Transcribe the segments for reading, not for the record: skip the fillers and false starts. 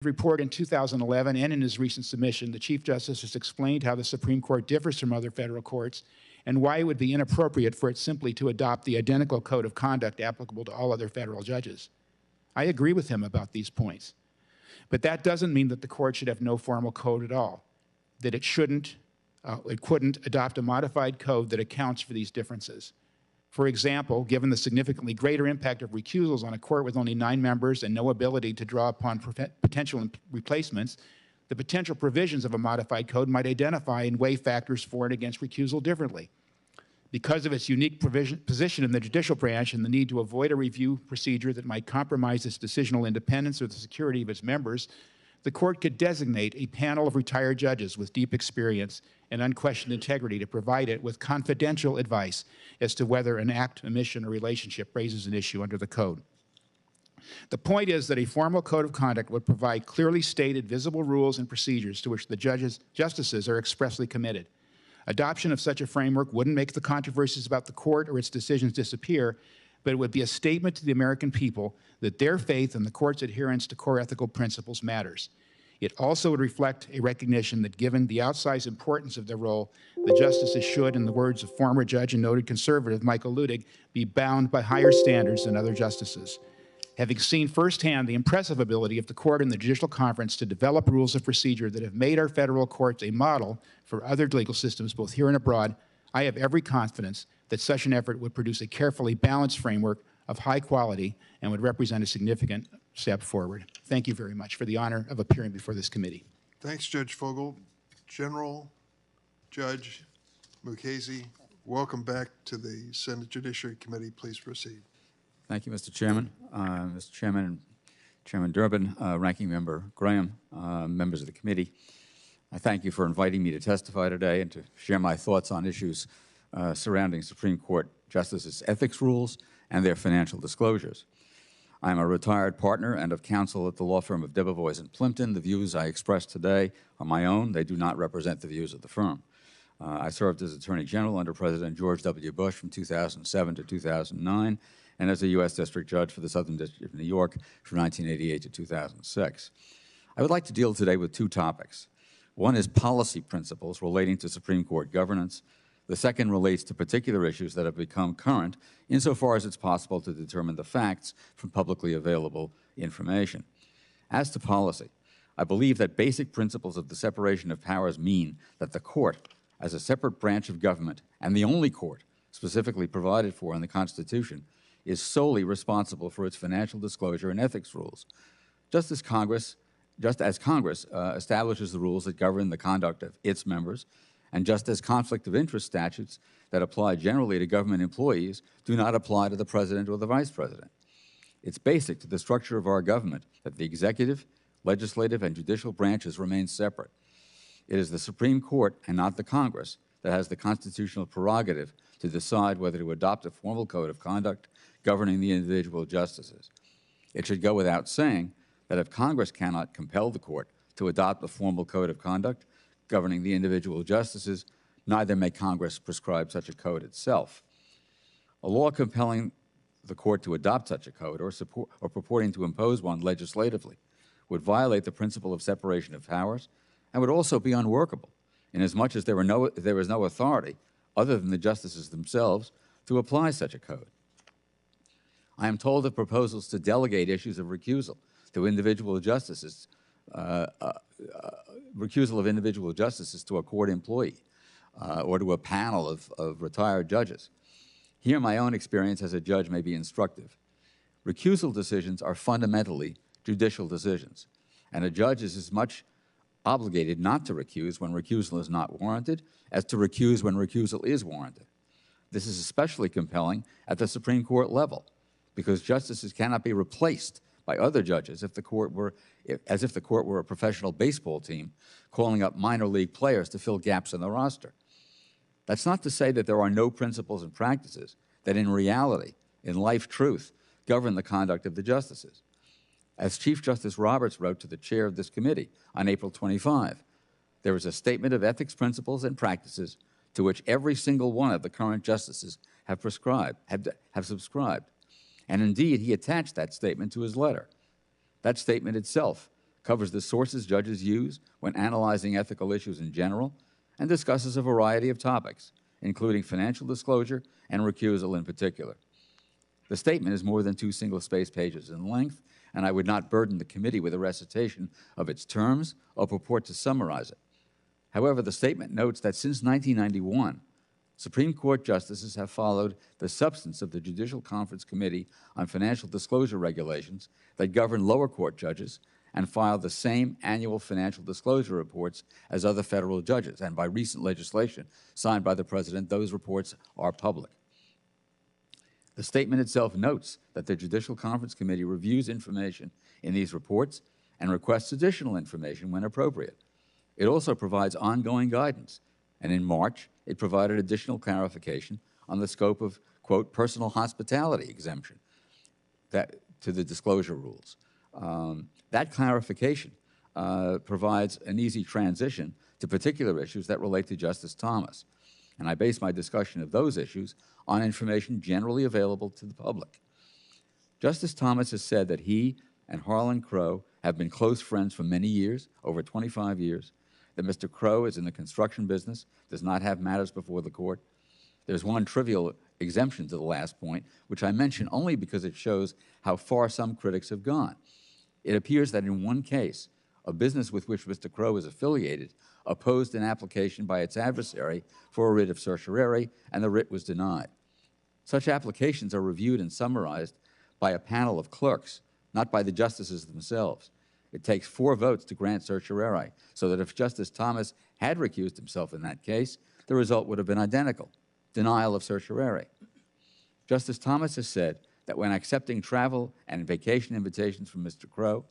report in 2011 and in his recent submission, the Chief Justice has explained how the Supreme Court differs from other federal courts and why it would be inappropriate for it simply to adopt the identical code of conduct applicable to all other federal judges. I agree with him about these points. But that doesn't mean that the court should have no formal code at all, that it couldn't adopt a modified code that accounts for these differences. For example, given the significantly greater impact of recusals on a court with only 9 members and no ability to draw upon potential replacements, the potential provisions of a modified code might identify and weigh factors for and against recusal differently. Because of its unique position in the judicial branch and the need to avoid a review procedure that might compromise its decisional independence or the security of its members, the court could designate a panel of retired judges with deep experience and unquestioned integrity to provide it with confidential advice as to whether an act, omission, or relationship raises an issue under the code. The point is that a formal code of conduct would provide clearly stated, visible rules and procedures to which the justices are expressly committed. Adoption of such a framework wouldn't make the controversies about the court or its decisions disappear, but it would be a statement to the American people that their faith in the court's adherence to core ethical principles matters. It also would reflect a recognition that given the outsized importance of their role, the justices should, in the words of former judge and noted conservative Michael Ludig, be bound by higher standards than other justices. Having seen firsthand the impressive ability of the court and the Judicial Conference to develop rules of procedure that have made our federal courts a model for other legal systems both here and abroad, I have every confidence that such an effort would produce a carefully balanced framework of high quality and would represent a significant step forward. Thank you very much for the honor of appearing before this committee. Thanks, Judge Fogel. General Judge Mukasey, welcome back to the Senate Judiciary Committee. Please proceed. Thank you, Mr. Chairman. Mr. Chairman and Chairman Durbin, Ranking Member Graham, members of the committee, I thank you for inviting me to testify today and to share my thoughts on issues surrounding Supreme Court justices' ethics rules and their financial disclosures. I am a retired partner and of counsel at the law firm of Debevoise & Plimpton. The views I express today are my own. They do not represent the views of the firm. I served as Attorney General under President George W. Bush from 2007 to 2009, and as a U.S. District Judge for the Southern District of New York from 1988 to 2006. I would like to deal today with 2 topics. One is policy principles relating to Supreme Court governance. The second relates to particular issues that have become current insofar as it's possible to determine the facts from publicly available information. As to policy, I believe that basic principles of the separation of powers mean that the court, as a separate branch of government and the only court specifically provided for in the Constitution, is solely responsible for its financial disclosure and ethics rules. Just as Congress establishes the rules that govern the conduct of its members, and just as conflict of interest statutes that apply generally to government employees do not apply to the President or the Vice President. It's basic to the structure of our government that the executive, legislative, and judicial branches remain separate. It is the Supreme Court and not the Congress that has the constitutional prerogative to decide whether to adopt a formal code of conduct governing the individual justices. It should go without saying that if Congress cannot compel the court to adopt a formal code of conduct governing the individual justices, neither may Congress prescribe such a code itself. A law compelling the court to adopt such a code or purporting to impose one legislatively would violate the principle of separation of powers and would also be unworkable, inasmuch as there is no authority other than the justices themselves to apply such a code. I am told that proposals to delegate issues of recusal to individual justices, recusal of individual justices to a court employee or to a panel of retired judges. Here, my own experience as a judge may be instructive. Recusal decisions are fundamentally judicial decisions, and a judge is as much obligated not to recuse when recusal is not warranted as to recuse when recusal is warranted. This is especially compelling at the Supreme Court level, because justices cannot be replaced by other judges as if the court were a professional baseball team calling up minor league players to fill gaps in the roster. That's not to say that there are no principles and practices that in reality, in life truth, govern the conduct of the justices. As Chief Justice Roberts wrote to the chair of this committee on April 25, there is a statement of ethics principles and practices to which every single one of the current justices have subscribed. And indeed, he attached that statement to his letter. That statement itself covers the sources judges use when analyzing ethical issues in general, and discusses a variety of topics, including financial disclosure and recusal in particular. The statement is more than 2 single-spaced pages in length, and I would not burden the committee with a recitation of its terms or purport to summarize it. However, the statement notes that since 1991, Supreme Court justices have followed the substance of the Judicial Conference Committee on Financial Disclosure Regulations that govern lower court judges and filed the same annual financial disclosure reports as other federal judges, and by recent legislation signed by the President, those reports are public. The statement itself notes that the Judicial Conference Committee reviews information in these reports and requests additional information when appropriate. It also provides ongoing guidance, and in March, it provided additional clarification on the scope of, quote, personal hospitality exemption to the disclosure rules. That clarification provides an easy transition to particular issues that relate to Justice Thomas, and I base my discussion of those issues on information generally available to the public. Justice Thomas has said that he and Harlan Crow have been close friends for many years, over 25 years, that Mr. Crow is in the construction business, does not have matters before the court. There's one trivial exemption to the last point, which I mention only because it shows how far some critics have gone. It appears that in one case, a business with which Mr. Crow is affiliated opposed an application by its adversary for a writ of certiorari, and the writ was denied. Such applications are reviewed and summarized by a panel of clerks, not by the justices themselves. It takes 4 votes to grant certiorari, so that if Justice Thomas had recused himself in that case, the result would have been identical, denial of certiorari. Justice Thomas has said that when accepting travel and vacation invitations from Mr. Crow,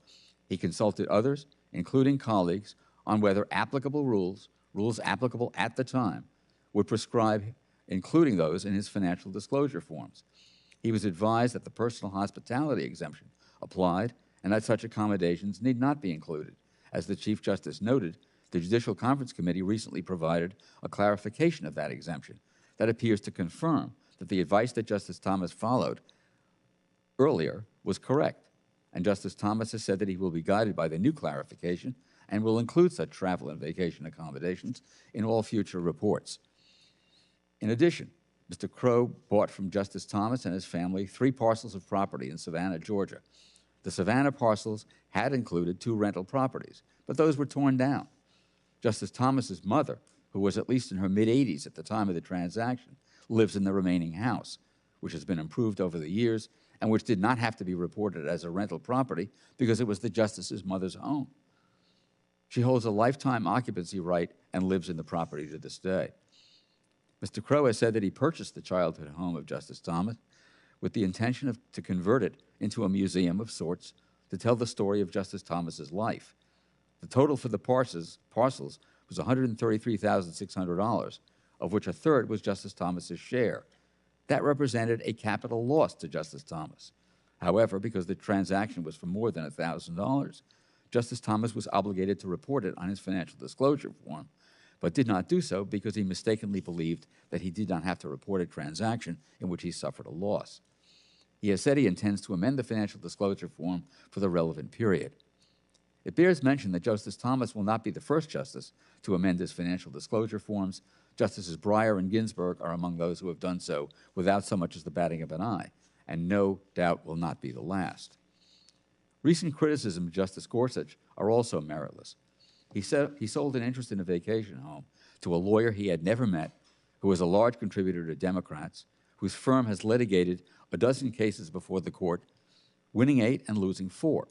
he consulted others, including colleagues, on whether applicable rules applicable at the time, would prescribe including those in his financial disclosure forms. He was advised that the personal hospitality exemption applied and that such accommodations need not be included. As the Chief Justice noted, the Judicial Conference Committee recently provided a clarification of that exemption that appears to confirm that the advice that Justice Thomas followed earlier was correct. And Justice Thomas has said that he will be guided by the new clarification and will include such travel and vacation accommodations in all future reports. In addition, Mr. Crow bought from Justice Thomas and his family 3 parcels of property in Savannah, Georgia. The Savannah parcels had included 2 rental properties, but those were torn down. Justice Thomas's mother, who was at least in her mid-80s at the time of the transaction, lives in the remaining house, which has been improved over the years and which did not have to be reported as a rental property because it was the justice's mother's home. She holds a lifetime occupancy right and lives in the property to this day. Mr. Crow has said that he purchased the childhood home of Justice Thomas with the intention to convert it into a museum of sorts to tell the story of Justice Thomas's life. The total for the parcels was $133,600, of which a third was Justice Thomas's share. That represented a capital loss to Justice Thomas. However, because the transaction was for more than $1,000, Justice Thomas was obligated to report it on his financial disclosure form, but did not do so because he mistakenly believed that he did not have to report a transaction in which he suffered a loss. He has said he intends to amend the financial disclosure form for the relevant period. It bears mention that Justice Thomas will not be the first justice to amend his financial disclosure forms. Justices Breyer and Ginsburg are among those who have done so without so much as the batting of an eye, and no doubt will not be the last. Recent criticisms of Justice Gorsuch are also meritless. He said he sold an interest in a vacation home to a lawyer he had never met, who was a large contributor to Democrats, whose firm has litigated a dozen cases before the court, winning 8 and losing 4.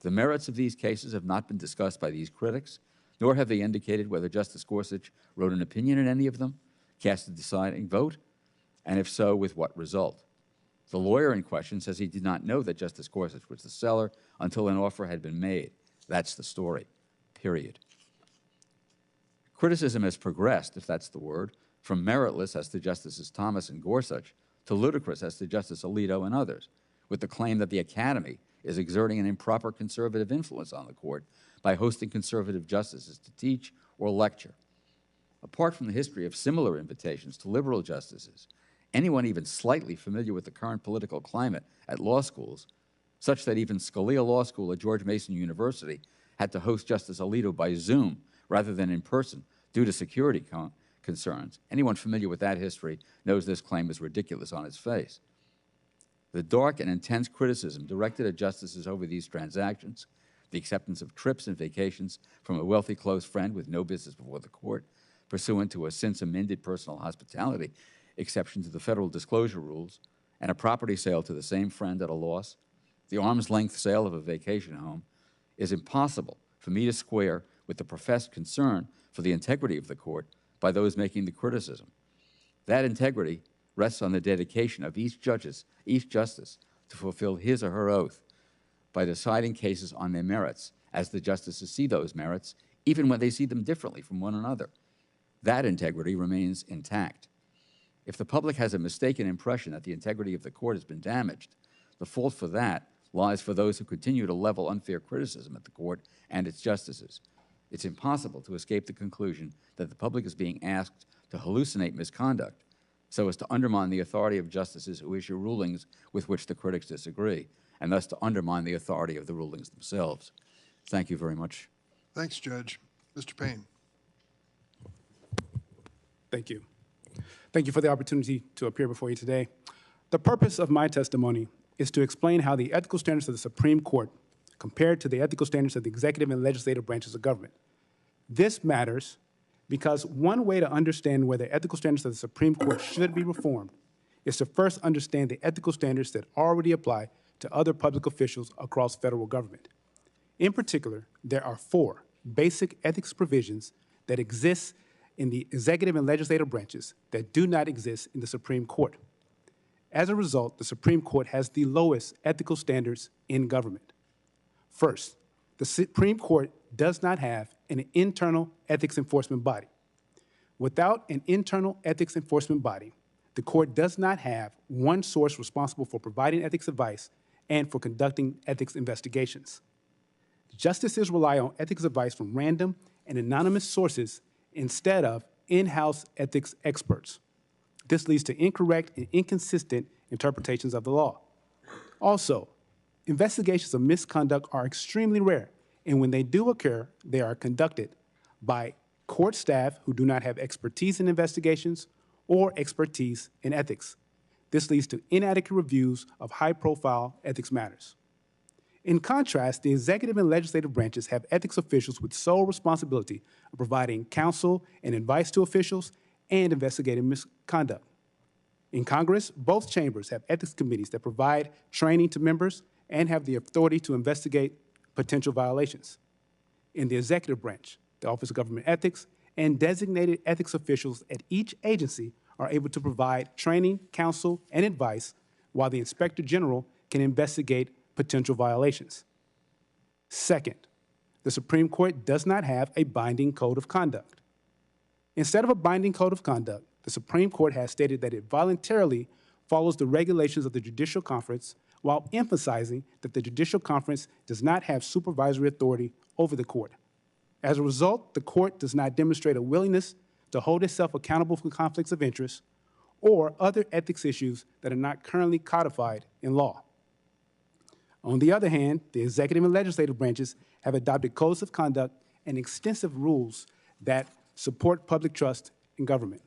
The merits of these cases have not been discussed by these critics, nor have they indicated whether Justice Gorsuch wrote an opinion in any of them, cast a deciding vote, and if so, with what result. The lawyer in question says he did not know that Justice Gorsuch was the seller until an offer had been made. That's the story, period. Criticism has progressed, if that's the word, from meritless as to Justices Thomas and Gorsuch to ludicrous as to Justice Alito and others, with the claim that the Academy is exerting an improper conservative influence on the court by hosting conservative justices to teach or lecture. Apart from the history of similar invitations to liberal justices, anyone even slightly familiar with the current political climate at law schools, such that even Scalia Law School at George Mason University had to host Justice Alito by Zoom rather than in person due to security concerns. Anyone familiar with that history knows this claim is ridiculous on its face. The dark and intense criticism directed at justices over these transactions, the acceptance of trips and vacations from a wealthy close friend with no business before the court, pursuant to a since amended personal hospitality exception to the federal disclosure rules, and a property sale to the same friend at a loss, the arm's length sale of a vacation home, is impossible for me to square with the professed concern for the integrity of the court by those making the criticism. That integrity rests on the dedication of each justice to fulfill his or her oath by deciding cases on their merits, as the justices see those merits, even when they see them differently from one another. That integrity remains intact. If the public has a mistaken impression that the integrity of the court has been damaged, the fault for that lies for those who continue to level unfair criticism at the court and its justices. It's impossible to escape the conclusion that the public is being asked to hallucinate misconduct so as to undermine the authority of justices who issue rulings with which the critics disagree, and thus to undermine the authority of the rulings themselves. Thank you very much. Thanks, Judge. Mr. Payne. Thank you. Thank you for the opportunity to appear before you today. The purpose of my testimony is to explain how the ethical standards of the Supreme Court compared to the ethical standards of the executive and legislative branches of government. This matters because one way to understand whether ethical standards of the Supreme Court should be reformed is to first understand the ethical standards that already apply to other public officials across federal government. In particular, there are 4 basic ethics provisions that exist in the executive and legislative branches that do not exist in the Supreme Court. As a result, the Supreme Court has the lowest ethical standards in government. First, the Supreme Court does not have an internal ethics enforcement body. Without an internal ethics enforcement body, the court does not have one source responsible for providing ethics advice and for conducting ethics investigations. Justices rely on ethics advice from random and anonymous sources instead of in-house ethics experts. This leads to incorrect and inconsistent interpretations of the law. Also, investigations of misconduct are extremely rare, and when they do occur, they are conducted by court staff who do not have expertise in investigations or expertise in ethics. This leads to inadequate reviews of high-profile ethics matters. In contrast, the executive and legislative branches have ethics officials with sole responsibility of providing counsel and advice to officials and investigating misconduct. In Congress, both chambers have ethics committees that provide training to members and have the authority to investigate potential violations. In the executive branch, the Office of Government Ethics and designated ethics officials at each agency are able to provide training, counsel, and advice, while the Inspector General can investigate potential violations. Second, the Supreme Court does not have a binding code of conduct. Instead of a binding code of conduct, the Supreme Court has stated that it voluntarily follows the regulations of the Judicial Conference while emphasizing that the Judicial Conference does not have supervisory authority over the court. As a result, the court does not demonstrate a willingness to hold itself accountable for conflicts of interest or other ethics issues that are not currently codified in law. On the other hand, the executive and legislative branches have adopted codes of conduct and extensive rules that support public trust in government.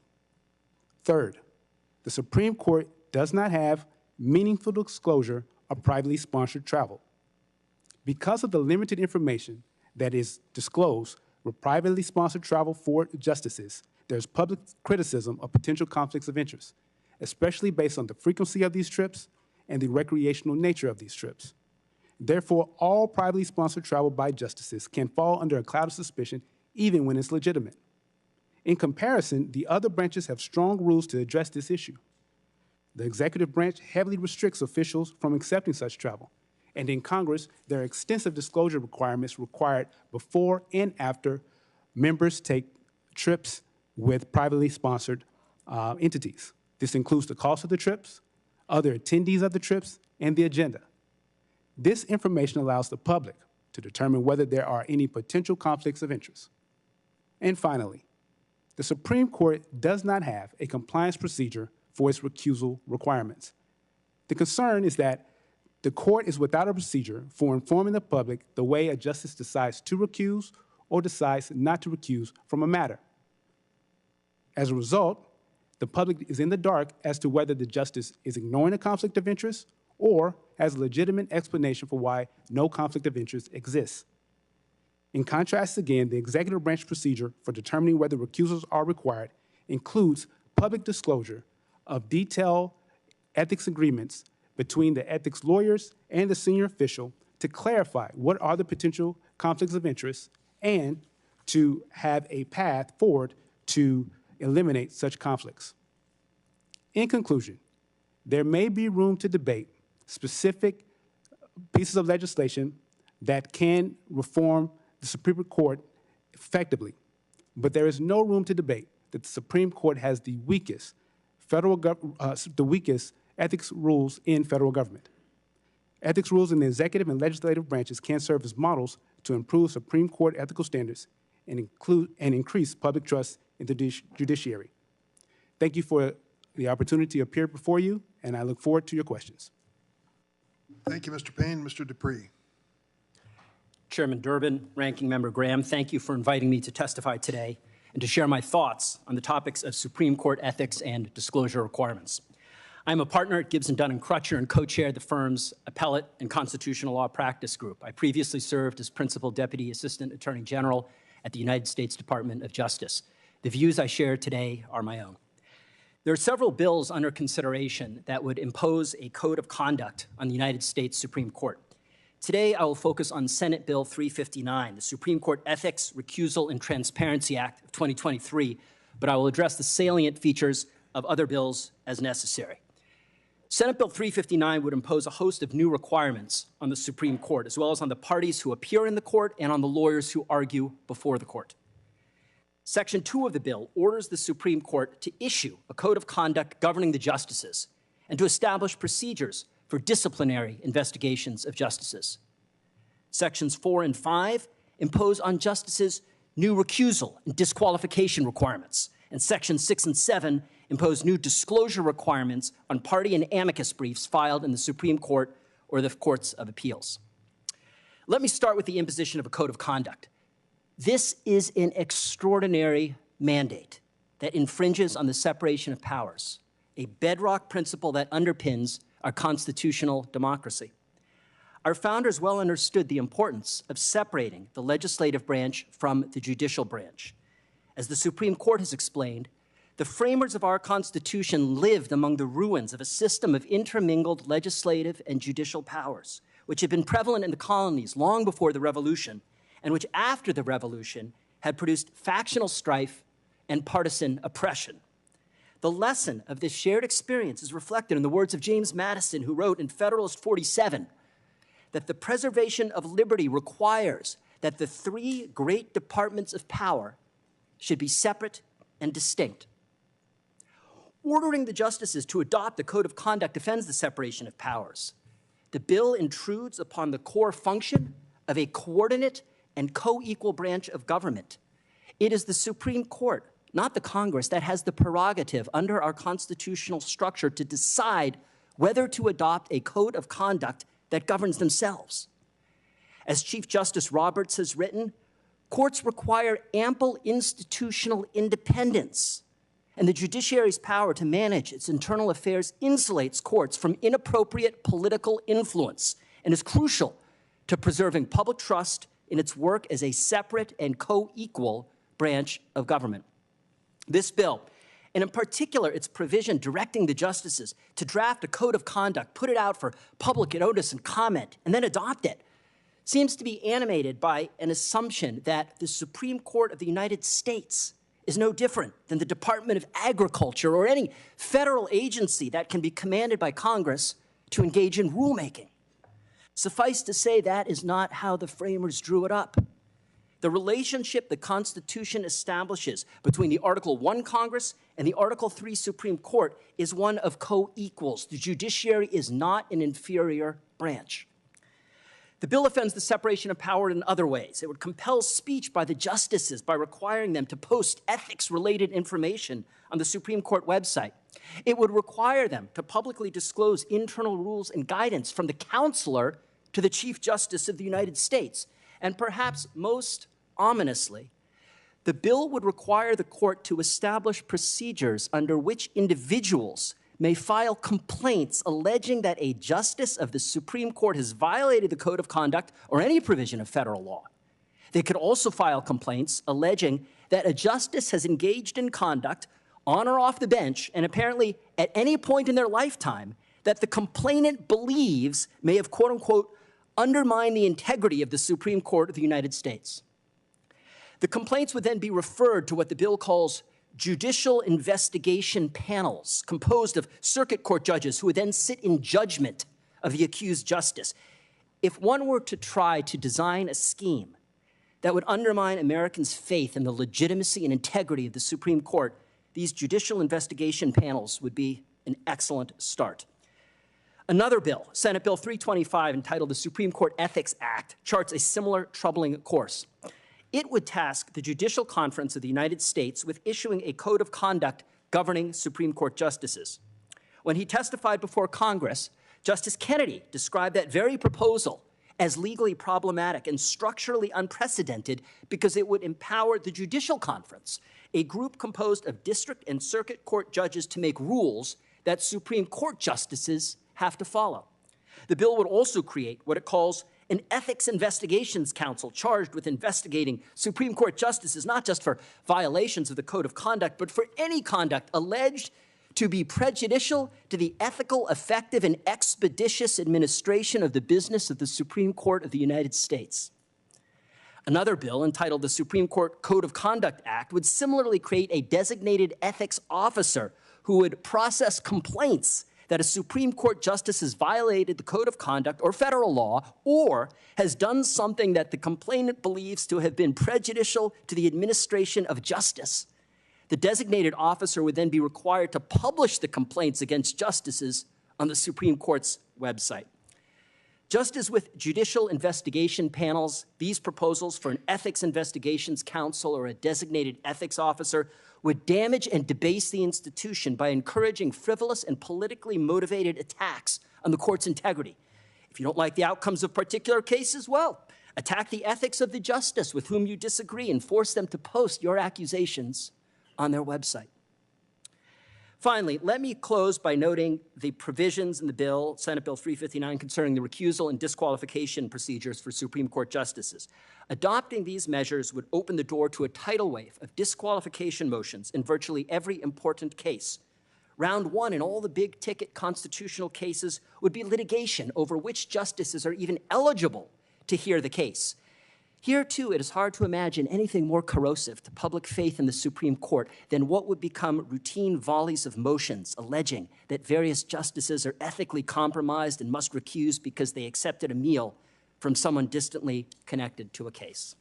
Third, the Supreme Court does not have meaningful disclosure of privately sponsored travel. Because of the limited information that is disclosed with privately sponsored travel for justices, there's public criticism of potential conflicts of interest, especially based on the frequency of these trips and the recreational nature of these trips. Therefore, all privately sponsored travel by justices can fall under a cloud of suspicion even when it's legitimate. In comparison, the other branches have strong rules to address this issue. The executive branch heavily restricts officials from accepting such travel. And in Congress, there are extensive disclosure requirements required before and after members take trips with privately sponsored entities. This includes the cost of the trips, other attendees of the trips, and the agenda. This information allows the public to determine whether there are any potential conflicts of interest. And finally, the Supreme Court does not have a compliance procedure for its recusal requirements. The concern is that The court is without a procedure for informing the public the way a justice decides to recuse or decides not to recuse from a matter. As a result, the public is in the dark as to whether the justice is ignoring a conflict of interest or has a legitimate explanation for why no conflict of interest exists. In contrast, again, the executive branch procedure for determining whether recusals are required includes public disclosure of detailed ethics agreements between the ethics lawyers and the senior official to clarify what are the potential conflicts of interest and to have a path forward to eliminate such conflicts. In conclusion, there may be room to debate specific pieces of legislation that can reform the Supreme Court effectively, but there is no room to debate that the Supreme Court has the weakest ethics rules in federal government. Ethics rules in the executive and legislative branches can serve as models to improve Supreme Court ethical standards and increase public trust in the judiciary. Thank you for the opportunity to appear before you, and I look forward to your questions. Thank you, Mr. Payne. Mr. Dupree. Chairman Durbin, Ranking Member Graham, thank you for inviting me to testify today and to share my thoughts on the topics of Supreme Court ethics and disclosure requirements. I'm a partner at Gibbs & Dunn & Crutcher and co-chair the firm's Appellate and Constitutional Law Practice Group. I previously served as Principal Deputy Assistant Attorney General at the United States Department of Justice. The views I share today are my own. There are several bills under consideration that would impose a code of conduct on the United States Supreme Court. Today, I will focus on Senate Bill 359, the Supreme Court Ethics, Recusal, and Transparency Act of 2023, but I will address the salient features of other bills as necessary. Senate Bill 359 would impose a host of new requirements on the Supreme Court, as well as on the parties who appear in the court and on the lawyers who argue before the court. Section 2 of the bill orders the Supreme Court to issue a code of conduct governing the justices and to establish procedures for disciplinary investigations of justices. Sections 4 and 5 impose on justices new recusal and disqualification requirements, and Sections 6 and 7 impose new disclosure requirements on party and amicus briefs filed in the Supreme Court or the courts of appeals. Let me start with the imposition of a code of conduct. This is an extraordinary mandate that infringes on the separation of powers, a bedrock principle that underpins our constitutional democracy. Our founders well understood the importance of separating the legislative branch from the judicial branch. As the Supreme Court has explained, the framers of our Constitution lived among the ruins of a system of intermingled legislative and judicial powers, which had been prevalent in the colonies long before the Revolution, and which after the Revolution had produced factional strife and partisan oppression. The lesson of this shared experience is reflected in the words of James Madison, who wrote in Federalist 47 that the preservation of liberty requires that the three great departments of power should be separate and distinct. Ordering the justices to adopt the code of conduct defends the separation of powers. The bill intrudes upon the core function of a coordinate and co-equal branch of government. It is the Supreme Court, not the Congress, that has the prerogative under our constitutional structure to decide whether to adopt a code of conduct that governs themselves. As Chief Justice Roberts has written, courts require ample institutional independence, and the judiciary's power to manage its internal affairs insulates courts from inappropriate political influence and is crucial to preserving public trust in its work as a separate and co-equal branch of government. This bill, and in particular its provision directing the justices to draft a code of conduct, put it out for public notice and comment, and then adopt it, seems to be animated by an assumption that the Supreme Court of the United States is no different than the Department of Agriculture or any federal agency that can be commanded by Congress to engage in rulemaking. Suffice to say, that is not how the framers drew it up. The relationship the Constitution establishes between the Article I Congress and the Article III Supreme Court is one of co-equals. The judiciary is not an inferior branch. The bill offends the separation of power in other ways. It would compel speech by the justices by requiring them to post ethics-related information on the Supreme Court website. It would require them to publicly disclose internal rules and guidance from the counselor to the Chief Justice of the United States. And perhaps most ominously, the bill would require the court to establish procedures under which individuals may file complaints alleging that a justice of the Supreme Court has violated the code of conduct or any provision of federal law. They could also file complaints alleging that a justice has engaged in conduct on or off the bench, and apparently at any point in their lifetime, that the complainant believes may have, quote unquote, undermined the integrity of the Supreme Court of the United States. The complaints would then be referred to what the bill calls judicial investigation panels, composed of circuit court judges who would then sit in judgment of the accused justice. If one were to try to design a scheme that would undermine Americans' faith in the legitimacy and integrity of the Supreme Court, these judicial investigation panels would be an excellent start. Another bill, Senate Bill 325, entitled the Supreme Court Ethics Act, charts a similar troubling course. It would task the Judicial Conference of the United States with issuing a code of conduct governing Supreme Court justices. When he testified before Congress, Justice Kennedy described that very proposal as legally problematic and structurally unprecedented because it would empower the Judicial Conference, a group composed of district and circuit court judges, to make rules that Supreme Court justices have to follow. The bill would also create what it calls an Ethics Investigations Council charged with investigating Supreme Court justices, not just for violations of the Code of Conduct, but for any conduct alleged to be prejudicial to the ethical, effective, and expeditious administration of the business of the Supreme Court of the United States. Another bill, entitled the Supreme Court Code of Conduct Act, would similarly create a designated ethics officer who would process complaints that a Supreme Court justice has violated the Code of Conduct or federal law, or has done something that the complainant believes to have been prejudicial to the administration of justice. The designated officer would then be required to publish the complaints against justices on the Supreme Court's website. Just as with judicial investigation panels, these proposals for an Ethics Investigations Council or a designated ethics officer would damage and debase the institution by encouraging frivolous and politically motivated attacks on the court's integrity. If you don't like the outcomes of particular cases, well, attack the ethics of the justice with whom you disagree and force them to post your accusations on their website. Finally, let me close by noting the provisions in the bill, Senate Bill 359, concerning the recusal and disqualification procedures for Supreme Court justices. Adopting these measures would open the door to a tidal wave of disqualification motions in virtually every important case. Round one in all the big-ticket constitutional cases would be litigation over which justices are even eligible to hear the case. Here, too, it is hard to imagine anything more corrosive to public faith in the Supreme Court than what would become routine volleys of motions alleging that various justices are ethically compromised and must recuse because they accepted a meal from someone distantly connected to a case.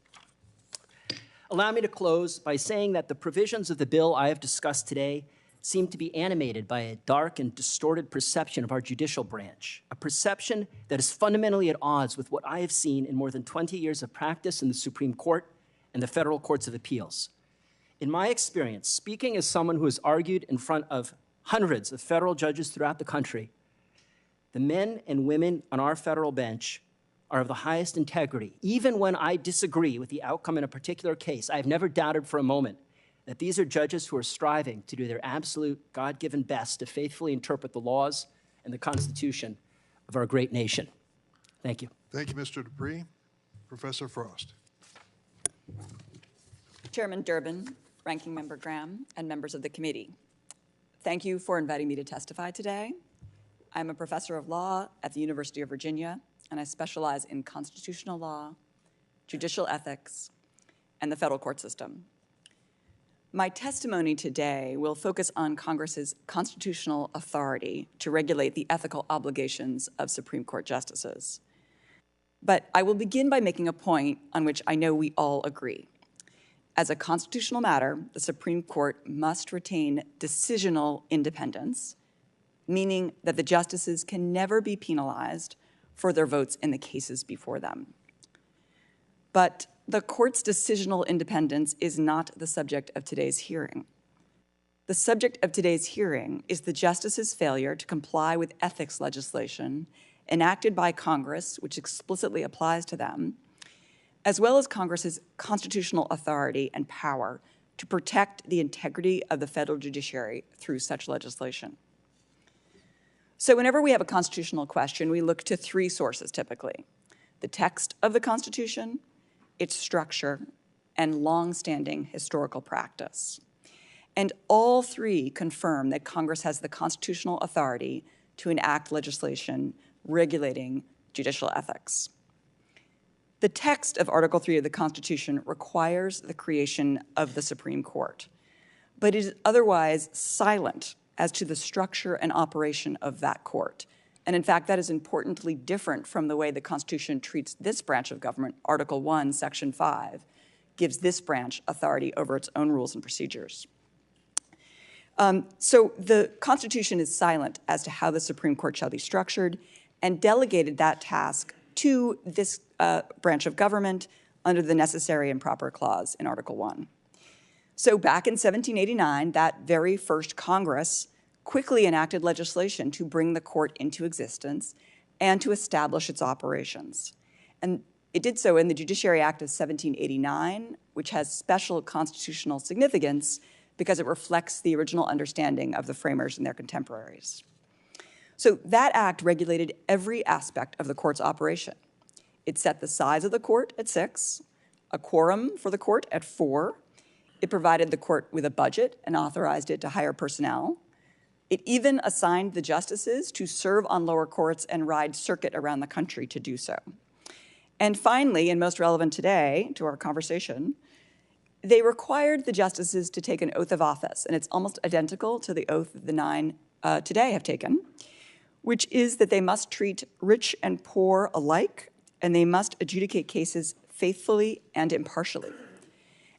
Allow me to close by saying that the provisions of the bill I have discussed today seem to be animated by a dark and distorted perception of our judicial branch, a perception that is fundamentally at odds with what I have seen in more than 20 years of practice in the Supreme Court and the federal courts of appeals. In my experience, speaking as someone who has argued in front of hundreds of federal judges throughout the country, the men and women on our federal bench are of the highest integrity. Even when I disagree with the outcome in a particular case, I have never doubted for a moment that these are judges who are striving to do their absolute God-given best to faithfully interpret the laws and the Constitution of our great nation. Thank you. Thank you, Mr. Dupree. Professor Frost. Chairman Durbin, Ranking Member Graham, and members of the committee. Thank you for inviting me to testify today. I'm a professor of law at the University of Virginia, and I specialize in constitutional law, judicial ethics, and the federal court system. My testimony today will focus on Congress's constitutional authority to regulate the ethical obligations of Supreme Court justices. But I will begin by making a point on which I know we all agree. As a constitutional matter, the Supreme Court must retain decisional independence, meaning that the justices can never be penalized for their votes in the cases before them. But the court's decisional independence is not the subject of today's hearing. The subject of today's hearing is the justices' failure to comply with ethics legislation enacted by Congress, which explicitly applies to them, as well as Congress's constitutional authority and power to protect the integrity of the federal judiciary through such legislation. So whenever we have a constitutional question, we look to three sources typically: the text of the Constitution, its structure, and long-standing historical practice. And all three confirm that Congress has the constitutional authority to enact legislation regulating judicial ethics. The text of Article 3 of the Constitution requires the creation of the Supreme Court, but is otherwise silent as to the structure and operation of that court. And in fact, that is importantly different from the way the Constitution treats this branch of government. Article 1, Section 5 gives this branch authority over its own rules and procedures. So the Constitution is silent as to how the Supreme Court shall be structured and delegated that task to this branch of government under the necessary and proper clause in Article 1. So back in 1789, that very first Congress quickly enacted legislation to bring the court into existence and to establish its operations. And it did so in the Judiciary Act of 1789, which has special constitutional significance because it reflects the original understanding of the framers and their contemporaries. So that act regulated every aspect of the court's operation. It set the size of the court at 6, a quorum for the court at 4. It provided the court with a budget and authorized it to hire personnel. It even assigned the justices to serve on lower courts and ride circuit around the country to do so. And finally, and most relevant today to our conversation, they required the justices to take an oath of office, and it's almost identical to the oath the 9 today have taken, which is that they must treat rich and poor alike, and they must adjudicate cases faithfully and impartially.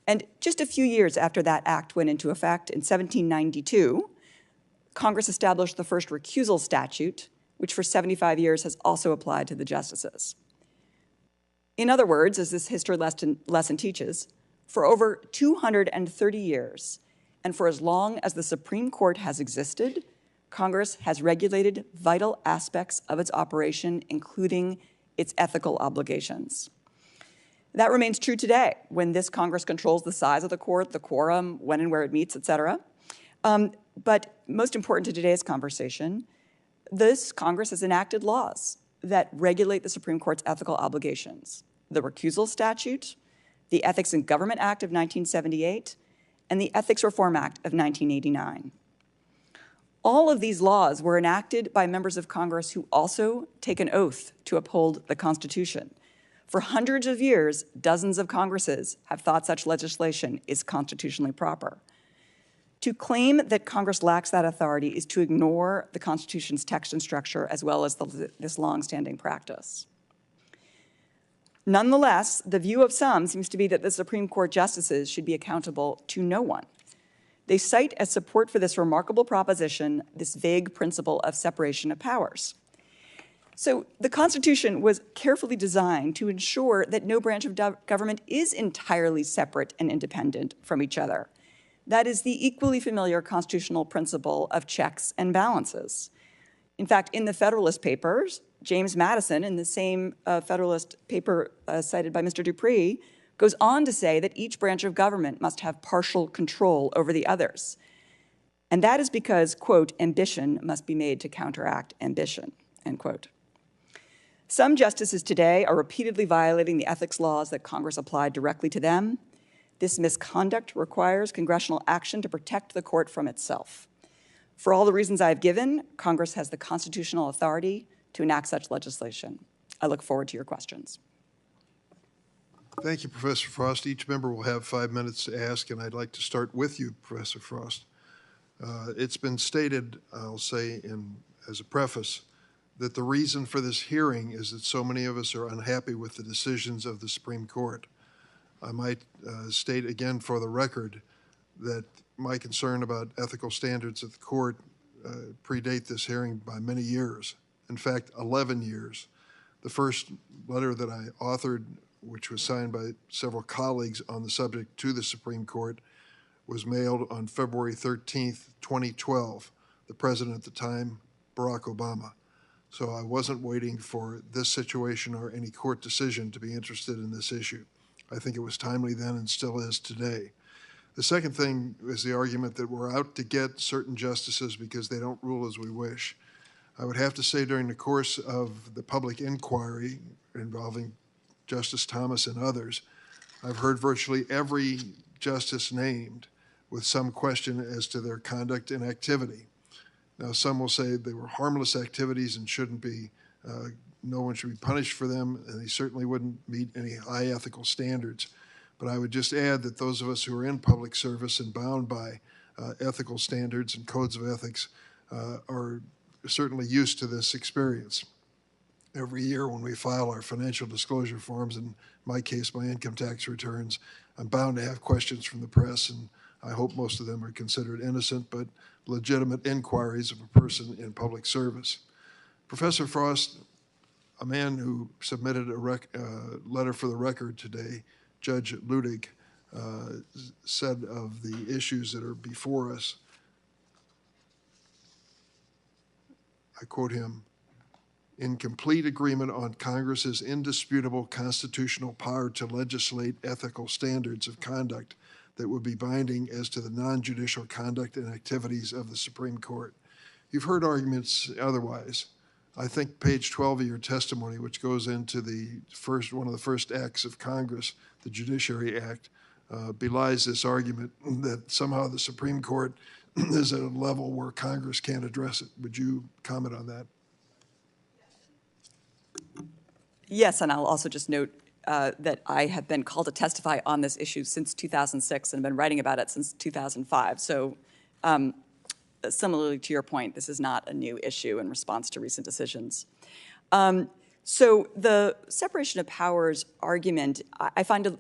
And just a few years after that act went into effect, in 1792, Congress established the first recusal statute, which for 75 years has also applied to the justices. In other words, as this history lesson teaches, for over 230 years, and for as long as the Supreme Court has existed, Congress has regulated vital aspects of its operation, including its ethical obligations. That remains true today when this Congress controls the size of the court, the quorum, when and where it meets, et cetera. But most important to today's conversation, this Congress has enacted laws that regulate the Supreme Court's ethical obligations: the recusal statute, the Ethics in Government Act of 1978, and the Ethics Reform Act of 1989. All of these laws were enacted by members of Congress who also take an oath to uphold the Constitution. For hundreds of years, dozens of Congresses have thought such legislation is constitutionally proper. To claim that Congress lacks that authority is to ignore the Constitution's text and structure, as well as this longstanding practice. Nonetheless, the view of some seems to be that the Supreme Court justices should be accountable to no one. They cite as support for this remarkable proposition this vague principle of separation of powers. So the Constitution was carefully designed to ensure that no branch of government is entirely separate and independent from each other. That is the equally familiar constitutional principle of checks and balances. In fact, in the Federalist Papers, James Madison, in the same Federalist paper cited by Mr. Dupree, goes on to say that each branch of government must have partial control over the others. And that is because, quote, ambition must be made to counteract ambition, end quote. Some justices today are repeatedly violating the ethics laws that Congress applied directly to them. This misconduct requires congressional action to protect the court from itself. For all the reasons I've given, Congress has the constitutional authority to enact such legislation. I look forward to your questions. Thank you, Professor Frost. Each member will have 5 minutes to ask, and I'd like to start with you, Professor Frost. It's been stated, I'll say as a preface, that the reason for this hearing is that so many of us are unhappy with the decisions of the Supreme Court. I might state again for the record that my concern about ethical standards at the court predate this hearing by many years. In fact, 11 years. The first letter that I authored, which was signed by several colleagues on the subject to the Supreme Court, was mailed on February 13th, 2012. The president at the time, Barack Obama. So I wasn't waiting for this situation or any court decision to be interested in this issue. I think it was timely then and still is today. The second thing is the argument that we're out to get certain justices because they don't rule as we wish. I would have to say during the course of the public inquiry involving Justice Thomas and others, I've heard virtually every justice named with some question as to their conduct and activity. Now, some will say they were harmless activities and shouldn't be, no one should be punished for them, and they certainly wouldn't meet any high ethical standards. But I would just add that those of us who are in public service and bound by ethical standards and codes of ethics are certainly used to this experience. Every year when we file our financial disclosure forms, in my case, my income tax returns, I'm bound to have questions from the press, and I hope most of them are considered innocent but legitimate inquiries of a person in public service. Professor Frost, a man who submitted a letter for the record today, Judge Ludig, said of the issues that are before us, I quote him, "In complete agreement on Congress's indisputable constitutional power to legislate ethical standards of conduct that would be binding as to the non-judicial conduct and activities of the Supreme Court." You've heard arguments otherwise. I think page 12 of your testimony, which goes into one of the first acts of Congress, the Judiciary Act, belies this argument that somehow the Supreme Court is at a level where Congress can't address it. Would you comment on that? Yes, and I'll also just note that I have been called to testify on this issue since 2006 and been writing about it since 2005. So similarly to your point, this is not a new issue in response to recent decisions. So the separation of powers argument, I find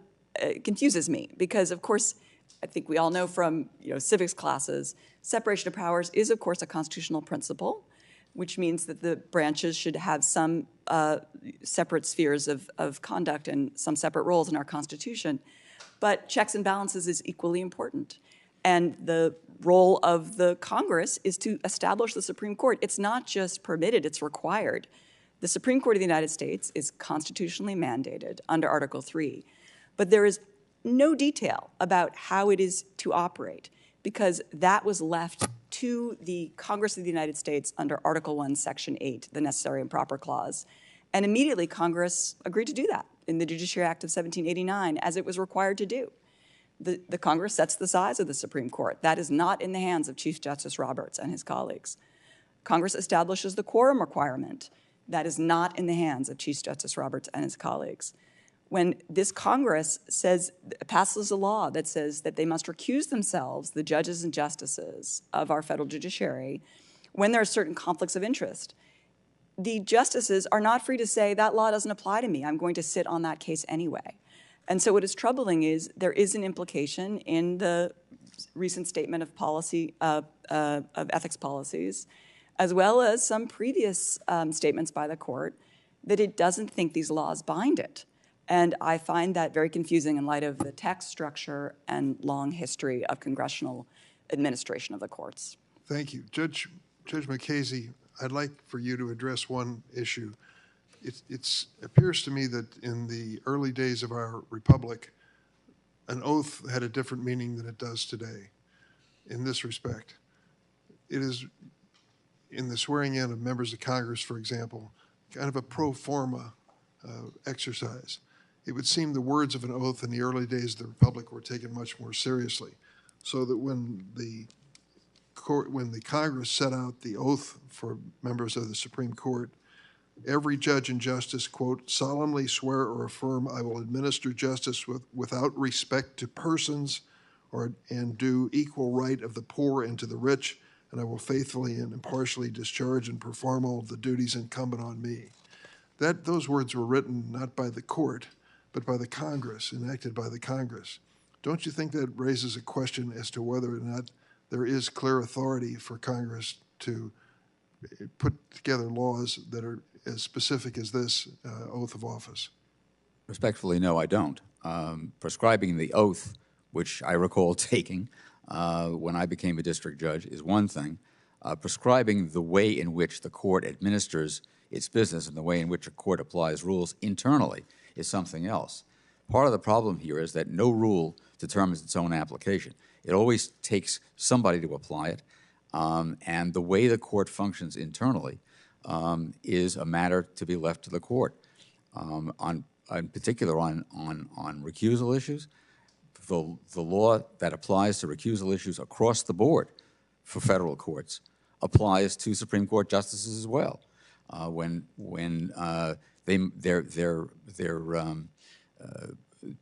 confuses me because, of course, I think we all know from civics classes, separation of powers is, of course, a constitutional principle, which means that the branches should have some separate spheres of conduct and some separate roles in our Constitution. But checks and balances is equally important. And the role of the Congress is to establish the Supreme Court. It's not just permitted, it's required. The Supreme Court of the United States is constitutionally mandated under Article 3, but there is no detail about how it is to operate because that was left to the Congress of the United States under Article 1, Section 8, the Necessary and Proper Clause. And immediately Congress agreed to do that in the Judiciary Act of 1789, as it was required to do. The Congress sets the size of the Supreme Court. That is not in the hands of Chief Justice Roberts and his colleagues. Congress establishes the quorum requirement. That is not in the hands of Chief Justice Roberts and his colleagues. When this Congress passes a law that says that they must recuse themselves, the judges and justices of our federal judiciary, when there are certain conflicts of interest, the justices are not free to say that law doesn't apply to me. I'm going to sit on that case anyway. And so what is troubling is there is an implication in the recent statement of policy of ethics policies, as well as some previous statements by the court, that it doesn't think these laws bind it. And I find that very confusing in light of the text structure and long history of congressional administration of the courts. Thank you. Judge McKasey, I'd like for you to address one issue. It appears to me that in the early days of our republic, an oath had a different meaning than it does today in this respect. It is, in the swearing in of members of Congress, for example, kind of a pro forma exercise. It would seem the words of an oath in the early days of the republic were taken much more seriously, so that when the Congress set out the oath for members of the Supreme Court, every judge and justice, quote, solemnly swear or affirm I will administer justice without respect to persons and do equal right of the poor and to the rich, and I will faithfully and impartially discharge and perform all of the duties incumbent on me. Those words were written not by the court, but by the Congress, enacted by the Congress. Don't you think that raises a question as to whether or not there is clear authority for Congress to put together laws that are as specific as this oath of office? Respectfully, no, I don't. Prescribing the oath, which I recall taking when I became a district judge is one thing. Prescribing the way in which the court administers its business and the way in which a court applies rules internally is something else. Part of the problem here is that no rule determines its own application. It always takes somebody to apply it, and the way the court functions internally is a matter to be left to the court. In particular, on recusal issues, the law that applies to recusal issues across the board for federal courts applies to Supreme Court justices as well. When their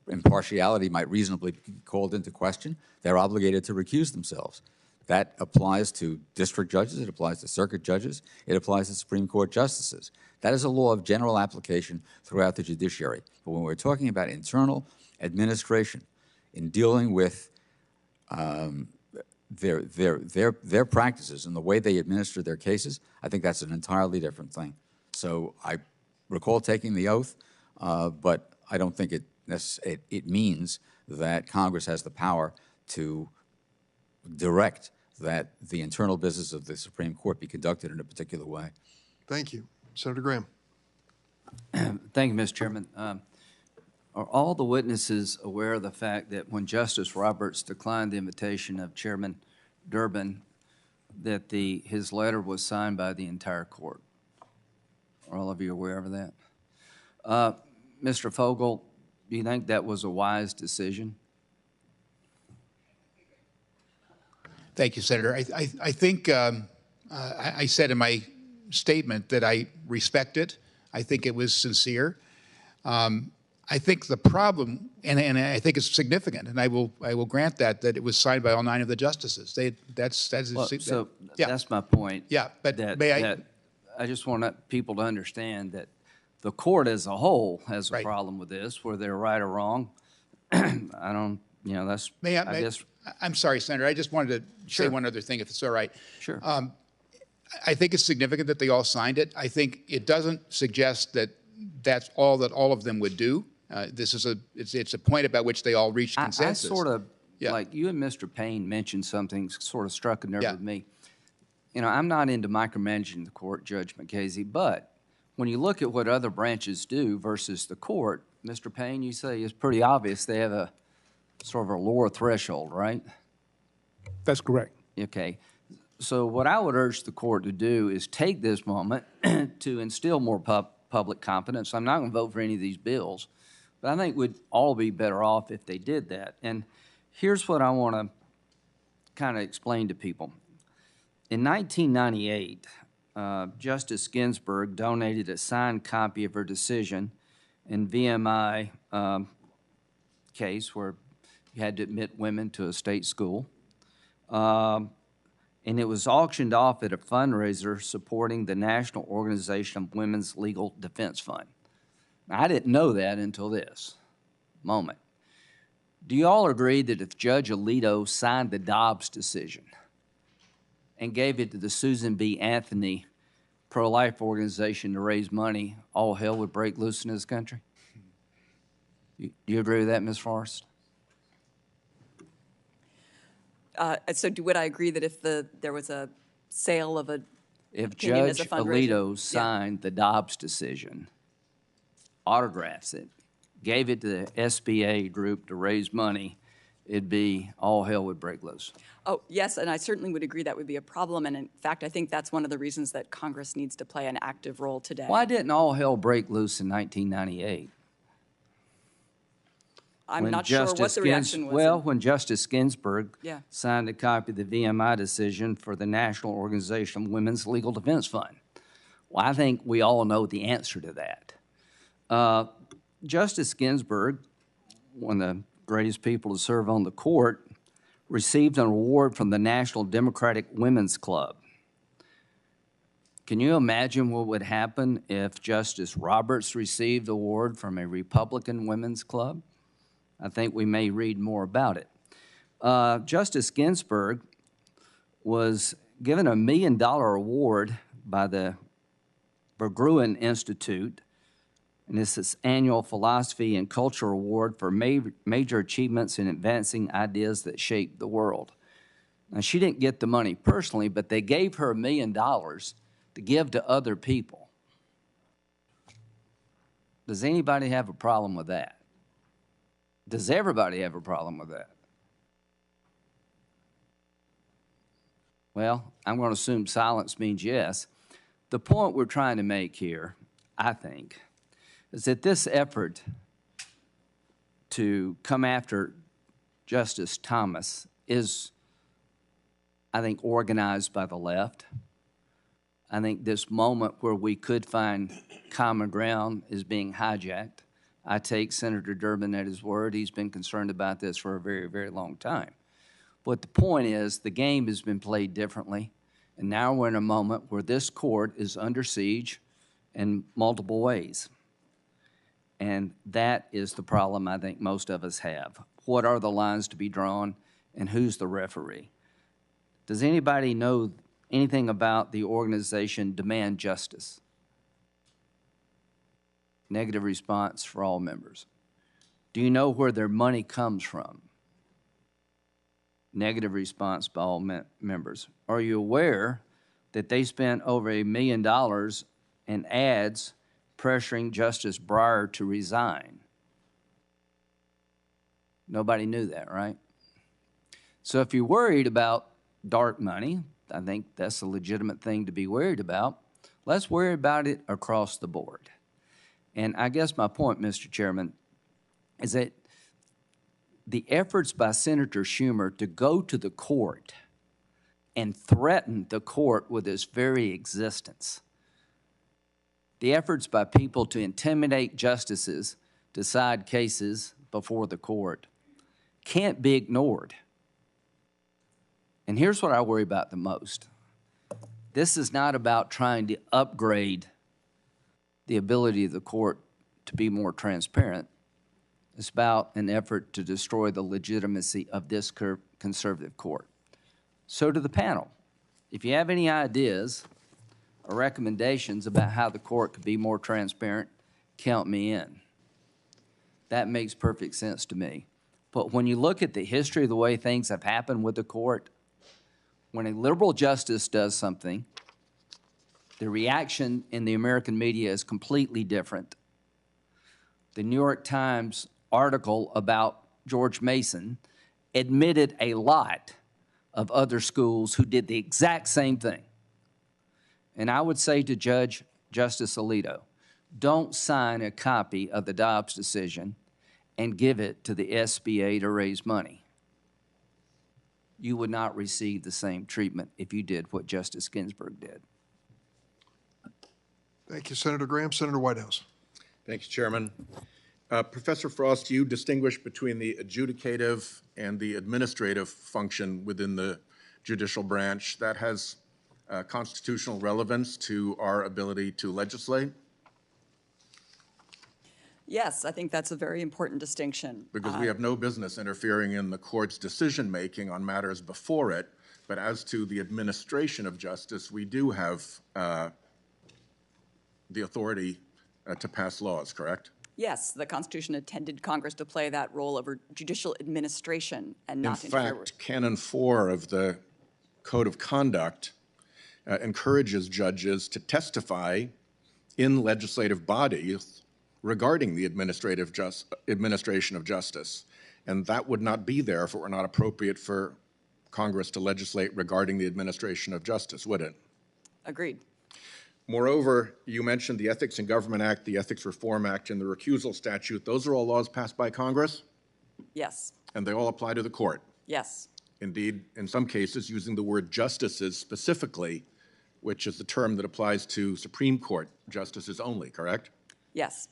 impartiality might reasonably be called into question, they're obligated to recuse themselves. That applies to district judges, it applies to circuit judges, it applies to Supreme Court justices. That is a law of general application throughout the judiciary. But when we're talking about internal administration in dealing with their practices and the way they administer their cases, I think that's an entirely different thing. So I recall taking the oath, but I don't think it means that Congress has the power to direct that the internal business of the Supreme Court be conducted in a particular way. Thank you. Senator Graham. Thank you, Mr. Chairman. Are all the witnesses aware of the fact that when Justice Roberts declined the invitation of Chairman Durbin, that his letter was signed by the entire court? Are all of you aware of that? Mr. Fogel, do you think that was a wise decision? Thank you, Senator. I think I said in my statement that I respect it. I think it was sincere. I think the problem, and I think it's significant, and I will grant that it was signed by all 9 of the justices. That's my point. Yeah, but I just want people to understand that the court as a whole has a problem with this, whether they're right or wrong. I don't, that's. I guess. I'm sorry, Senator. I just wanted to say one other thing, if it's all right. Sure. I think it's significant that they all signed it. I think it doesn't suggest that that's all that all of them would do. It's a point about which they all reached consensus. I sort of, like you and Mr. Payne mentioned something sort of struck a nerve with me. I'm not into micromanaging the court, Judge McCasey, but when you look at what other branches do versus the court, Mr. Payne, you say it's pretty obvious they have a sort of a lower threshold, right? That's correct. Okay. So what I would urge the court to do is take this moment to instill more public confidence. I'm not going to vote for any of these bills, but I think we'd all be better off if they did that. And here's what I want to kind of explain to people. In 1998, Justice Ginsburg donated a signed copy of her decision in VMI case where you had to admit women to a state school. And it was auctioned off at a fundraiser supporting the National Organization of Women's Legal Defense Fund. Now, I didn't know that until this moment. Do you all agree that if Judge Alito signed the Dobbs decision and gave it to the Susan B. Anthony pro-life organization to raise money, all hell would break loose in this country? Do you agree with that, Ms. Forrest? So would I agree that if there was a sale of if opinion as Judge a fundraiser? Alito signed the Dobbs decision, autographs it, gave it to the SBA group to raise money, it'd be all hell would break loose. Oh, yes, and I certainly would agree that would be a problem. And in fact, I think that's one of the reasons that Congress needs to play an active role today. Why didn't all hell break loose in 1998? I'm not sure what the reaction was. Well, when Justice Ginsburg Yeah. signed a copy of the VMI decision for the National Organization of Women's Legal Defense Fund. Well, I think we all know the answer to that. Justice Ginsburg, one of the greatest people to serve on the court, received an award from the National Democratic Women's Club. Can you imagine what would happen if Justice Roberts received an award from a Republican women's club? I think we may read more about it. Justice Ginsburg was given a $1 million award by the Berggruen Institute, and this is annual philosophy and culture award for major achievements in advancing ideas that shape the world. Now, she didn't get the money personally, but they gave her $1 million to give to other people. Does anybody have a problem with that? Does everybody have a problem with that? Well, I'm going to assume silence means yes. The point we're trying to make here, I think, is that this effort to come after Justice Thomas is, I think, organized by the left. I think this moment where we could find common ground is being hijacked. I take Senator Durbin at his word. He's been concerned about this for a very, very long time. But the point is, the game has been played differently, and now we're in a moment where this court is under siege in multiple ways. And that is the problem I think most of us have. What are the lines to be drawn, and who's the referee? Does anybody know anything about the organization Demand Justice? Negative response for all members. Do you know where their money comes from? Negative response by all members. Are you aware that they spent over $1 million in ads pressuring Justice Breyer to resign? Nobody knew that, right? So if you're worried about dark money, I think that's a legitimate thing to be worried about. Let's worry about it across the board. And I guess my point, Mr. Chairman, is that the efforts by Senator Schumer to go to the court and threaten the court with its very existence, the efforts by people to intimidate justices, decide cases before the court, can't be ignored. And here's what I worry about the most. This is not about trying to upgrade the ability of the court to be more transparent. It's about an effort to destroy the legitimacy of this conservative court. So to the panel, if you have any ideas or recommendations about how the court could be more transparent, count me in. That makes perfect sense to me. But when you look at the history of the way things have happened with the court, when a liberal justice does something, the reaction in the American media is completely different. The New York Times article about George Mason admitted a lot of other schools who did the exact same thing. And I would say to Justice Alito, don't sign a copy of the Dobbs decision and give it to the SBA to raise money. You would not receive the same treatment if you did what Justice Ginsburg did. Thank you, Senator Graham. Senator Whitehouse. Thank you, Chairman. Professor Frost, you distinguish between the adjudicative and the administrative function within the judicial branch. That has constitutional relevance to our ability to legislate? Yes, I think that's a very important distinction. Because we have no business interfering in the court's decision-making on matters before it, but as to the administration of justice, we do have the authority to pass laws, correct? Yes, the Constitution intended Congress to play that role of judicial administration and not interfere with. In fact, Canon 4 of the Code of Conduct encourages judges to testify in legislative bodies regarding the administration of justice. And that would not be there if it were not appropriate for Congress to legislate regarding the administration of justice, would it? Agreed. Moreover, you mentioned the Ethics in Government Act, the Ethics Reform Act, and the recusal statute. Those are all laws passed by Congress? Yes. And they all apply to the court? Yes. Indeed, in some cases, using the word justices specifically, which is the term that applies to Supreme Court justices only, correct? Yes.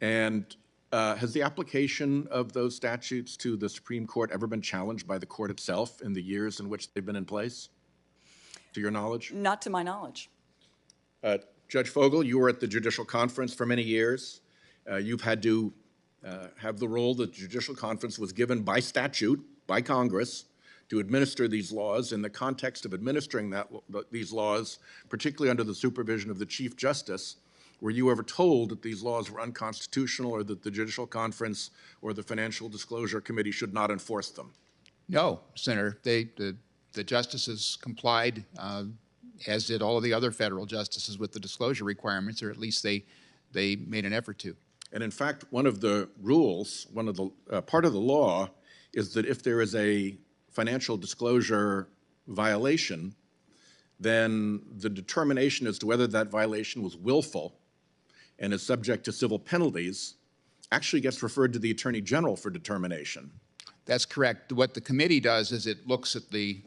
And has the application of those statutes to the Supreme Court ever been challenged by the court itself in the years in which they've been in place, to your knowledge? Not to my knowledge. Judge Fogel, you were at the Judicial Conference for many years. You've had to have the role that the Judicial Conference was given by statute, by Congress, to administer these laws. In the context of administering these laws, particularly under the supervision of the Chief Justice, were you ever told that these laws were unconstitutional or that the Judicial Conference or the Financial Disclosure Committee should not enforce them? No, Senator. the justices complied, as did all of the other federal justices, with the disclosure requirements, or at least they made an effort to. And in fact, one of the rules, one of the part of the law is that if there is a financial disclosure violation, then the determination as to whether that violation was willful and is subject to civil penalties actually gets referred to the Attorney General for determination. That's correct. What the committee does is it looks at the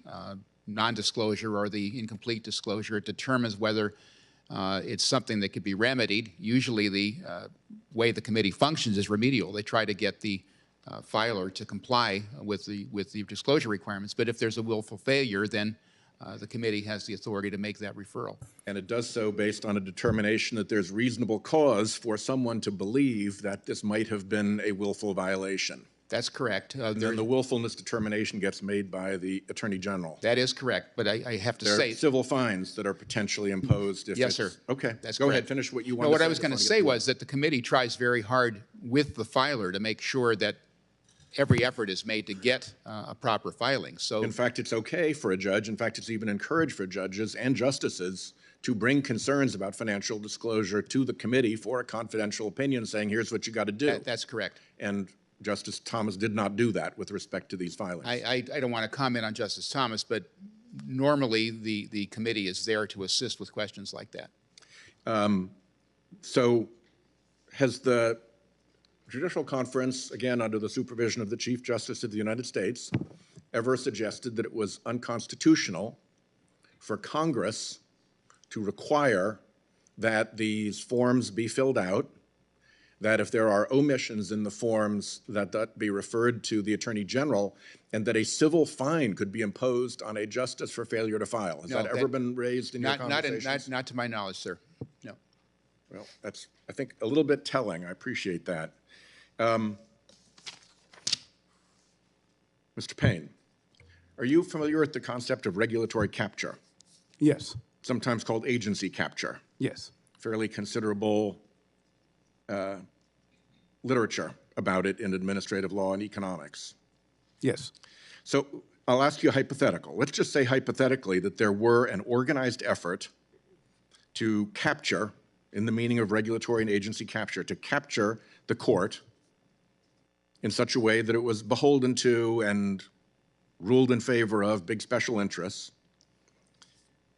non-disclosure or the incomplete disclosure. It determines whether it's something that could be remedied. Usually the way the committee functions is remedial. They try to get the filer to comply with the disclosure requirements. But if there's a willful failure, then the committee has the authority to make that referral. And it does so based on a determination that there's reasonable cause for someone to believe that this might have been a willful violation. That's correct. Then the willfulness determination gets made by the Attorney General. That is correct, but I have to There say... are civil fines that are potentially imposed if Yes, sir. Okay, That's go correct. ahead, finish what you No, wanted to say. what I was going to say was that the committee tries very hard with the filer to make sure that every effort is made to get a proper filing. So, In fact, it's okay for a judge, in fact, it's even encouraged for judges and justices to bring concerns about financial disclosure to the committee for a confidential opinion, saying, here's what you got to do. that's correct. And Justice Thomas did not do that with respect to these filings. I don't want to comment on Justice Thomas, but normally the committee is there to assist with questions like that. So has the Judicial Conference, again under the supervision of the Chief Justice of the United States, ever suggested that it was unconstitutional for Congress to require that these forms be filled out, that if there are omissions in the forms, that be referred to the Attorney General, and that a civil fine could be imposed on a justice for failure to file? Has No, that ever been raised in your conversations? Not to my knowledge, sir. No. Well, that's, I think, a little bit telling. I appreciate that. Mr. Payne, are you familiar with the concept of regulatory capture, Yes, sometimes called agency capture? yes. Fairly considerable literature about it in administrative law and economics. Yes. So I'll ask you a hypothetical. Let's just say hypothetically that there were an organized effort to capture, in the meaning of regulatory and agency capture, to capture the court in such a way that it was beholden to and ruled in favor of big special interests.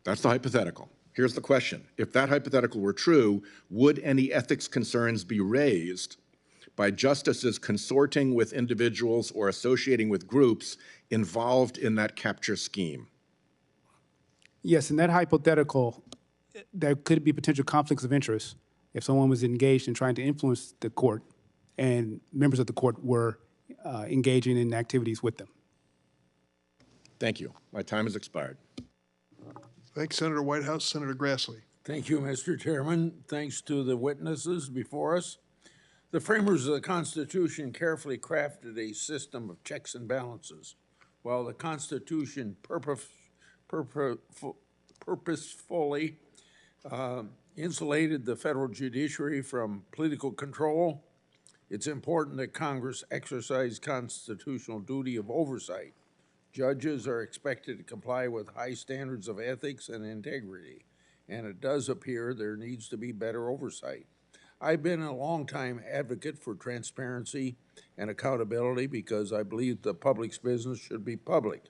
That's the hypothetical. Here's the question. If that hypothetical were true, would any ethics concerns be raised by justices consorting with individuals or associating with groups involved in that capture scheme? Yes, in that hypothetical, there could be potential conflicts of interest if someone was engaged in trying to influence the court and members of the court were engaging in activities with them. Thank you. My time has expired. Thanks, Senator Whitehouse. Senator Grassley. Thank you, Mr. Chairman. Thanks to the witnesses before us. The framers of the Constitution carefully crafted a system of checks and balances. While the Constitution purposefully insulated the federal judiciary from political control, it's important that Congress exercise constitutional duty of oversight. Judges are expected to comply with high standards of ethics and integrity, and it does appear there needs to be better oversight. I've been a longtime advocate for transparency and accountability because I believe the public's business should be public.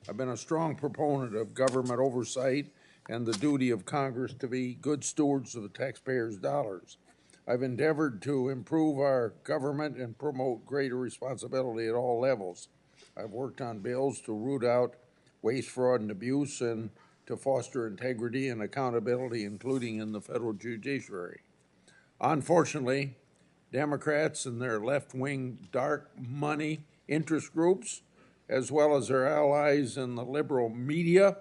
I've been a strong proponent of government oversight and the duty of Congress to be good stewards of the taxpayers' dollars. I've endeavored to improve our government and promote greater responsibility at all levels. I've worked on bills to root out waste, fraud, and abuse and to foster integrity and accountability, including in the federal judiciary. Unfortunately, Democrats and their left-wing dark money interest groups, as well as their allies in the liberal media,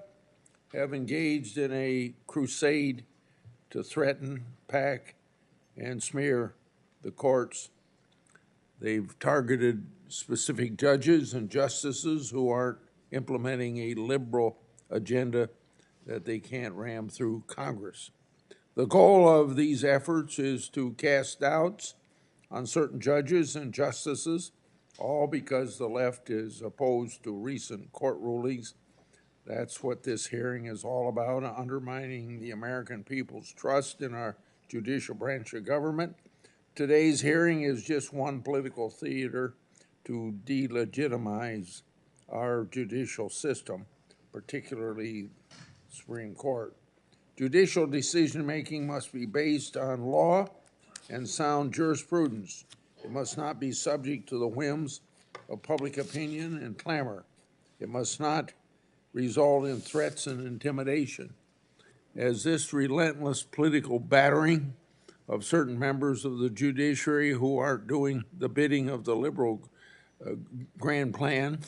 have engaged in a crusade to threaten, pack, and smear the courts. They've targeted specific judges and justices who aren't implementing a liberal agenda that they can't ram through Congress. The goal of these efforts is to cast doubts on certain judges and justices, all because the left is opposed to recent court rulings That's what this hearing is all about, undermining the American people's trust in our judicial branch of government. Today's hearing is just one political theater to delegitimize our judicial system, particularly Supreme Court. Judicial decision-making must be based on law and sound jurisprudence. It must not be subject to the whims of public opinion and clamor. It must not result in threats and intimidation. As this relentless political battering of certain members of the judiciary who are doing the bidding of the liberal grand plan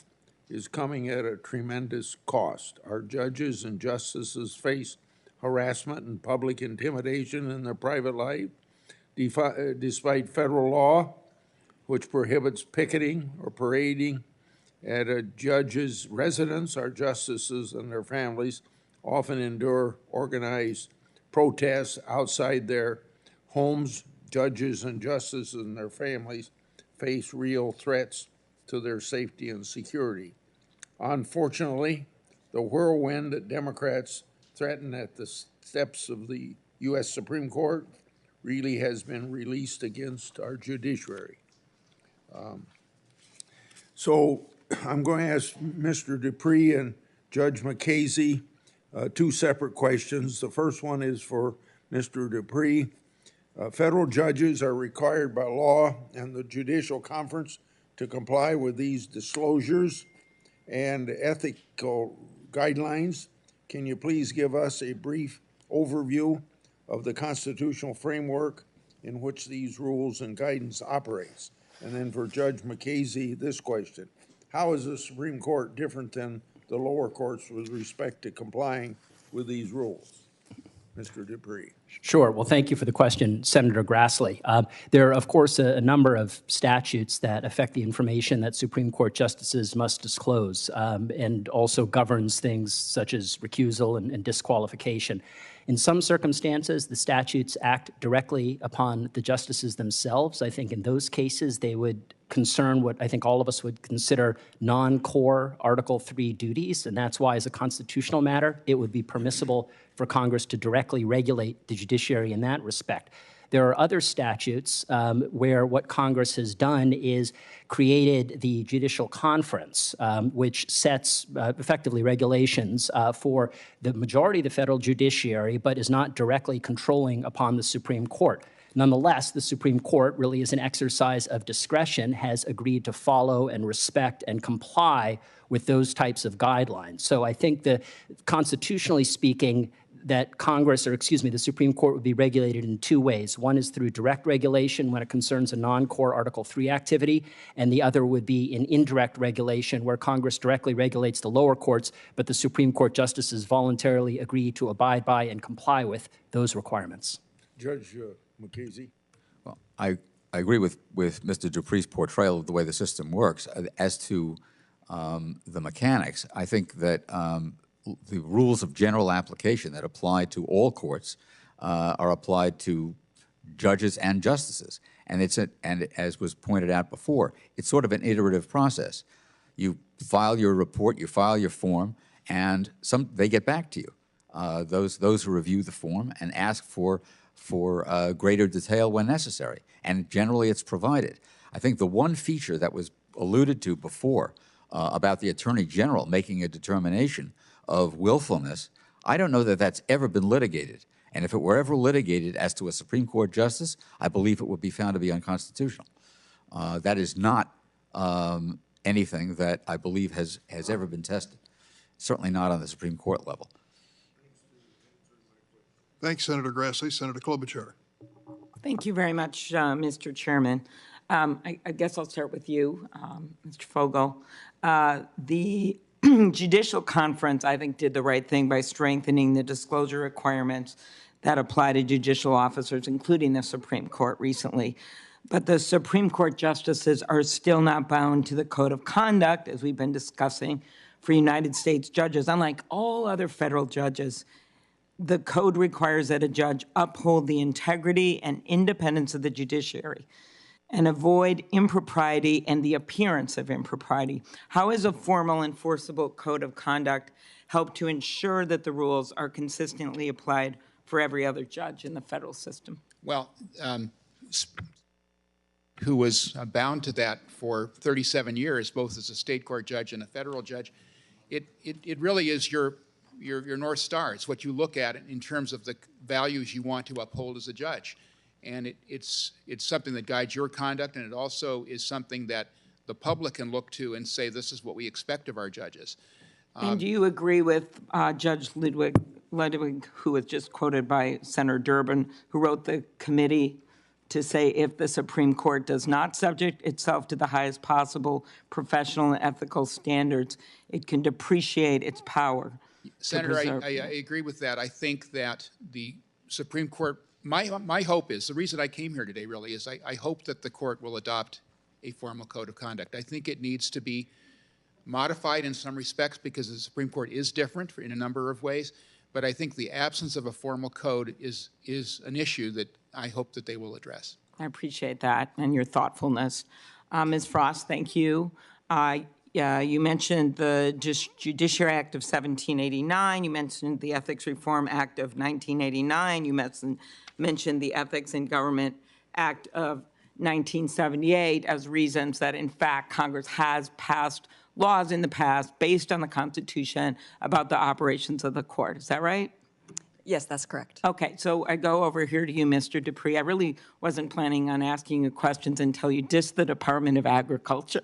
is coming at a tremendous cost. Our judges and justices face harassment and public intimidation in their private life, despite federal law, which prohibits picketing or parading at a judge's residence. Our justices and their families often endure organized protests outside their homes. Judges and justices and their families face real threats to their safety and security. Unfortunately, the whirlwind that Democrats threaten at the steps of the U.S. Supreme Court really has been released against our judiciary. So I'm going to ask Mr. Dupree and Judge McKaysey two separate questions. The first one is for Mr. Dupree. Federal judges are required by law and the Judicial Conference to comply with these disclosures and ethical guidelines. Can you please give us a brief overview of the constitutional framework in which these rules and guidance operates? And then for Judge McKaysey, this question: how is the Supreme Court different than the lower courts with respect to complying with these rules? Mr. Dupree. Sure. Well, thank you for the question, Senator Grassley. There are, of course, a number of statutes that affect the information that Supreme Court justices must disclose, and also governs things such as recusal and disqualification. In some circumstances, the statutes act directly upon the justices themselves. I think in those cases, they would concern what I think all of us would consider non-core Article III duties, and that's why, as a constitutional matter, it would be permissible for Congress to directly regulate the judiciary in that respect. There are other statutes where what Congress has done is created the Judicial Conference, which sets effectively regulations for the majority of the federal judiciary, but is not directly controlling upon the Supreme Court. Nonetheless, the Supreme Court, really as an exercise of discretion, has agreed to follow and respect and comply with those types of guidelines. So I think that, constitutionally speaking, that Congress, or excuse me, the Supreme Court would be regulated in two ways. One is through direct regulation when it concerns a non-core Article III activity, and the other would be in indirect regulation where Congress directly regulates the lower courts, but the Supreme Court justices voluntarily agree to abide by and comply with those requirements. Judge McKaysey. Well, I agree with Mr. Dupree's portrayal of the way the system works. As to the mechanics, I think that the rules of general application that apply to all courts are applied to judges and justices. And and as was pointed out before, it's sort of an iterative process. You file your report, you file your form, and they get back to you. Those who review the form and ask for greater detail when necessary, and generally it's provided. I think the one feature that was alluded to before about the Attorney General making a determination of willfulness, I don't know that that's ever been litigated. And if it were ever litigated as to a Supreme Court justice, I believe it would be found to be unconstitutional. That is not anything that I believe has ever been tested, certainly not on the Supreme Court level. Thanks, Senator Grassley. Senator Klobuchar. Thank you very much, Mr. Chairman. I guess I'll start with you, Mr. Fogel. The Judicial Conference, I think, did the right thing by strengthening the disclosure requirements that apply to judicial officers, including the Supreme Court recently. But the Supreme Court justices are still not bound to the code of conduct, as we've been discussing, for United States judges. Unlike all other federal judges, the code requires that a judge uphold the integrity and independence of the judiciary. and avoid impropriety and the appearance of impropriety. How has a formal enforceable code of conduct helped to ensure that the rules are consistently applied for every other judge in the federal system? Well, who was bound to that for 37 years, both as a state court judge and a federal judge, it really is your North Star. It's what you look at in terms of the values you want to uphold as a judge. And it's something that guides your conduct, and it also is something that the public can look to and say, this is what we expect of our judges. And do you agree with Judge Ludwig, who was just quoted by Senator Durbin, who wrote the committee to say if the Supreme Court does not subject itself to the highest possible professional and ethical standards, it can depreciate its power? Senator, I agree with that. I think that the Supreme Court, my hope is, the reason I came here today really is I hope that the court will adopt a formal code of conduct. I think it needs to be modified in some respects because the Supreme Court is different in a number of ways, but I think the absence of a formal code is an issue that I hope that they will address. I appreciate that and your thoughtfulness. Ms. Frost, thank you. You mentioned the Judiciary Act of 1789. You mentioned the Ethics Reform Act of 1989. You mentioned the Ethics in Government Act of 1978 as reasons that, in fact, Congress has passed laws in the past based on the Constitution about the operations of the court. Is that right? Yes, that's correct. Okay, so I go over here to you, Mr. Dupree. I really wasn't planning on asking you questions until you dissed the Department of Agriculture.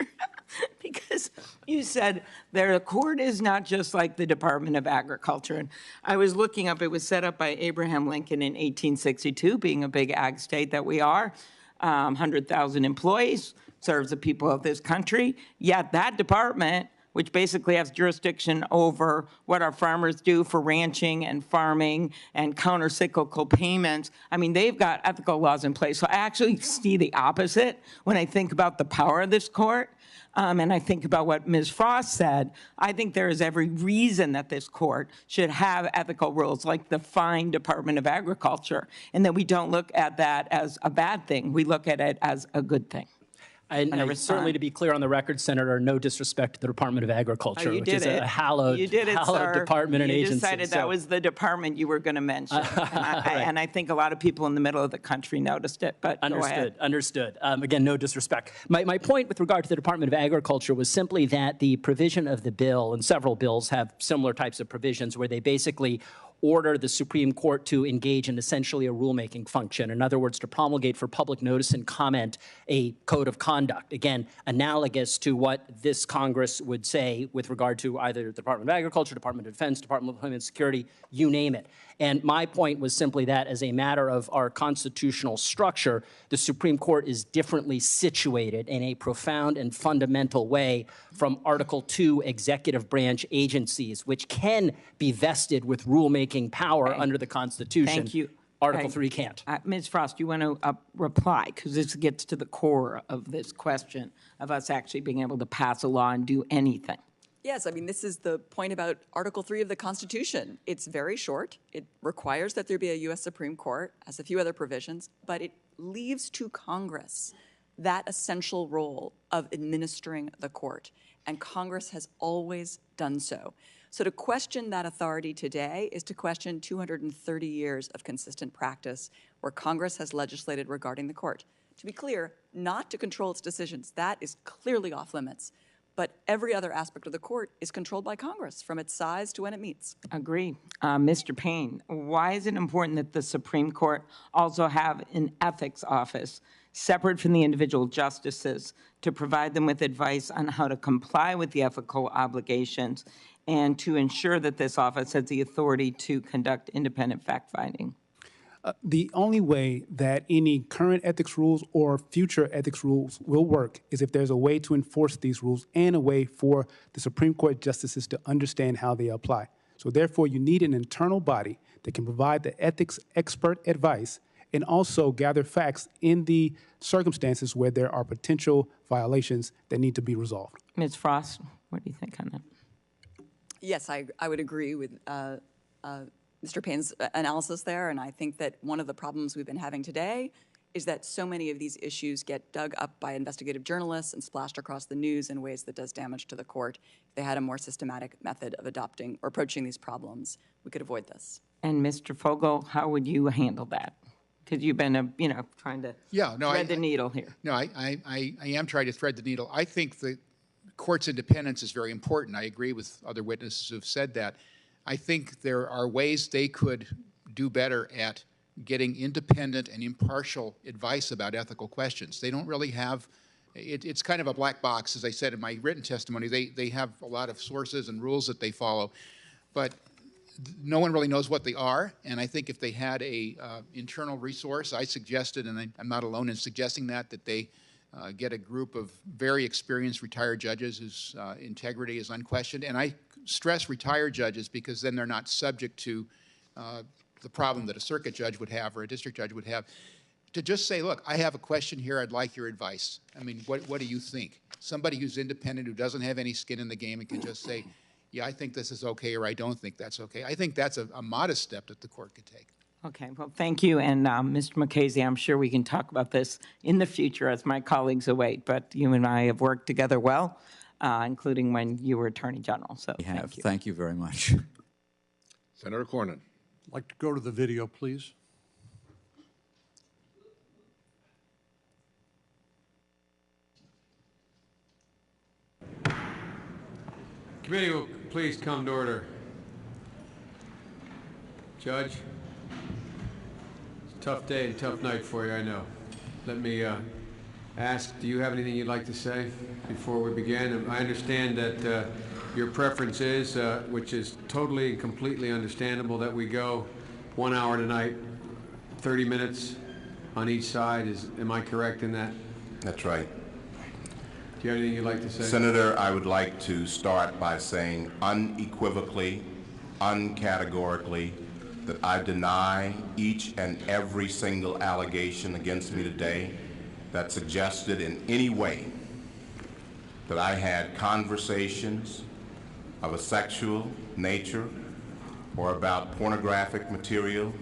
Because you said their court is not just like the Department of Agriculture. And I was looking up, it was set up by Abraham Lincoln in 1862, being a big ag state that we are, 100,000 employees, serves the people of this country. Yet that department, which basically has jurisdiction over what our farmers do for ranching and farming and counter-cyclical payments, I mean, they've got ethical laws in place. So I actually see the opposite when I think about the power of this court. And I think about what Ms. Frost said. I think there is every reason that this court should have ethical rules like the fine Department of Agriculture, and that we don't look at that as a bad thing. We look at it as a good thing. And certainly, to be clear on the record, Senator, no disrespect to the Department of Agriculture, which is a hallowed department and agency. You decided that was the department you were going to mention. And I think a lot of people in the middle of the country noticed it, but go ahead. Understood. Again, no disrespect. My point with regard to the Department of Agriculture was simply that the provision of the bill, and several bills have similar types of provisions where they basically order the Supreme Court to engage in essentially a rulemaking function. In other words, to promulgate for public notice and comment a code of conduct. Again, analogous to what this Congress would say with regard to either the Department of Agriculture, Department of Defense, Department of Homeland Security, you name it. And my point was simply that as a matter of our constitutional structure, the Supreme Court is differently situated in a profound and fundamental way from Article II executive branch agencies, which can be vested with rulemaking power under the Constitution. Thank you. Article III can't. Ms. Frost, you want to reply? Because this gets to the core of this question of us actually being able to pass a law and do anything. Yes, I mean, this is the point about Article III of the Constitution. It's very short. It requires that there be a U.S. Supreme Court, as a few other provisions, but it leaves to Congress that essential role of administering the court, and Congress has always done so. So to question that authority today is to question 230 years of consistent practice where Congress has legislated regarding the court. To be clear, not to control its decisions. That is clearly off limits. But every other aspect of the court is controlled by Congress, from its size to when it meets. Agree. Mr. Payne, why is it important that the Supreme Court also have an ethics office separate from the individual justices to provide them with advice on how to comply with the ethical obligations and to ensure that this office has the authority to conduct independent fact-finding? The only way that any current ethics rules or future ethics rules will work is if there's a way to enforce these rules and a way for the Supreme Court justices to understand how they apply. So therefore, you need an internal body that can provide the ethics expert advice and also gather facts in the circumstances where there are potential violations that need to be resolved. Ms. Frost, what do you think on that? Yes, I would agree with Mr. Payne's analysis there, and I think that one of the problems we've been having today is that so many of these issues get dug up by investigative journalists and splashed across the news in ways that does damage to the court. If they had a more systematic method of adopting or approaching these problems, we could avoid this. And Mr. Fogel, how would you handle that? Because you've been, trying to thread the needle here. No, I am trying to thread the needle. I think the court's independence is very important. I agree with other witnesses who have said that. I think there are ways they could do better at getting independent and impartial advice about ethical questions. They don't really have, it's kind of a black box, as I said in my written testimony. They have a lot of sources and rules that they follow, but no one really knows what they are. And I think if they had a internal resource, I suggested, and I'm not alone in suggesting that they get a group of very experienced retired judges whose integrity is unquestioned. And I stress retired judges because then they're not subject to the problem that a circuit judge would have or a district judge would have, to just say, look, I have a question here, I'd like your advice. I mean, what do you think? Somebody who's independent, who doesn't have any skin in the game and can just say, yeah, I think this is okay, or I don't think that's okay. I think that's a modest step that the court could take. Okay, well, thank you. And Mr. Mukasey, I'm sure we can talk about this in the future as my colleagues await, but you and I have worked together well, including when you were Attorney General, so thank you. Thank you very much. Senator Cornyn. I'd like to go to the video, please. Committee will please come to order. Judge, it's a tough day and tough night for you, I know. Let me ask, do you have anything you'd like to say before we begin? I understand that your preference is, which is totally and completely understandable, that we go 1 hour tonight, 30 minutes on each side. Am I correct in that? That's right. Do you have anything you'd like to say? Senator, I would like to start by saying unequivocally, uncategorically, that I deny each and every single allegation against me today that suggested in any way that I had conversations of a sexual nature or about pornographic material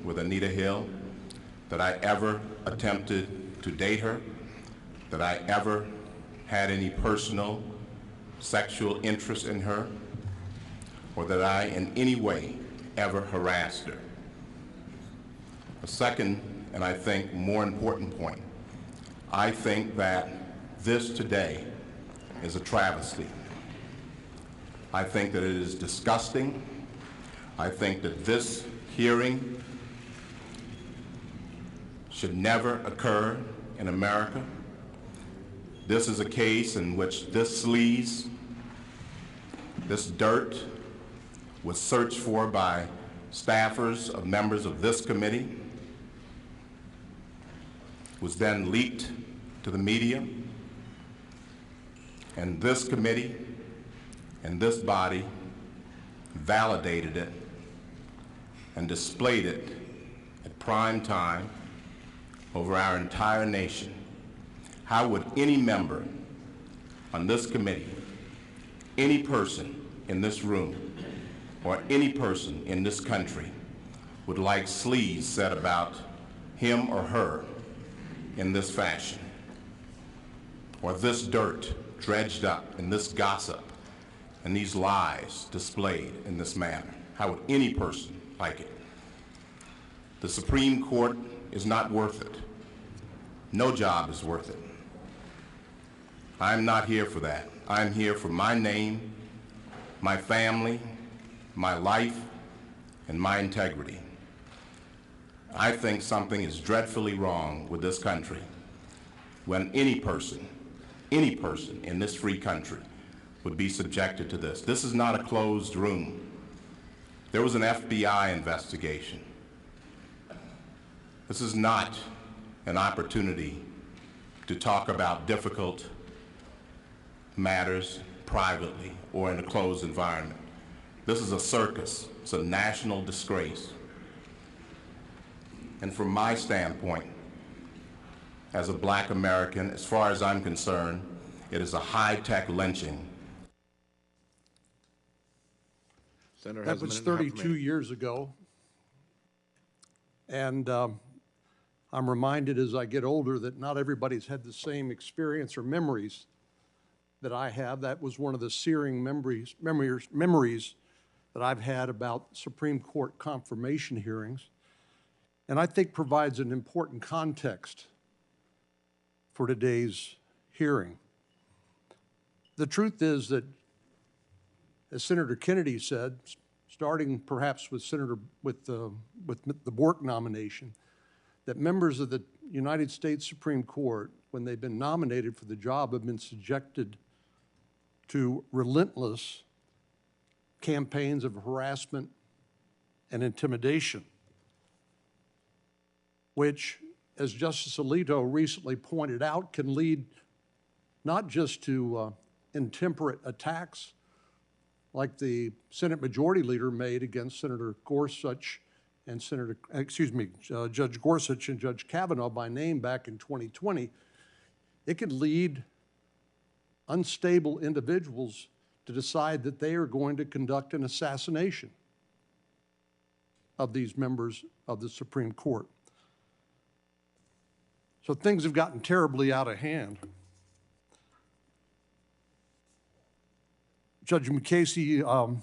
with Anita Hill, that I ever attempted to date her, that I ever had any personal sexual interest in her, or that I in any way ever harassed her. A second, and I think more important point, I think that this today is a travesty. I think that it is disgusting. I think that this hearing should never occur in America. This is a case in which this sleaze, this dirt, was searched for by staffers of members of this committee, was then leaked to the media, and this committee and this body validated it and displayed it at prime time over our entire nation. How would any member on this committee, any person in this room, or any person in this country would like sleaze said about him or her in this fashion, or this dirt dredged up, and this gossip, and these lies displayed in this manner? How would any person like it? The Supreme Court is not worth it. No job is worth it. I'm not here for that. I'm here for my name, my family, my life, and my integrity. I think something is dreadfully wrong with this country when any person in this free country would be subjected to this. This is not a closed room. There was an FBI investigation. This is not an opportunity to talk about difficult matters privately or in a closed environment. This is a circus. It's a national disgrace. And from my standpoint, as a black American, as far as I'm concerned, it is a high-tech lynching. That was 32 years ago. And I'm reminded as I get older that not everybody's had the same experience or memories that I have. That was one of the searing memories that I've had about Supreme Court confirmation hearings, and I think provides an important context for today's hearing. The truth is that, as Senator Kennedy said, starting perhaps with the Bork nomination, that members of the United States Supreme Court, when they've been nominated for the job, have been subjected to relentless campaigns of harassment and intimidation, which, as Justice Alito recently pointed out, can lead not just to intemperate attacks like the Senate Majority Leader made against Senator Gorsuch and Judge Gorsuch and Judge Kavanaugh by name back in 2020. It could lead unstable individuals to decide that they are going to conduct an assassination of these members of the Supreme Court. So things have gotten terribly out of hand. Judge Mukasey,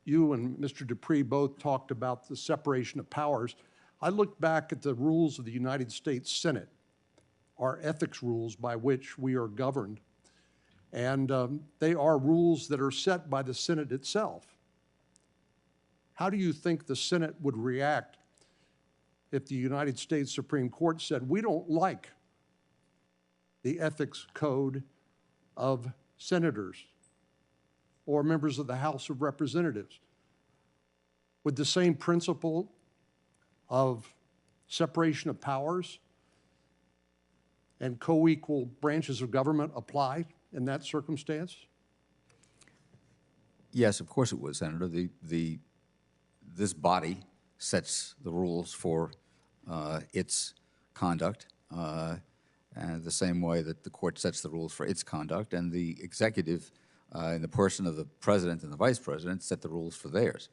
you and Mr. Dupree both talked about the separation of powers. I looked back at the rules of the United States Senate, our ethics rules by which we are governed, and they are rules that are set by the Senate itself. How do you think the Senate would react if the United States Supreme Court said, we don't like the ethics code of senators or members of the House of Representatives? Would the same principle of separation of powers and co-equal branches of government apply in that circumstance? Yes, of course it would, Senator. This body sets the rules for its conduct, and the same way that the court sets the rules for its conduct, and the executive, in the person of the president and the vice president, set the rules for theirs.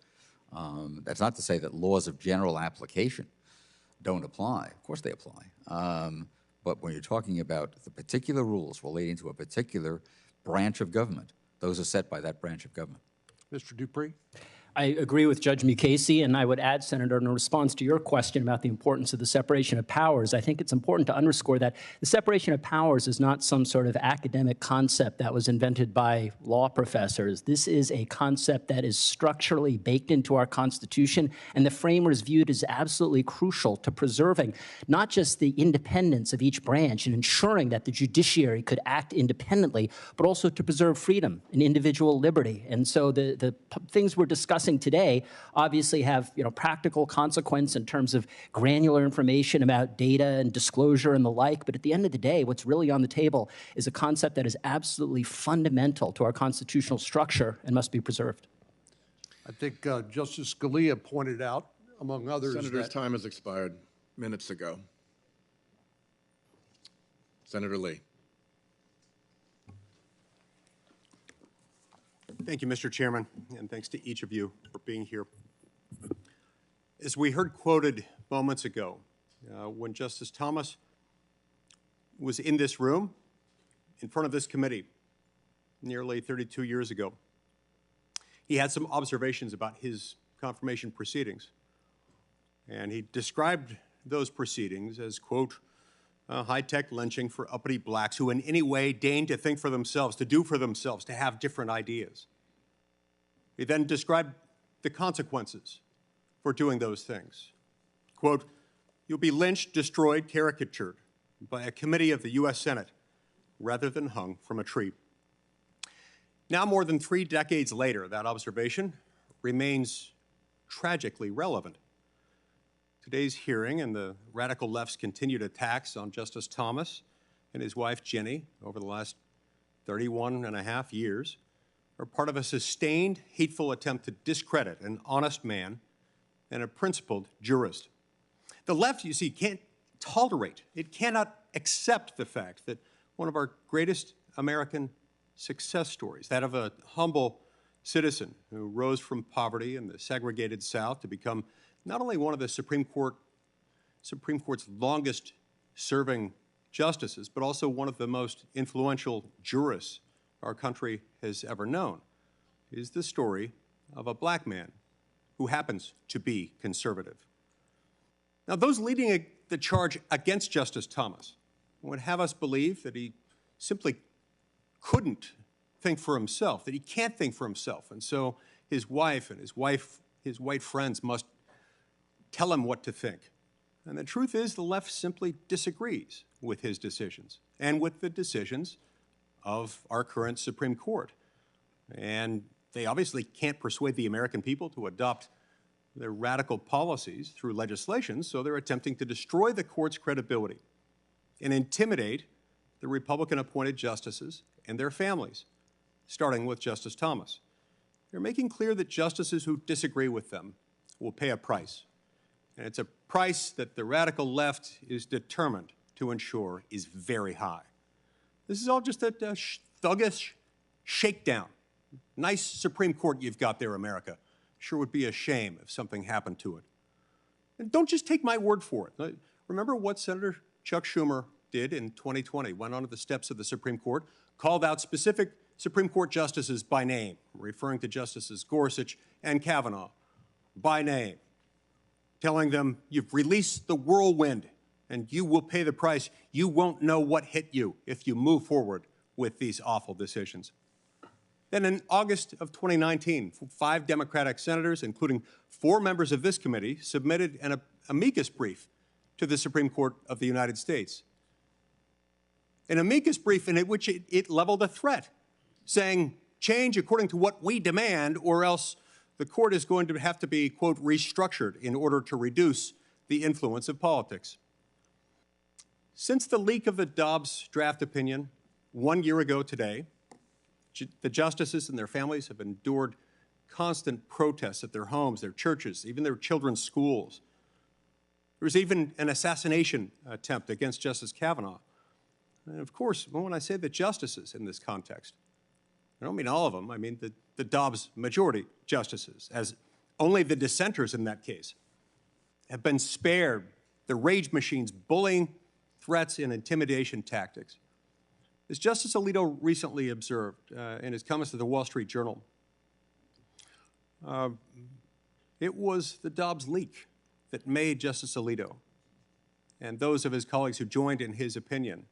That's not to say that laws of general application don't apply. Of course they apply. But when you're talking about the particular rules relating to a particular branch of government, those are set by that branch of government. Mr. Dupree? I agree with Judge Mukasey, and I would add, Senator, in response to your question about the importance of the separation of powers, I think it's important to underscore that the separation of powers is not some sort of academic concept that was invented by law professors. This is a concept that is structurally baked into our Constitution, and the framers viewed as absolutely crucial to preserving not just the independence of each branch and ensuring that the judiciary could act independently, but also to preserve freedom and individual liberty. And so the things we're discussing today obviously have practical consequence in terms of granular information about data and disclosure and the like, but at the end of the day, what's really on the table is a concept that is absolutely fundamental to our constitutional structure and must be preserved. I think Justice Scalia pointed out, among others, Senator's time has expired minutes ago. Senator Lee. Thank you, Mr. Chairman, and thanks to each of you for being here. As we heard quoted moments ago, when Justice Thomas was in this room, in front of this committee, nearly 32 years ago, he had some observations about his confirmation proceedings. And he described those proceedings as, quote, high-tech lynching for uppity blacks who in any way deign to think for themselves, to do for themselves, to have different ideas. He then described the consequences for doing those things. Quote, you'll be lynched, destroyed, caricatured by a committee of the U.S. Senate rather than hung from a tree. Now, more than 3 decades later, that observation remains tragically relevant. Today's hearing and the radical left's continued attacks on Justice Thomas and his wife, Ginny, over the last 31 and a half years are part of a sustained, hateful attempt to discredit an honest man and a principled jurist. The left, you see, can't tolerate, it cannot accept the fact that one of our greatest American success stories, that of a humble citizen who rose from poverty in the segregated South to become not only one of the Supreme Court Supreme Court's longest serving justices, but also one of the most influential jurists our country has ever known, is the story of a black man who happens to be conservative. Now, those leading the charge against Justice Thomas would have us believe that he simply couldn't think for himself, that he can't think for himself, and so his wife and his white friends must tell him what to think. And the truth is, the left simply disagrees with his decisions and with the decisions of our current Supreme Court. And they obviously can't persuade the American people to adopt their radical policies through legislation, so they're attempting to destroy the court's credibility and intimidate the Republican-appointed justices and their families, starting with Justice Thomas. They're making clear that justices who disagree with them will pay a price. And it's a price that the radical left is determined to ensure is very high. This is all just a thuggish shakedown. Nice Supreme Court you've got there, America. Sure would be a shame if something happened to it. And don't just take my word for it. Remember what Senator Chuck Schumer did in 2020, went onto the steps of the Supreme Court, called out specific Supreme Court justices by name, referring to Justices Gorsuch and Kavanaugh by name, telling them, you've released the whirlwind and you will pay the price. You won't know what hit you if you move forward with these awful decisions. Then in August of 2019, 5 Democratic senators, including 4 members of this committee, submitted an amicus brief to the Supreme Court of the United States. An amicus brief in which it leveled a threat, saying, change according to what we demand, or else the court is going to have to be, quote, restructured in order to reduce the influence of politics. Since the leak of the Dobbs draft opinion 1 year ago today, the justices and their families have endured constant protests at their homes, their churches, even their children's schools. There was even an assassination attempt against Justice Kavanaugh. And of course, when I say the justices in this context, I don't mean all of them, I mean the Dobbs majority justices, as only the dissenters in that case have been spared the rage machine's bullying, threats, and intimidation tactics. As Justice Alito recently observed in his comments to the Wall Street Journal, it was the Dobbs leak that made Justice Alito and those of his colleagues who joined in his opinion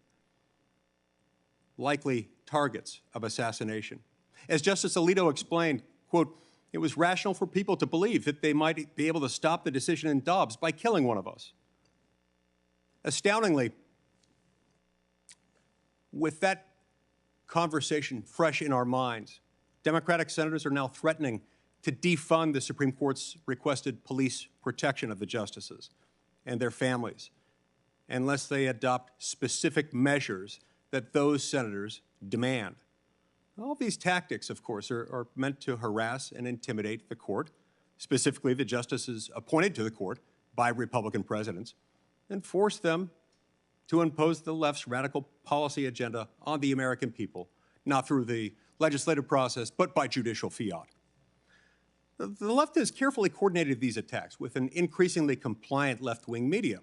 likely targets of assassination. As Justice Alito explained, quote, it was rational for people to believe that they might be able to stop the decision in Dobbs by killing one of us. Astoundingly, with that conversation fresh in our minds, Democratic senators are now threatening to defund the Supreme Court's requested police protection of the justices and their families unless they adopt specific measures that those senators demand. All these tactics, of course, are meant to harass and intimidate the court, specifically the justices appointed to the court by Republican presidents, and force them to impose the left's radical policy agenda on the American people, not through the legislative process, but by judicial fiat. The left has carefully coordinated these attacks with an increasingly compliant left-wing media.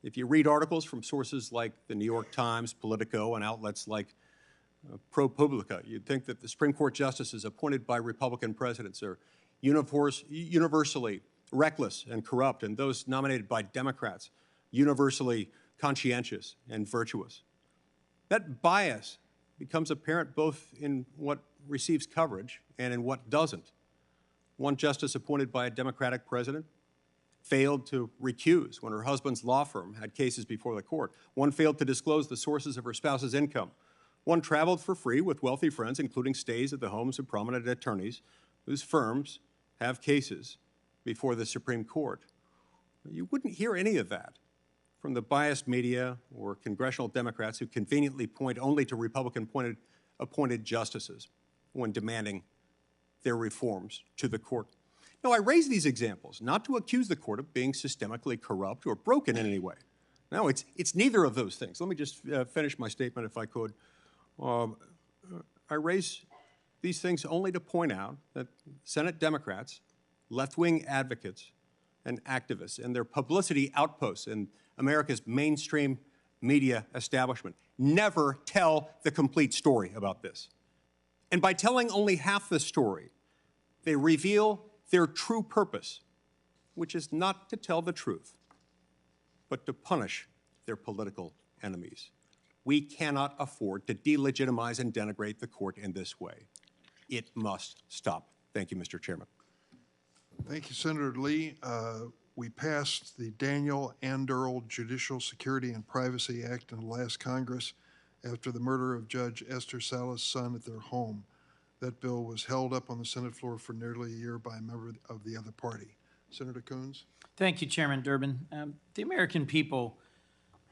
If you read articles from sources like the New York Times, Politico, and outlets like ProPublica, you'd think that the Supreme Court justices appointed by Republican presidents are universally reckless and corrupt, and those nominated by Democrats universally conscientious and virtuous. That bias becomes apparent both in what receives coverage and in what doesn't. One justice appointed by a Democratic president failed to recuse when her husband's law firm had cases before the court. One failed to disclose the sources of her spouse's income. One traveled for free with wealthy friends, including stays at the homes of prominent attorneys whose firms have cases before the Supreme Court. You wouldn't hear any of that from the biased media or congressional Democrats who conveniently point only to Republican-appointed justices when demanding their reforms to the court. Now, I raise these examples not to accuse the court of being systemically corrupt or broken in any way. No, it's neither of those things. Let me just finish my statement if I could. I raise these things only to point out that Senate Democrats, left-wing advocates, and activists and their publicity outposts in America's mainstream media establishment never tell the complete story about this. And by telling only half the story, they reveal their true purpose, which is not to tell the truth, but to punish their political enemies. We cannot afford to delegitimize and denigrate the court in this way. It must stop. Thank you, Mr. Chairman. Thank you, Senator Lee. We passed the Daniel Anderl Judicial Security and Privacy Act in the last Congress after the murder of Judge Esther Salas' son at their home. That bill was held up on the Senate floor for nearly a year by a member of the other party. Senator Coons? Thank you, Chairman Durbin. The American people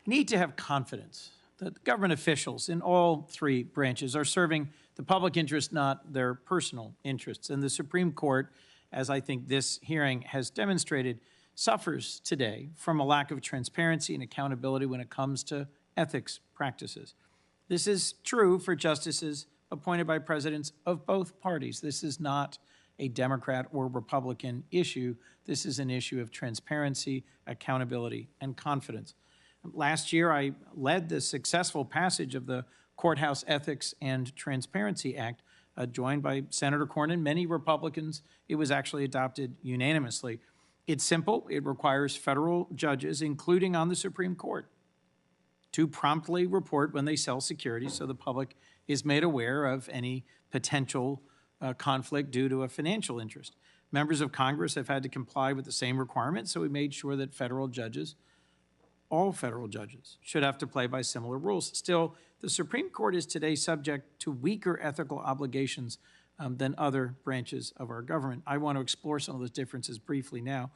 need to have confidence that government officials in all three branches are serving the public interest, not their personal interests. And the Supreme Court, as I think this hearing has demonstrated, suffers today from a lack of transparency and accountability when it comes to ethics practices. This is true for justices appointed by presidents of both parties. This is not a Democrat or Republican issue. This is an issue of transparency, accountability, and confidence. Last year, I led the successful passage of the Courthouse Ethics and Transparency Act, joined by Senator Cornyn, many Republicans. It was actually adopted unanimously. It's simple. It requires federal judges, including on the Supreme Court, to promptly report when they sell securities so the public is made aware of any potential conflict due to a financial interest. Members of Congress have had to comply with the same requirements, so we made sure that federal judges, all federal judges, should have to play by similar rules. Still, the Supreme Court is today subject to weaker ethical obligations than other branches of our government. I want to explore some of those differences briefly now.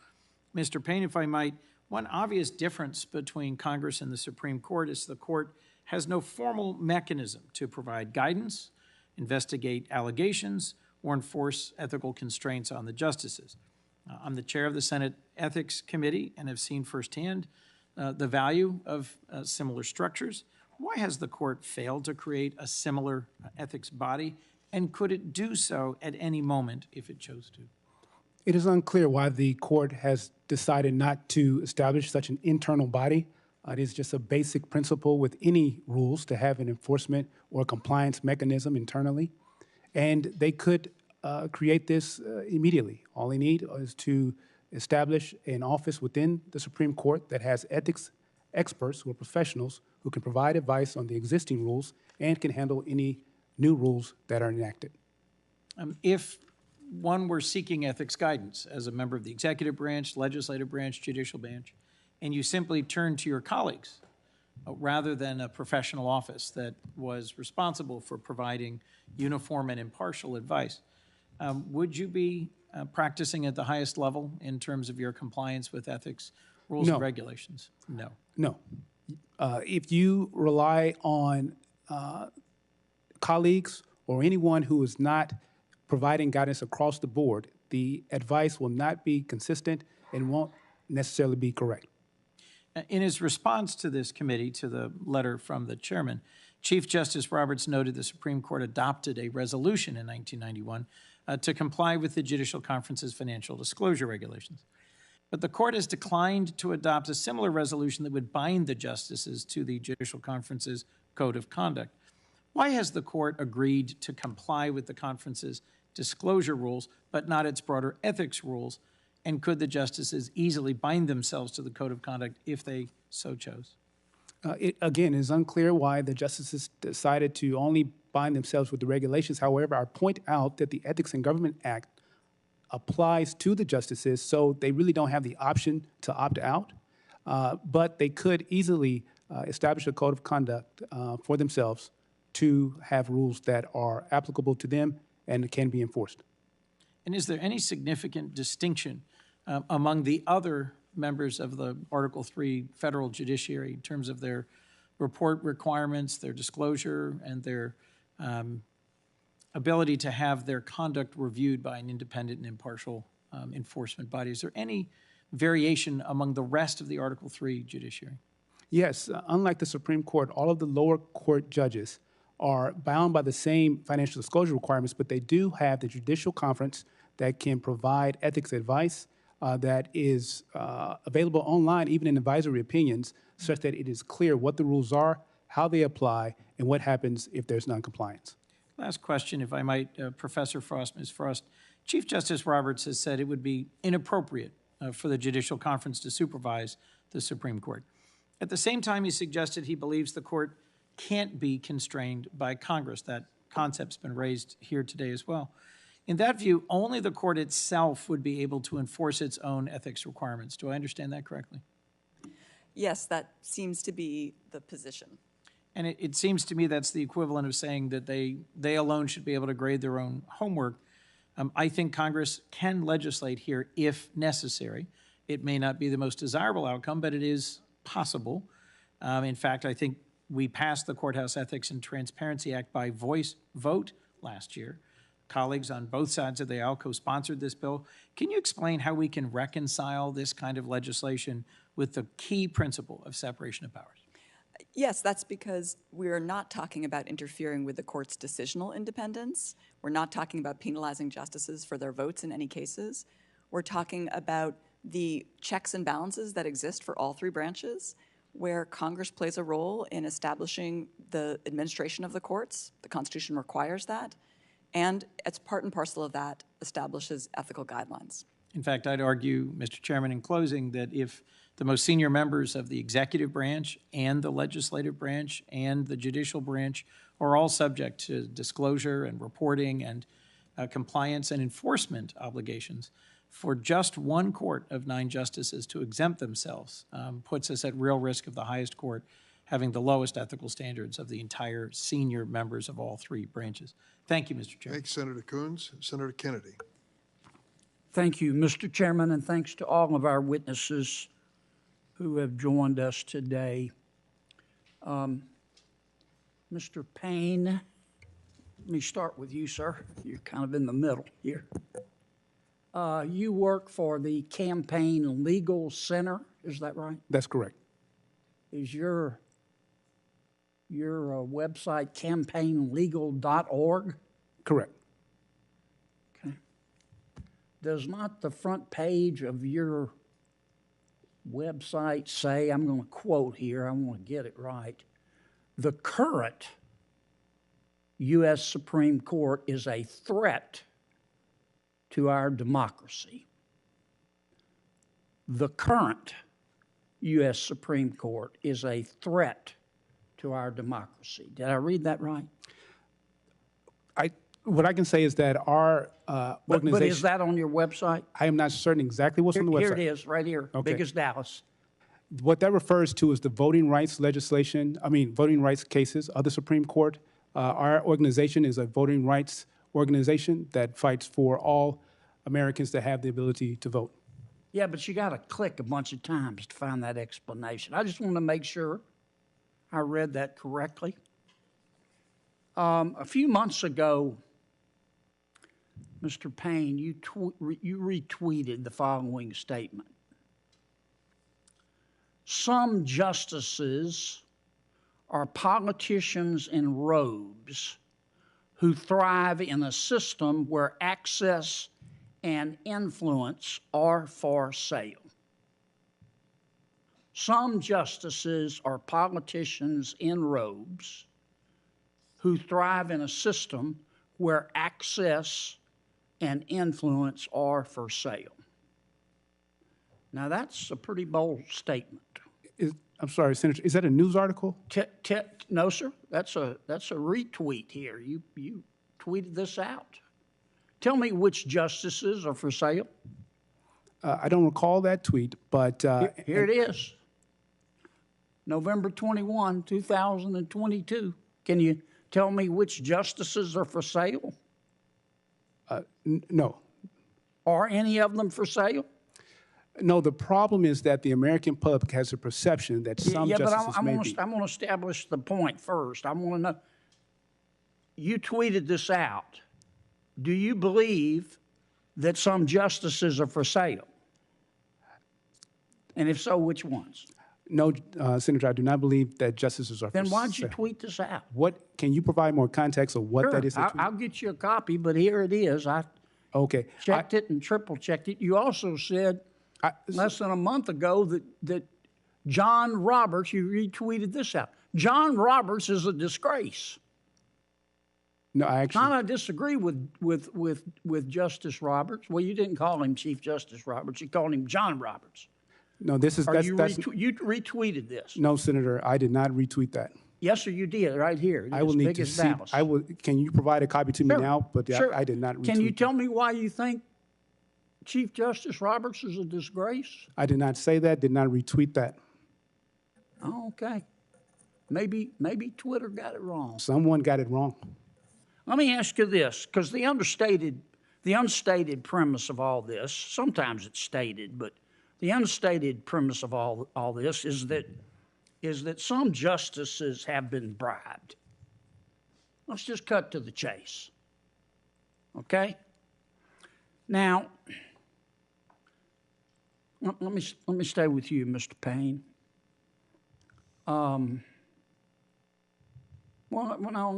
Mr. Payne, if I might, one obvious difference between Congress and the Supreme Court is the court has no formal mechanism to provide guidance, investigate allegations, or enforce ethical constraints on the justices. I'm the chair of the Senate Ethics Committee and have seen firsthand the value of similar structures. Why has the court failed to create a similar ethics body, and could it do so at any moment if it chose to? It is unclear why the court has decided not to establish such an internal body. It is just a basic principle with any rules to have an enforcement or compliance mechanism internally. And they could create this immediately. All they need is to establish an office within the Supreme Court that has ethics experts who are professionals who can provide advice on the existing rules and can handle any new rules that are enacted. If one were seeking ethics guidance as a member of the executive branch, legislative branch, judicial branch, and you simply turned to your colleagues rather than a professional office that was responsible for providing uniform and impartial advice, would you be practicing at the highest level in terms of your compliance with ethics rules and regulations? No. No. If you rely on colleagues or anyone who is not providing guidance across the board, the advice will not be consistent and won't necessarily be correct. In his response to this committee, to the letter from the chairman, Chief Justice Roberts noted the Supreme Court adopted a resolution in 1991 to comply with the Judicial Conference's financial disclosure regulations. But the court has declined to adopt a similar resolution that would bind the justices to the Judicial Conference's Code of Conduct. Why has the court agreed to comply with the conference's disclosure rules, but not its broader ethics rules? And could the justices easily bind themselves to the Code of Conduct if they so chose? It is unclear why the justices decided to only bind themselves with the regulations. However, I point out that the Ethics in Government Act applies to the justices, so they really don't have the option to opt out. But they could easily establish a code of conduct for themselves to have rules that are applicable to them and can be enforced. And is there any significant distinction among the other members of the Article III federal judiciary in terms of their report requirements, their disclosure, and their ability to have their conduct reviewed by an independent and impartial enforcement body? Is there any variation among the rest of the Article III judiciary? Yes, unlike the Supreme Court, all of the lower court judges are bound by the same financial disclosure requirements, but they do have the Judicial Conference that can provide ethics advice that is available online, even in advisory opinions, such that it is clear what the rules are, how they apply, and what happens if there's noncompliance. Last question, if I might, Professor Frost, Ms. Frost. Chief Justice Roberts has said it would be inappropriate for the Judicial Conference to supervise the Supreme Court. At the same time, he suggested he believes the court can't be constrained by Congress. That concept's been raised here today as well. In that view, only the court itself would be able to enforce its own ethics requirements. Do I understand that correctly? Yes, that seems to be the position. And it seems to me that's the equivalent of saying that they alone should be able to grade their own homework. I think Congress can legislate here if necessary. It may not be the most desirable outcome, but it is possible. In fact, I think we passed the Courthouse Ethics and Transparency Act by voice vote last year. Colleagues on both sides of the aisle co-sponsored this bill. Can you explain how we can reconcile this kind of legislation with the key principle of separation of powers? Yes, that's because we're not talking about interfering with the court's decisional independence. We're not talking about penalizing justices for their votes in any cases. We're talking about the checks and balances that exist for all three branches, where Congress plays a role in establishing the administration of the courts. The Constitution requires that. And as part and parcel of that, establishes ethical guidelines. In fact, I'd argue, Mr. Chairman, in closing, that if the most senior members of the executive branch and the legislative branch and the judicial branch are all subject to disclosure and reporting and compliance and enforcement obligations, for just one court of 9 justices to exempt themselves puts us at real risk of the highest court having the lowest ethical standards of the entire senior members of all 3 branches. Thank you, Mr. Chairman. Thanks, Senator Coons. Senator Kennedy. Thank you, Mr. Chairman, and thanks to all of our witnesses who have joined us today. Mr. Payne, let me start with you, sir. You're kind of in the middle here. You work for the Campaign Legal Center, is that right? That's correct. Is your website campaignlegal.org? Correct. Okay. Does not the front page of your website say, I'm going to quote here, I want to get it right, the current U.S. Supreme Court is a threat to our democracy. The current U.S. Supreme Court is a threat to our democracy. Did I read that right? What I can say is that our organization... But is that on your website? I am not certain exactly what's on the website. Here it is, right here, Okay. big as Dallas. What that refers to is the voting rights voting rights cases of the Supreme Court. Our organization is a voting rights organization that fights for all Americans to have the ability to vote. Yeah, but you got to click a bunch of times to find that explanation. I just want to make sure I read that correctly. A few months ago, Mr. Payne, you retweeted the following statement. Some justices are politicians in robes who thrive in a system where access and influence are for sale. Some justices are politicians in robes who thrive in a system where access and influence are for sale. Now, that's a pretty bold statement. I'm sorry, Senator, is that a news article? No, sir. That's a retweet here. You tweeted this out. Tell me which justices are for sale. I don't recall that tweet, but... Here it is. November 21, 2022. Can you tell me which justices are for sale? No. Are any of them for sale? No, the problem is that the American public has a perception that some justices may be. I'm going to establish the point first. I want to know, you tweeted this out. Do you believe that some justices are for sale? And if so, which ones? No, Senator, I do not believe that justices are for sale. Then why'd you tweet this out? Can you provide more context of what that is? I'll get you a copy, but here it is. Okay. Checked it and triple checked it. You also said less than a month ago that John Roberts, you retweeted this out. John Roberts is a disgrace. No, I actually. Not I disagree with Justice Roberts. Well, you didn't call him Chief Justice Roberts. You called him John Roberts. No, this is, You retweeted this. No, Senator, I did not retweet that. Yes, sir, you did, right here. I will As need big to as see, Dallas. can you provide a copy to me Sure. now? But Sure. I did not retweet. Can you tell me why you think Chief Justice Roberts is a disgrace? I did not say that, did not retweet that. Oh, okay. Maybe Twitter got it wrong. Someone got it wrong. Let me ask you this, because the unstated premise of all this, sometimes it's stated, but the unstated premise of all this is that some justices have been bribed. Let's just cut to the chase. Okay? Now, let me stay with you, Mr. Payne. Well, no,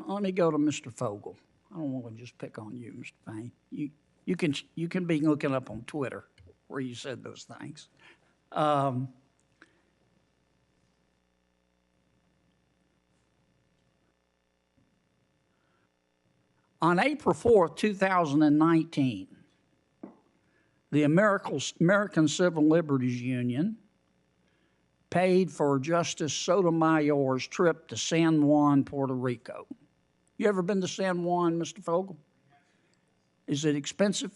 let me go to Mr. Fogel. I don't want to just pick on you, Mr. Payne. You can be looking up on Twitter where you said those things. On April 4th, 2019, the American Civil Liberties Union paid for Justice Sotomayor's trip to San Juan, Puerto Rico. You ever been to San Juan, Mr. Fogel? Is it expensive?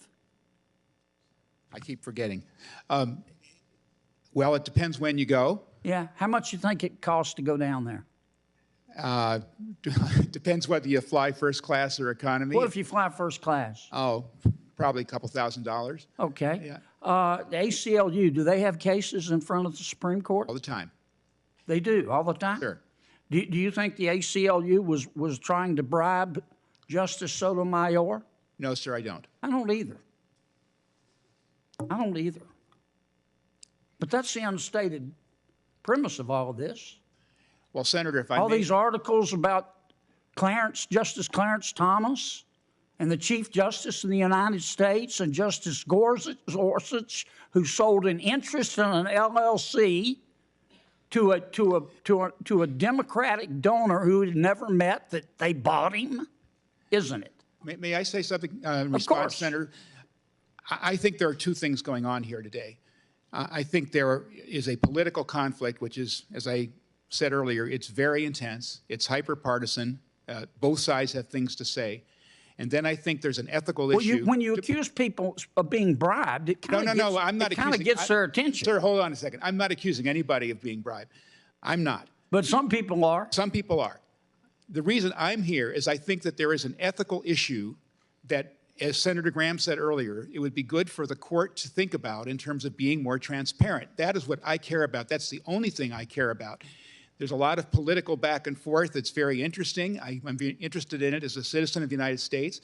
I keep forgetting. Well, it depends when you go. Yeah. How much you think it costs to go down there? Depends whether you fly first class or economy. What if you fly first class? Oh, probably a couple $1,000s. Okay. Yeah. The ACLU, do they have cases in front of the Supreme Court? All the time. They do, all the time? Sure. Do you think the ACLU was trying to bribe Justice Sotomayor? No, sir, I don't. I don't either. But that's the unstated premise of all of this. Well, Senator, if I all may... these articles about Justice Clarence Thomas and the Chief Justice in the United States and Justice Gorsuch, who sold an interest in an LLC to a Democratic donor who had never met, that they bought him, isn't it? May I say something in response, Senator? I think there are two things going on here today. I think there is a political conflict, which is, as I said earlier, it's very intense. It's hyper-partisan. Both sides have things to say. And then I think there's an ethical issue. When you accuse people of being bribed, it kind of gets their attention. Sir, hold on a second. I'm not accusing anybody of being bribed. I'm not. But some people are. Some people are. The reason I'm here is I think that there is an ethical issue that, as Senator Graham said earlier, it would be good for the court to think about in terms of being more transparent. That is what I care about. That's the only thing I care about. There's a lot of political back and forth that's very interesting. I'm very interested in it as a citizen of the United States.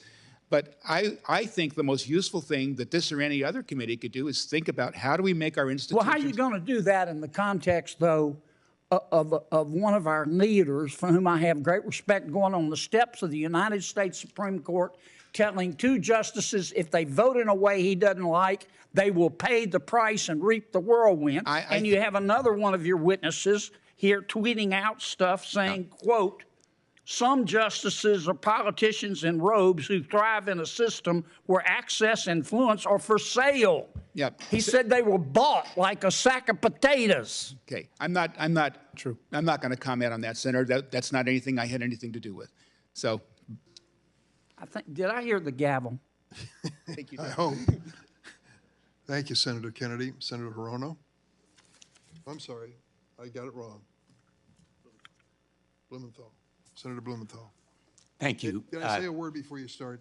But I think the most useful thing that this or any other committee could do is think about how do we make our institutions... Well, how are you going to do that in the context, though, of one of our leaders, for whom I have great respect, going on the steps of the United States Supreme Court, telling two justices if they vote in a way he doesn't like, they will pay the price and reap the whirlwind. And you have another one of your witnesses here tweeting out stuff saying, quote, some justices are politicians in robes who thrive in a system where access and influence are for sale. Yep. He said they were bought like a sack of potatoes. Okay, I'm not going to comment on that, Senator. That's not anything I had anything to do with. So, did I hear the gavel? Thank you. I hope. Thank you, Senator Kennedy. Senator Hirono? I'm sorry, I got it wrong. Blumenthal. Senator Blumenthal. Thank you. Did I say a word before you start?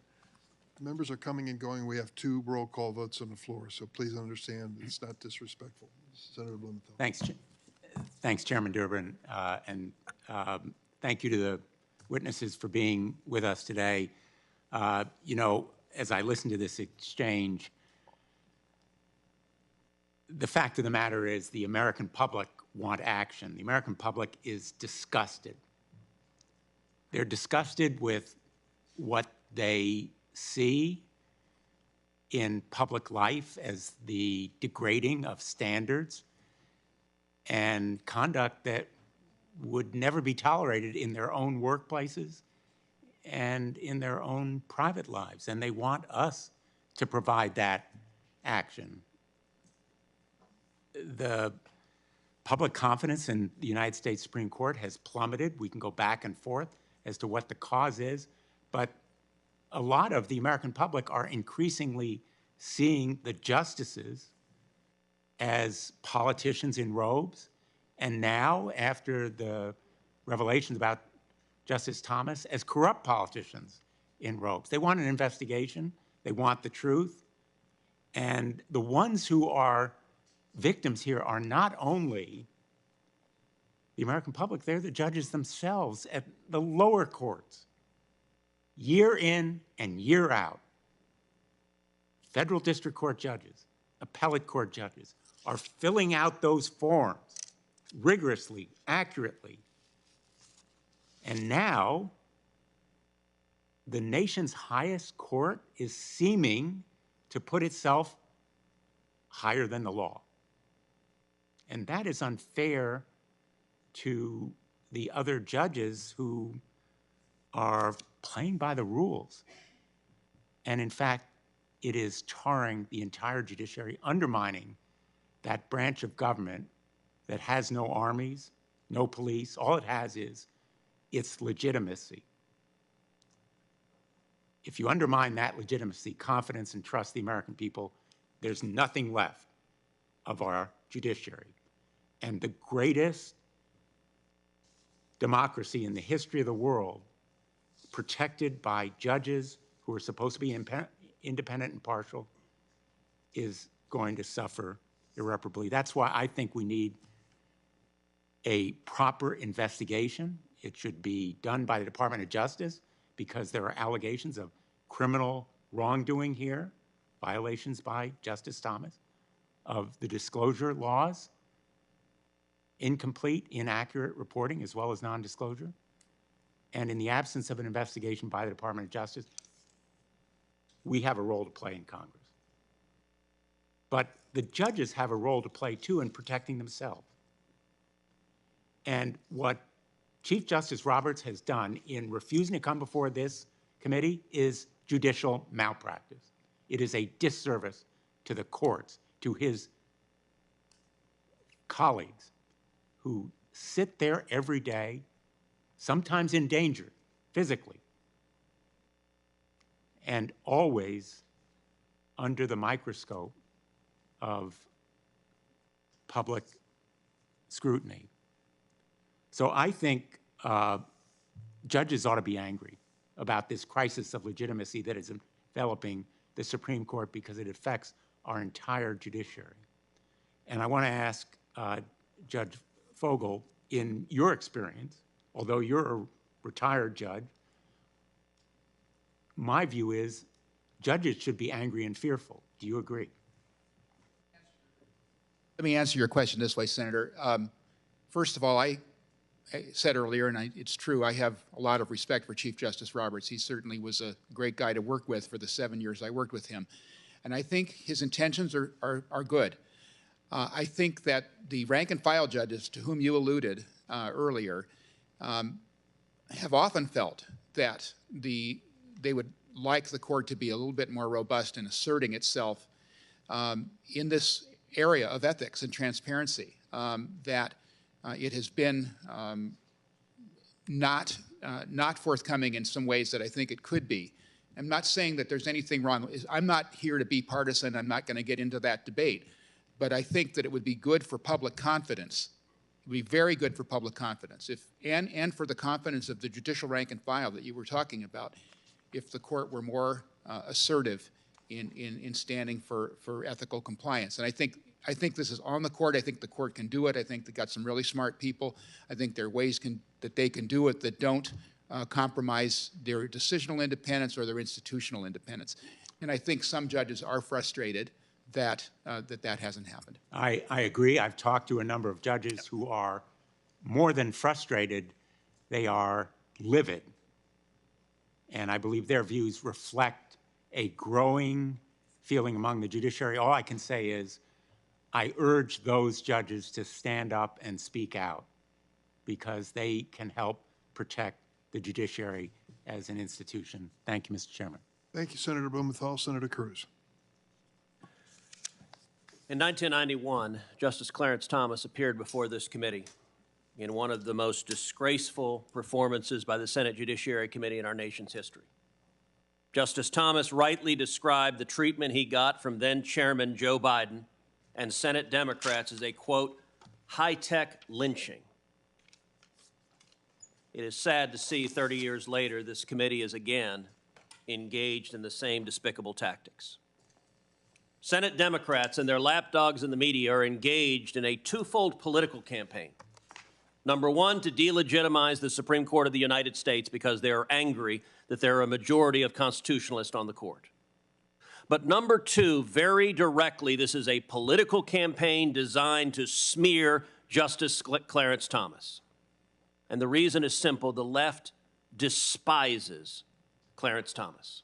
Members are coming and going. We have 2 roll call votes on the floor, so please understand it's not disrespectful. Senator Blumenthal. Thanks, Chairman Durbin, and thank you to the witnesses for being with us today. You know, as I listen to this exchange, the fact of the matter is the American public want action. The American public is disgusted. They're disgusted with what they see in public life as the degrading of standards and conduct that would never be tolerated in their own workplaces and in their own private lives. And they want us to provide that action. The public confidence in the United States Supreme Court has plummeted. We can go back and forth as to what the cause is, but a lot of the American public are increasingly seeing the justices as politicians in robes, and now, after the revelations about Justice Thomas, as corrupt politicians in robes. They want an investigation. They want the truth. And the ones who are victims here are not only the American public, they're the judges themselves at the lower courts. Year in and year out, federal district court judges, appellate court judges are filling out those forms rigorously, accurately. And now, the nation's highest court is seeming to put itself higher than the law. And that is unfair to the other judges who are playing by the rules. And in fact, it is tarring the entire judiciary, undermining that branch of government that has no armies, no police. All it has is its legitimacy. If you undermine that legitimacy, confidence, and trust the American people, there's nothing left of our judiciary. And the greatest democracy in the history of the world, protected by judges who are supposed to be independent and partial, is going to suffer irreparably. That's why I think we need a proper investigation. It should be done by the Department of Justice, because there are allegations of criminal wrongdoing here, violations by Justice Thomas of the disclosure laws, incomplete, inaccurate reporting, as well as non-disclosure. And in the absence of an investigation by the Department of Justice, we have a role to play in Congress. But the judges have a role to play, too, in protecting themselves. And what Chief Justice Roberts has done in refusing to come before this committee is judicial malpractice. It is a disservice to the courts, to his colleagues who sit there every day, sometimes in danger physically, and always under the microscope of public scrutiny. So I think judges ought to be angry about this crisis of legitimacy that is enveloping the Supreme Court, because it affects our entire judiciary. And I want to ask Judge Fogel, in your experience, although you're a retired judge, my view is judges should be angry and fearful. Do you agree? Let me answer your question this way, Senator. First of all, I said earlier, and it's true, I have a lot of respect for Chief Justice Roberts. He certainly was a great guy to work with for the 7 years I worked with him. And I think his intentions are good. I think that the rank and file judges to whom you alluded earlier have often felt that they would like the court to be a little bit more robust in asserting itself in this area of ethics and transparency, that it has been not forthcoming in some ways that I think it could be. I'm not saying that there's anything wrong. I'm not here to be partisan. I'm not going to get into that debate. But I think that it would be good for public confidence. It would be very good for public confidence, and for the confidence of the judicial rank and file that you were talking about, if the court were more assertive in standing for ethical compliance. And I think this is on the court. I think the court can do it. I think they've got some really smart people. I think there are ways that they can do it that don't compromise their decisional independence or their institutional independence. And I think some judges are frustrated that that hasn't happened. I agree. I've talked to a number of judges who are more than frustrated. They are livid. And I believe their views reflect a growing feeling among the judiciary. All I can say is I urge those judges to stand up and speak out because they can help protect the judiciary as an institution. Thank you, Mr. Chairman. Thank you, Senator Blumenthal. Senator Cruz. In 1991, Justice Clarence Thomas appeared before this committee in one of the most disgraceful performances by the Senate Judiciary Committee in our nation's history. Justice Thomas rightly described the treatment he got from then-Chairman Joe Biden and Senate Democrats as a, quote, high-tech lynching. It is sad to see 30 years later this committee is again engaged in the same despicable tactics. Senate Democrats and their lapdogs in the media are engaged in a twofold political campaign. Number one, to delegitimize the Supreme Court of the United States because they are angry that there are a majority of constitutionalists on the court. But number two, very directly, this is a political campaign designed to smear Justice Clarence Thomas. And the reason is simple. The left despises Clarence Thomas.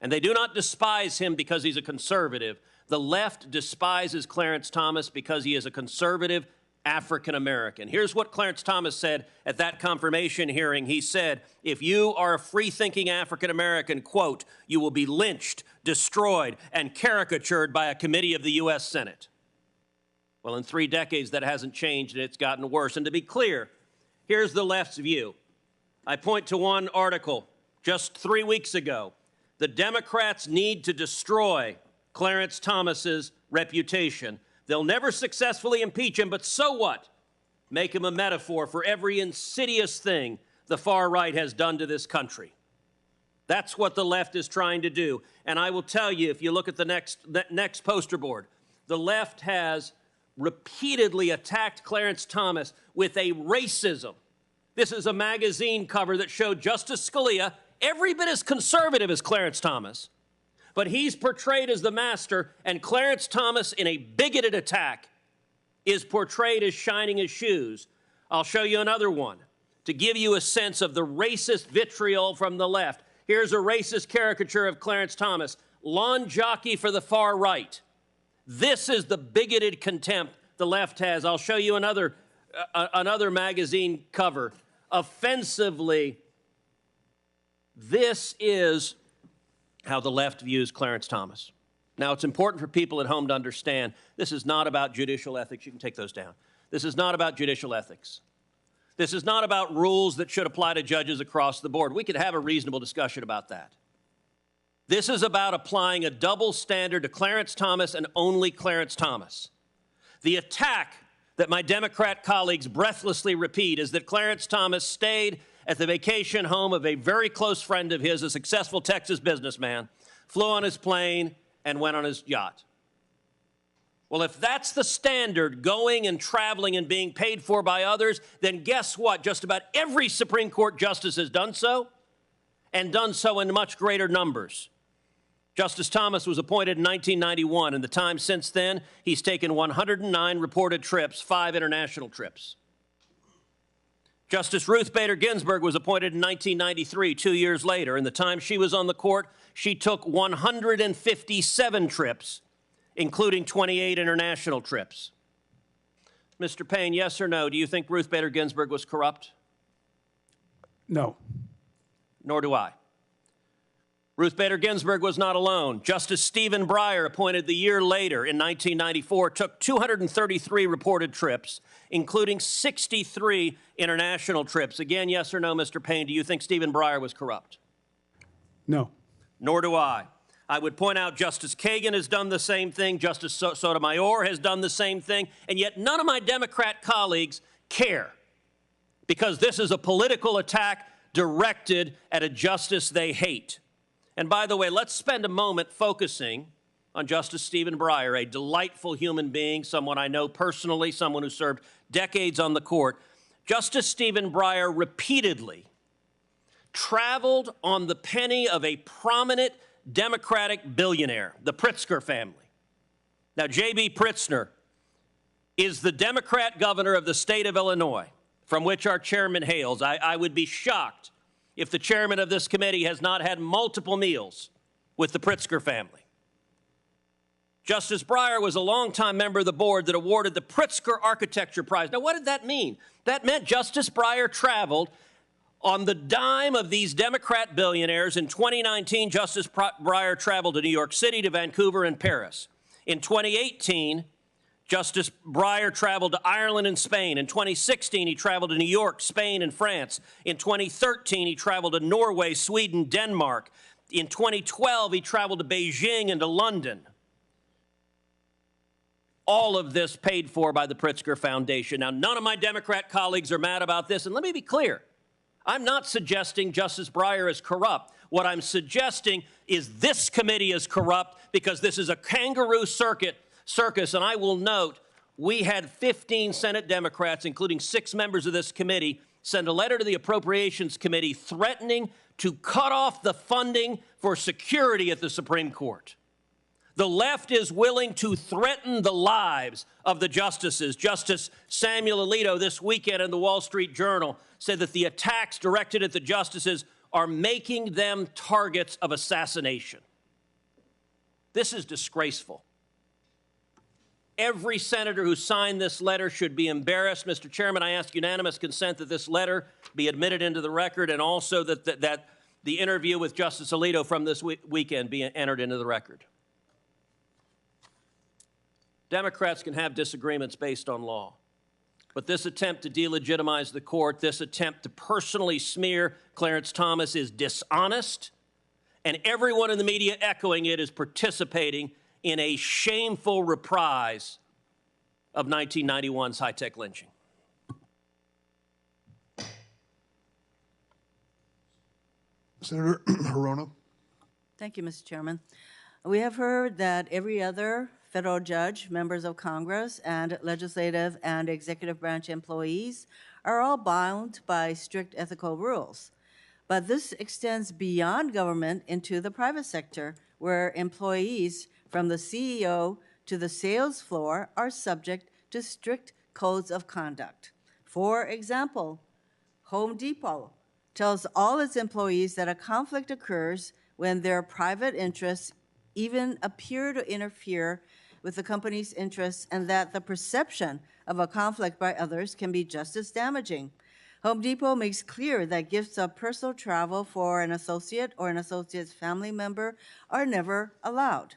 And they do not despise him because he's a conservative. The left despises Clarence Thomas because he is a conservative African American. Here's what Clarence Thomas said at that confirmation hearing. He said, if you are a free-thinking African American, quote, you will be lynched, destroyed, and caricatured by a committee of the U.S. Senate. Well, in 3 decades, that hasn't changed, and it's gotten worse. And to be clear, here's the left's view. I point to one article just 3 weeks ago. The Democrats need to destroy Clarence Thomas's reputation. They'll never successfully impeach him, but so what? Make him a metaphor for every insidious thing the far right has done to this country. That's what the left is trying to do. And I will tell you, if you look at the next poster board, the left has repeatedly attacked Clarence Thomas with a racism. This is a magazine cover that showed Justice Scalia every bit as conservative as Clarence Thomas, but he's portrayed as the master, and Clarence Thomas, in a bigoted attack, is portrayed as shining his shoes. I'll show you another one to give you a sense of the racist vitriol from the left. Here's a racist caricature of Clarence Thomas, lawn jockey for the far right. This is the bigoted contempt the left has. I'll show you another magazine cover. Offensively, this is how the left views Clarence Thomas. Now, it's important for people at home to understand this is not about judicial ethics. You can take those down. This is not about judicial ethics. This is not about rules that should apply to judges across the board. We could have a reasonable discussion about that. This is about applying a double standard to Clarence Thomas and only Clarence Thomas. The attack that my Democrat colleagues breathlessly repeat is that Clarence Thomas stayed at the vacation home of a very close friend of his, a successful Texas businessman, flew on his plane, and went on his yacht. Well, if that's the standard, going and traveling and being paid for by others, then guess what? Just about every Supreme Court justice has done so, and done so in much greater numbers. Justice Thomas was appointed in 1991. In the time since then, he's taken 109 reported trips, 5 international trips. Justice Ruth Bader Ginsburg was appointed in 1993, 2 years later. In the time she was on the court, she took 157 trips, including 28 international trips. Mr. Payne, yes or no, do you think Ruth Bader Ginsburg was corrupt? No. Nor do I. Ruth Bader Ginsburg was not alone. Justice Stephen Breyer, appointed the year later in 1994, took 233 reported trips, including 63 international trips. Again, yes or no, Mr. Payne, do you think Stephen Breyer was corrupt? No. Nor do I. I would point out Justice Kagan has done the same thing, Justice Sotomayor has done the same thing, and yet none of my Democrat colleagues care, because this is a political attack directed at a justice they hate. And by the way, let's spend a moment focusing on Justice Stephen Breyer, a delightful human being, someone I know personally, someone who served decades on the court. Justice Stephen Breyer repeatedly traveled on the penny of a prominent Democratic billionaire, the Pritzker family. Now, J.B. Pritzker is the Democrat governor of the state of Illinois, from which our chairman hails. I would be shocked if the chairman of this committee has not had multiple meals with the Pritzker family. Justice Breyer was a longtime member of the board that awarded the Pritzker Architecture Prize. Now, what did that mean? That meant Justice Breyer traveled on the dime of these Democrat billionaires. In 2019, Justice Breyer traveled to New York City, to Vancouver, and Paris. In 2018, Justice Breyer traveled to Ireland and Spain. In 2016, he traveled to New York, Spain, and France. In 2013, he traveled to Norway, Sweden, Denmark. In 2012, he traveled to Beijing and to London. All of this paid for by the Pritzker Foundation. Now, none of my Democrat colleagues are mad about this, and let me be clear. I'm not suggesting Justice Breyer is corrupt. What I'm suggesting is this committee is corrupt because this is a kangaroo circus, and I will note we had 15 Senate Democrats, including 6 members of this committee, send a letter to the Appropriations Committee threatening to cut off the funding for security at the Supreme Court. The left is willing to threaten the lives of the justices. Justice Samuel Alito this weekend in the Wall Street Journal said that the attacks directed at the justices are making them targets of assassination. This is disgraceful. Every senator who signed this letter should be embarrassed. Mr. Chairman, I ask unanimous consent that this letter be admitted into the record, and also that the interview with Justice Alito from this weekend be entered into the record. Democrats can have disagreements based on law, but this attempt to delegitimize the court, this attempt to personally smear Clarence Thomas is dishonest, and everyone in the media echoing it is participating in a shameful reprise of 1991's high-tech lynching. Senator Hirono. Thank you, Mr. Chairman. We have heard that every other federal judge, members of Congress, and legislative and executive branch employees are all bound by strict ethical rules. But this extends beyond government into the private sector, where employees from the CEO to the sales floor are subject to strict codes of conduct. For example, Home Depot tells all its employees that a conflict occurs when their private interests even appear to interfere with the company's interests, and that the perception of a conflict by others can be just as damaging. Home Depot makes clear that gifts of personal travel for an associate or an associate's family member are never allowed.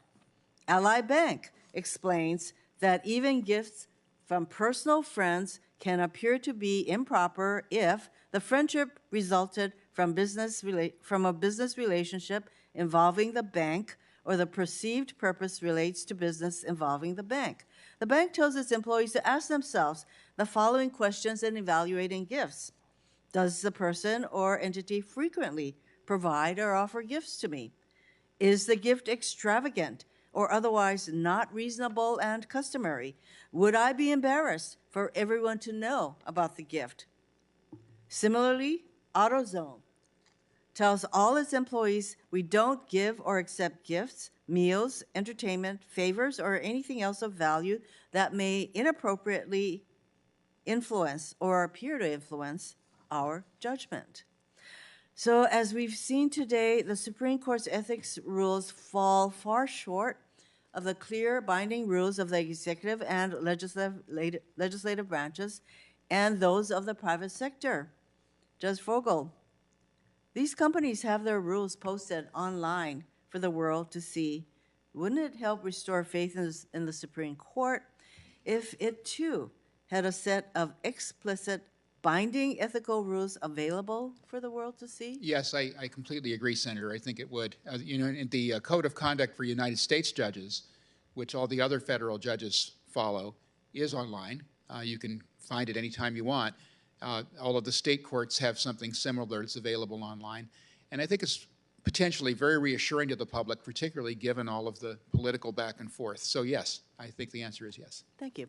Ally Bank explains that even gifts from personal friends can appear to be improper if the friendship resulted from a business relationship involving the bank, or the perceived purpose relates to business involving the bank. The bank tells its employees to ask themselves the following questions in evaluating gifts. Does the person or entity frequently provide or offer gifts to me? Is the gift extravagant or otherwise not reasonable and customary? Would I be embarrassed for everyone to know about the gift? Similarly, AutoZone tells all its employees we don't give or accept gifts, meals, entertainment, favors, or anything else of value that may inappropriately influence or appear to influence our judgment. So as we've seen today, the Supreme Court's ethics rules fall far short of the clear binding rules of the executive and legislative branches and those of the private sector. Judge Fogel, these companies have their rules posted online for the world to see. Wouldn't it help restore faith in the Supreme Court if it too had a set of explicit binding ethical rules available for the world to see? Yes, I completely agree, Senator. I think it would. In the Code of Conduct for United States judges, which all the other federal judges follow, is online. You can find it anytime you want. All of the state courts have something similar that's available online. And I think it's potentially very reassuring to the public, particularly given all of the political back and forth. So yes, I think the answer is yes. Thank you.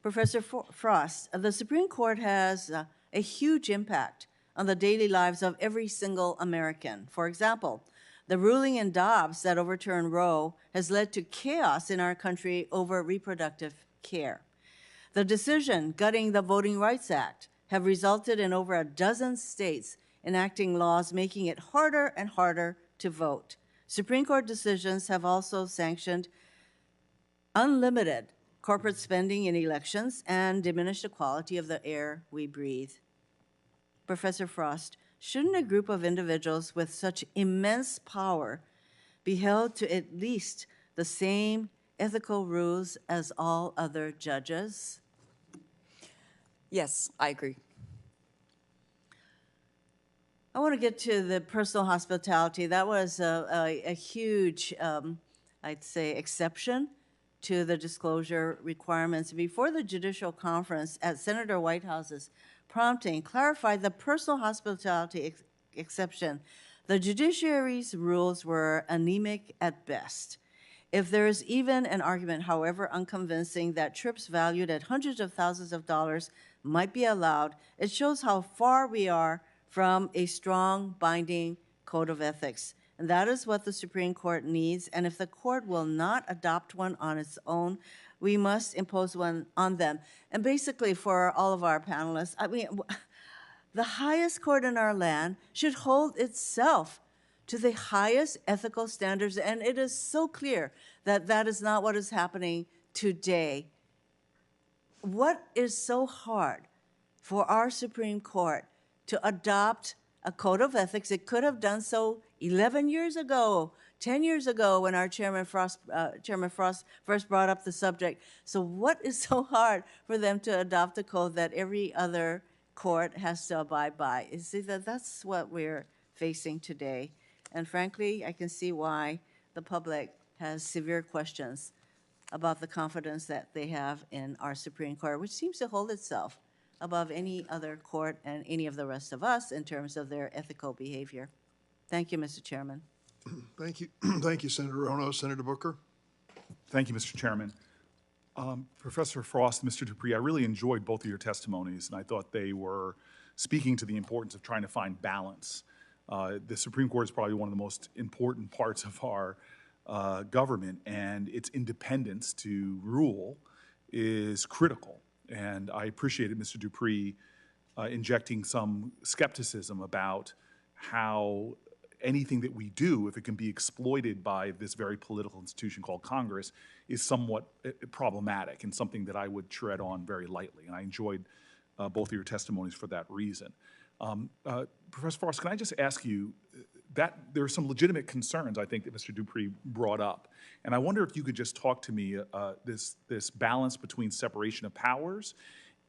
Professor Frost, the Supreme Court has a huge impact on the daily lives of every single American. For example, the ruling in Dobbs that overturned Roe has led to chaos in our country over reproductive care. The decision gutting the Voting Rights Act have resulted in over a dozen states enacting laws making it harder and harder to vote. Supreme Court decisions have also sanctioned unlimited corporate spending in elections, and diminish the quality of the air we breathe. Professor Frost, shouldn't a group of individuals with such immense power be held to at least the same ethical rules as all other judges? Yes, I agree. I want to get to the personal hospitality. That was a huge, I'd say, exception to the disclosure requirements. Before the judicial conference, at Senator Whitehouse's prompting, clarified the personal hospitality exception. The judiciary's rules were anemic at best. If there is even an argument, however unconvincing, that trips valued at hundreds of thousands of dollars might be allowed, it shows how far we are from a strong, binding code of ethics. And that is what the Supreme Court needs. And if the court will not adopt one on its own, we must impose one on them. And basically, for all of our panelists, I mean, the highest court in our land should hold itself to the highest ethical standards. And it is so clear that that is not what is happening today. What is so hard for our Supreme Court to adopt a code of ethics? It could have done so 11 years ago, 10 years ago, when our Chairman Frost first brought up the subject. So what is so hard for them to adopt a code that every other court has to abide by? You see, that's what we're facing today. And frankly, I can see why the public has severe questions about the confidence that they have in our Supreme Court, which seems to hold itself above any other court and any of the rest of us in terms of their ethical behavior. Thank you, Mr. Chairman. Thank you. Thank you, Senator Rono. Senator Booker. Thank you, Mr. Chairman. Professor Frost, Mr. Dupree, I really enjoyed both of your testimonies, and I thought they were speaking to the importance of trying to find balance. The Supreme Court is probably one of the most important parts of our government, and its independence to rule is critical. And I appreciated Mr. Dupree injecting some skepticism about how anything that we do, if it can be exploited by this very political institution called Congress, is somewhat problematic and something that I would tread on very lightly. And I enjoyed both of your testimonies for that reason. Professor Frost, can I just ask you that there are some legitimate concerns, I think, that Mr. Dupree brought up. And I wonder if you could just talk to me this balance between separation of powers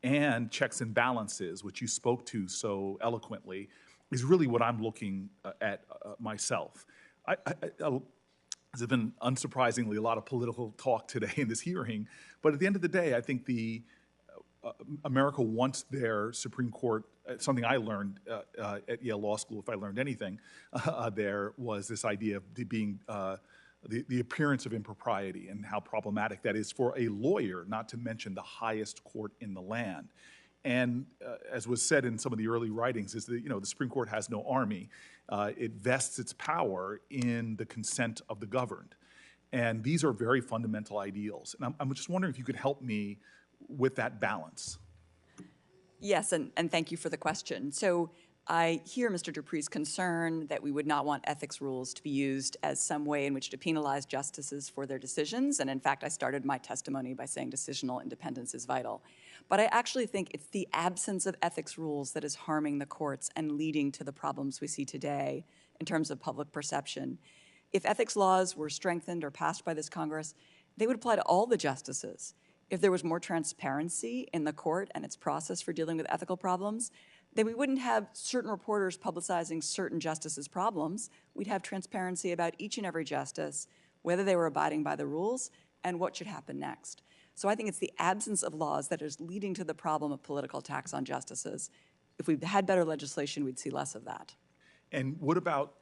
and checks and balances, which you spoke to so eloquently, is really what I'm looking at myself. There's been, unsurprisingly, a lot of political talk today in this hearing, but at the end of the day, I think America wants their Supreme Court. Something I learned at Yale Law School, if I learned anything, there was this idea of being the appearance of impropriety and how problematic that is for a lawyer, not to mention the highest court in the land. And as was said in some of the early writings, is that the Supreme Court has no army. It vests its power in the consent of the governed. And these are very fundamental ideals. And I'm just wondering if you could help me with that balance. Yes, and thank you for the question. So I hear Mr. Dupree's concern that we would not want ethics rules to be used as some way in which to penalize justices for their decisions. And in fact, I started my testimony by saying decisional independence is vital. But I actually think it's the absence of ethics rules that is harming the courts and leading to the problems we see today in terms of public perception. If ethics laws were strengthened or passed by this Congress, they would apply to all the justices. If there was more transparency in the court and its process for dealing with ethical problems, then we wouldn't have certain reporters publicizing certain justices' problems. We'd have transparency about each and every justice, whether they were abiding by the rules and what should happen next. So I think it's the absence of laws that is leading to the problem of political attacks on justices. If we had better legislation, we'd see less of that. And what about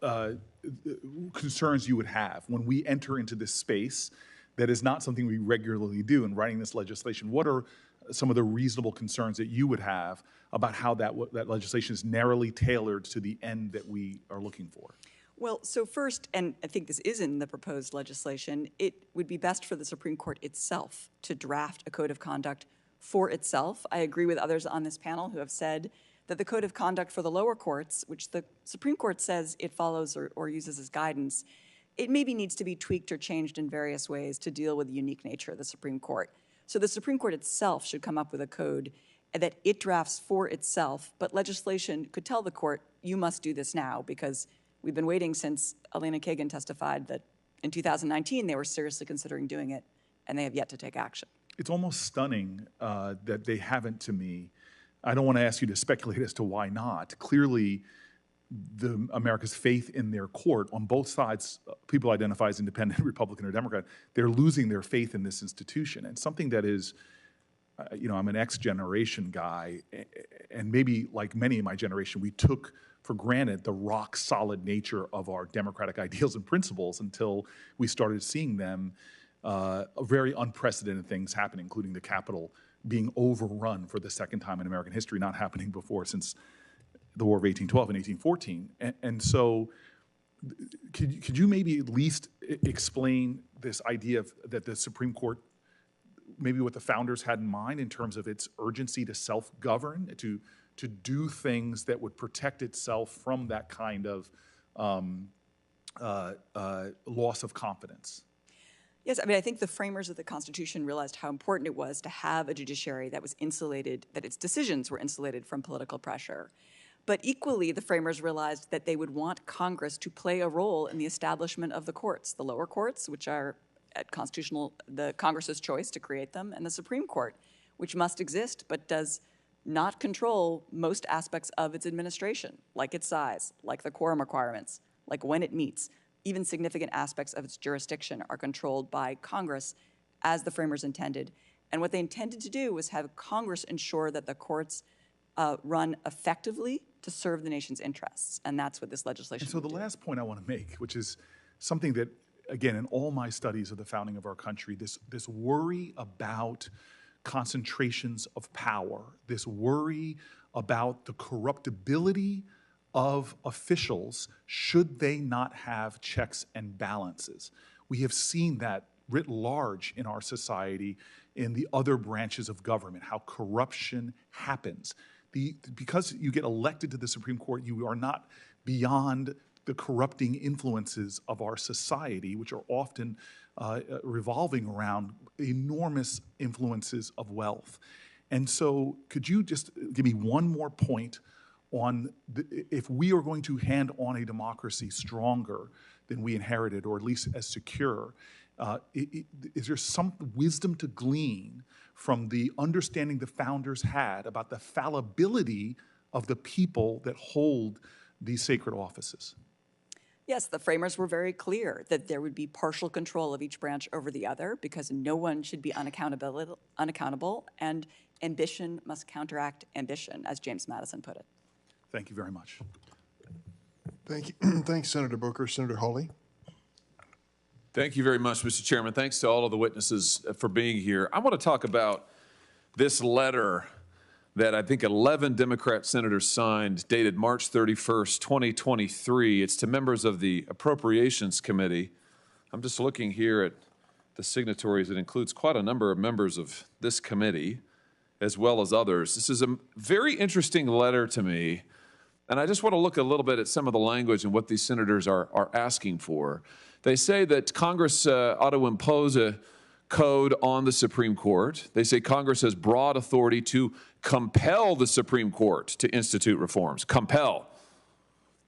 concerns you would have when we enter into this space that is not something we regularly do in writing this legislation? What are some of the reasonable concerns that you would have about how that legislation is narrowly tailored to the end that we are looking for? Well, so first, and I think this is in the proposed legislation, it would be best for the Supreme Court itself to draft a code of conduct for itself. I agree with others on this panel who have said that the code of conduct for the lower courts, which the Supreme Court says it follows or uses as guidance, it maybe needs to be tweaked or changed in various ways to deal with the unique nature of the Supreme Court. So the Supreme Court itself should come up with a code that it drafts for itself, but legislation could tell the court, you must do this now, because we've been waiting since Elena Kagan testified that in 2019 they were seriously considering doing it, and they have yet to take action. It's almost stunning that they haven't, to me. I don't want to ask you to speculate as to why not. Clearly, America's faith in their court on both sides, people identify as independent, Republican or Democrat, they're losing their faith in this institution. And something that is, I'm an X-generation guy, and maybe like many in my generation, we took for granted the rock-solid nature of our democratic ideals and principles until we started seeing them, very unprecedented things happen, including the Capitol being overrun for the second time in American history, not happening before since the War of 1812 and 1814. And so could you maybe at least explain this idea that the Supreme Court, maybe what the founders had in mind in terms of its urgency to self-govern, to do things that would protect itself from that kind of loss of confidence? Yes, I mean, I think the framers of the Constitution realized how important it was to have a judiciary that was insulated, that its decisions were insulated from political pressure. But equally, the framers realized that they would want Congress to play a role in the establishment of the courts, the lower courts, which are at the Congress's choice to create them, and the Supreme Court, which must exist but does not control most aspects of its administration, like its size, like the quorum requirements, like when it meets. Even significant aspects of its jurisdiction are controlled by Congress as the framers intended. And what they intended to do was have Congress ensure that the courts run effectively to serve the nation's interests. And that's what this legislation And so the last point I want to make, which is something that, again, in all my studies of the founding of our country, this worry about concentrations of power, this worry about the corruptibility of officials should they not have checks and balances. We have seen that writ large in our society in the other branches of government, how corruption happens. Because you get elected to the Supreme Court, you are not beyond the corrupting influences of our society, which are often revolving around enormous influences of wealth. And so could you just give me one more point on if we are going to hand on a democracy stronger than we inherited, or at least as secure, is there some wisdom to glean from the understanding the founders had about the fallibility of the people that hold these sacred offices? Yes, the framers were very clear that there would be partial control of each branch over the other because no one should be unaccountable, and ambition must counteract ambition, as James Madison put it. Thank you very much. Thank you. Thanks, Senator Booker. Senator Hawley. Thank you very much, Mr. Chairman. Thanks to all of the witnesses for being here. I want to talk about this letter that I think 11 Democrat senators signed, dated March 31st, 2023. It's to members of the Appropriations Committee. I'm just looking here at the signatories. It includes quite a number of members of this committee, as well as others. This is a very interesting letter to me, and I just want to look a little bit at some of the language and what these senators are asking for. They say that Congress ought to impose a code on the Supreme Court. They say Congress has broad authority to compel the Supreme Court to institute reforms. Compel.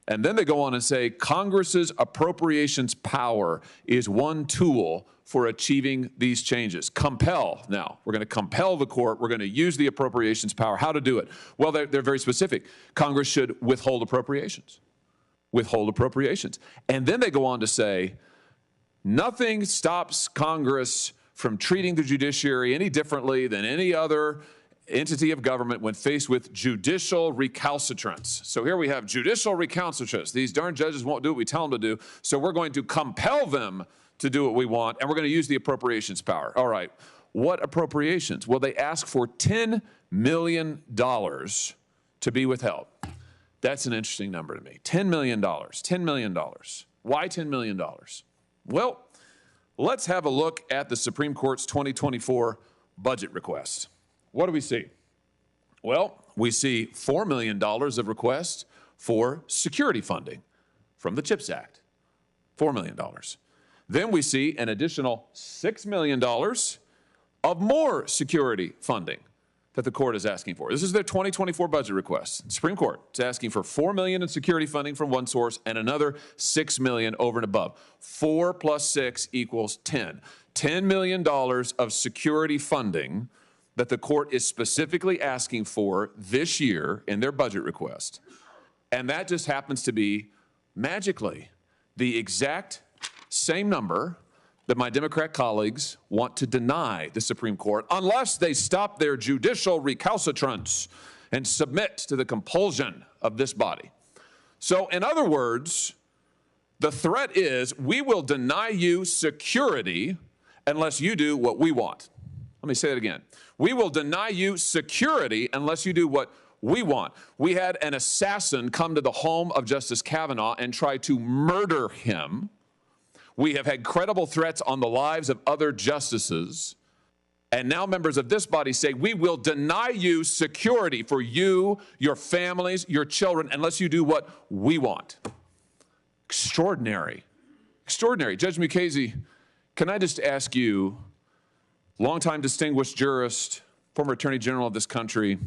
And then they go on and say Congress's appropriations power is one tool for achieving these changes. Compel. Now, we're going to compel the court. We're going to use the appropriations power. How to do it? Well, they're very specific. Congress should withhold appropriations. Withhold appropriations. And then they go on to say nothing stops Congress from treating the judiciary any differently than any other entity of government when faced with judicial recalcitrance. So here we have judicial recalcitrance. These darn judges won't do what we tell them to do, so we're going to compel them to do what we want, and we're going to use the appropriations power. All right, what appropriations? Well, they ask for $10 million to be withheld. That's an interesting number to me. $10 million. $10 million. Why $10 million? Well, let's have a look at the Supreme Court's 2024 budget request. What do we see? Well, we see $4 million of requests for security funding from the CHIPS Act. $4 million. Then we see an additional $6 million of more security funding that the court is asking for. This is their 2024 budget request. The Supreme Court is asking for $4 million in security funding from one source and another $6 million over and above. 4 plus 6 equals 10. $10 million of security funding that the court is specifically asking for this year in their budget request. And that just happens to be, magically, the exact same number that my Democrat colleagues want to deny the Supreme Court unless they stop their judicial recalcitrance and submit to the compulsion of this body. So, in other words, the threat is we will deny you security unless you do what we want. Let me say that again. We will deny you security unless you do what we want. We had an assassin come to the home of Justice Kavanaugh and try to murder him. We have had credible threats on the lives of other justices. And now members of this body say, we will deny you security for you, your families, your children, unless you do what we want. Extraordinary. Extraordinary. Judge Mukasey, can I just ask you, longtime distinguished jurist, former Attorney General of this country,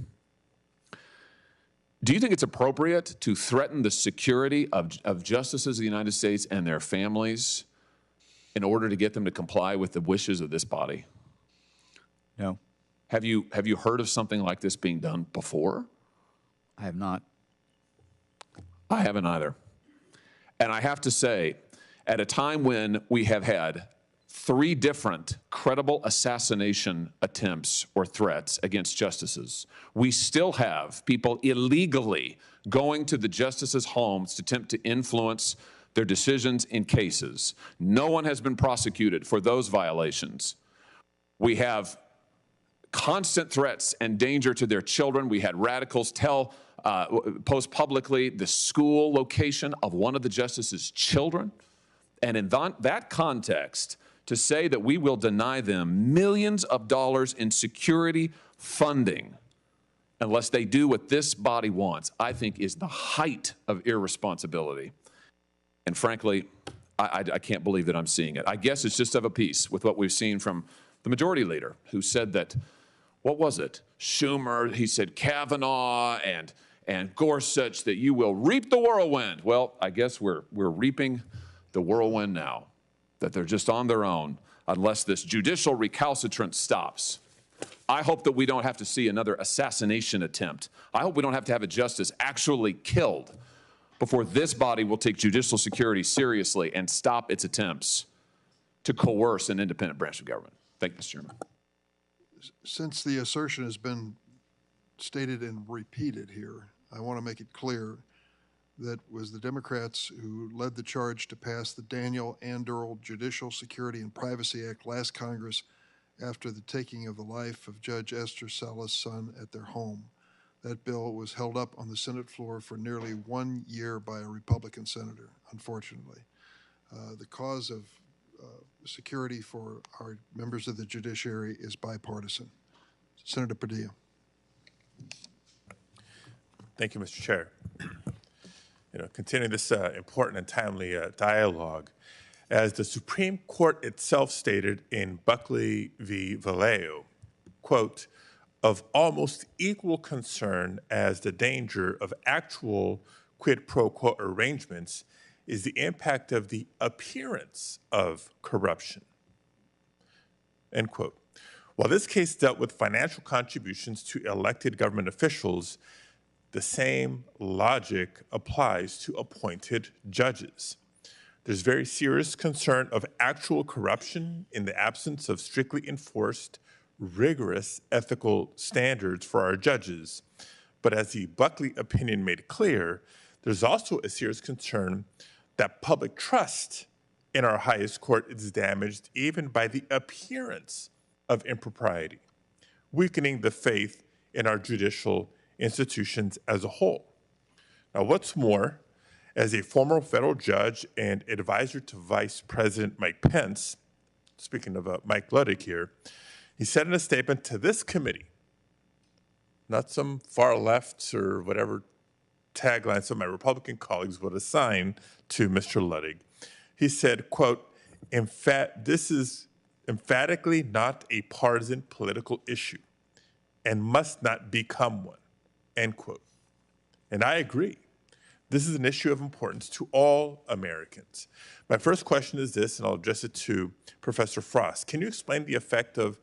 do you think it's appropriate to threaten the security of justices of the United States and their families in order to get them to comply with the wishes of this body? No. Have you heard of something like this being done before? I have not. I haven't either. And I have to say, at a time when we have had 3 different credible assassination attempts or threats against justices, we still have people illegally going to the justices' homes to attempt to influence their decisions in cases. No one has been prosecuted for those violations. We have constant threats and danger to their children. We had radicals post publicly the school location of one of the justices' children. And in that context, to say that we will deny them millions of dollars in security funding unless they do what this body wants, I think is the height of irresponsibility. And frankly, I can't believe that I'm seeing it. I guess it's just of a piece with what we've seen from the majority leader, who said that, what was it? Schumer, he said Kavanaugh and Gorsuch, that you will reap the whirlwind. Well, I guess we're reaping the whirlwind now, that they're just on their own unless this judicial recalcitrance stops. I hope that we don't have to see another assassination attempt. I hope we don't have to have a justice actually killed before this body will take judicial security seriously and stop its attempts to coerce an independent branch of government. Thank you, Mr. Chairman. Since the assertion has been stated and repeated here, I want to make it clear that was the Democrats who led the charge to pass the Daniel Anderl Judicial Security and Privacy Act last Congress after the taking of the life of Judge Esther Salas' son at their home. That bill was held up on the Senate floor for nearly 1 year by a Republican senator, unfortunately. The cause of security for our members of the judiciary is bipartisan. Senator Padilla. Thank you, Mr. Chair. Continuing this important and timely dialogue, as the Supreme Court itself stated in Buckley v. Vallejo, quote, of almost equal concern as the danger of actual quid pro quo arrangements is the impact of the appearance of corruption, end quote. While this case dealt with financial contributions to elected government officials, the same logic applies to appointed judges. There's very serious concern of actual corruption in the absence of strictly enforced, rigorous ethical standards for our judges. But as the Buckley opinion made clear, there's also a serious concern that public trust in our highest court is damaged even by the appearance of impropriety, weakening the faith in our judicial institutions as a whole. Now, what's more, as a former federal judge and advisor to Vice President Mike Pence, speaking of Mike Ludwig here, he said in a statement to this committee, not some far left or whatever tagline some of my Republican colleagues would assign to Mr. Ludwig, He said, quote, this is emphatically not a partisan political issue and must not become one, end quote. And I agree. This is an issue of importance to all Americans. My first question is this, and I'll address it to Professor Frost. Can you explain the effect of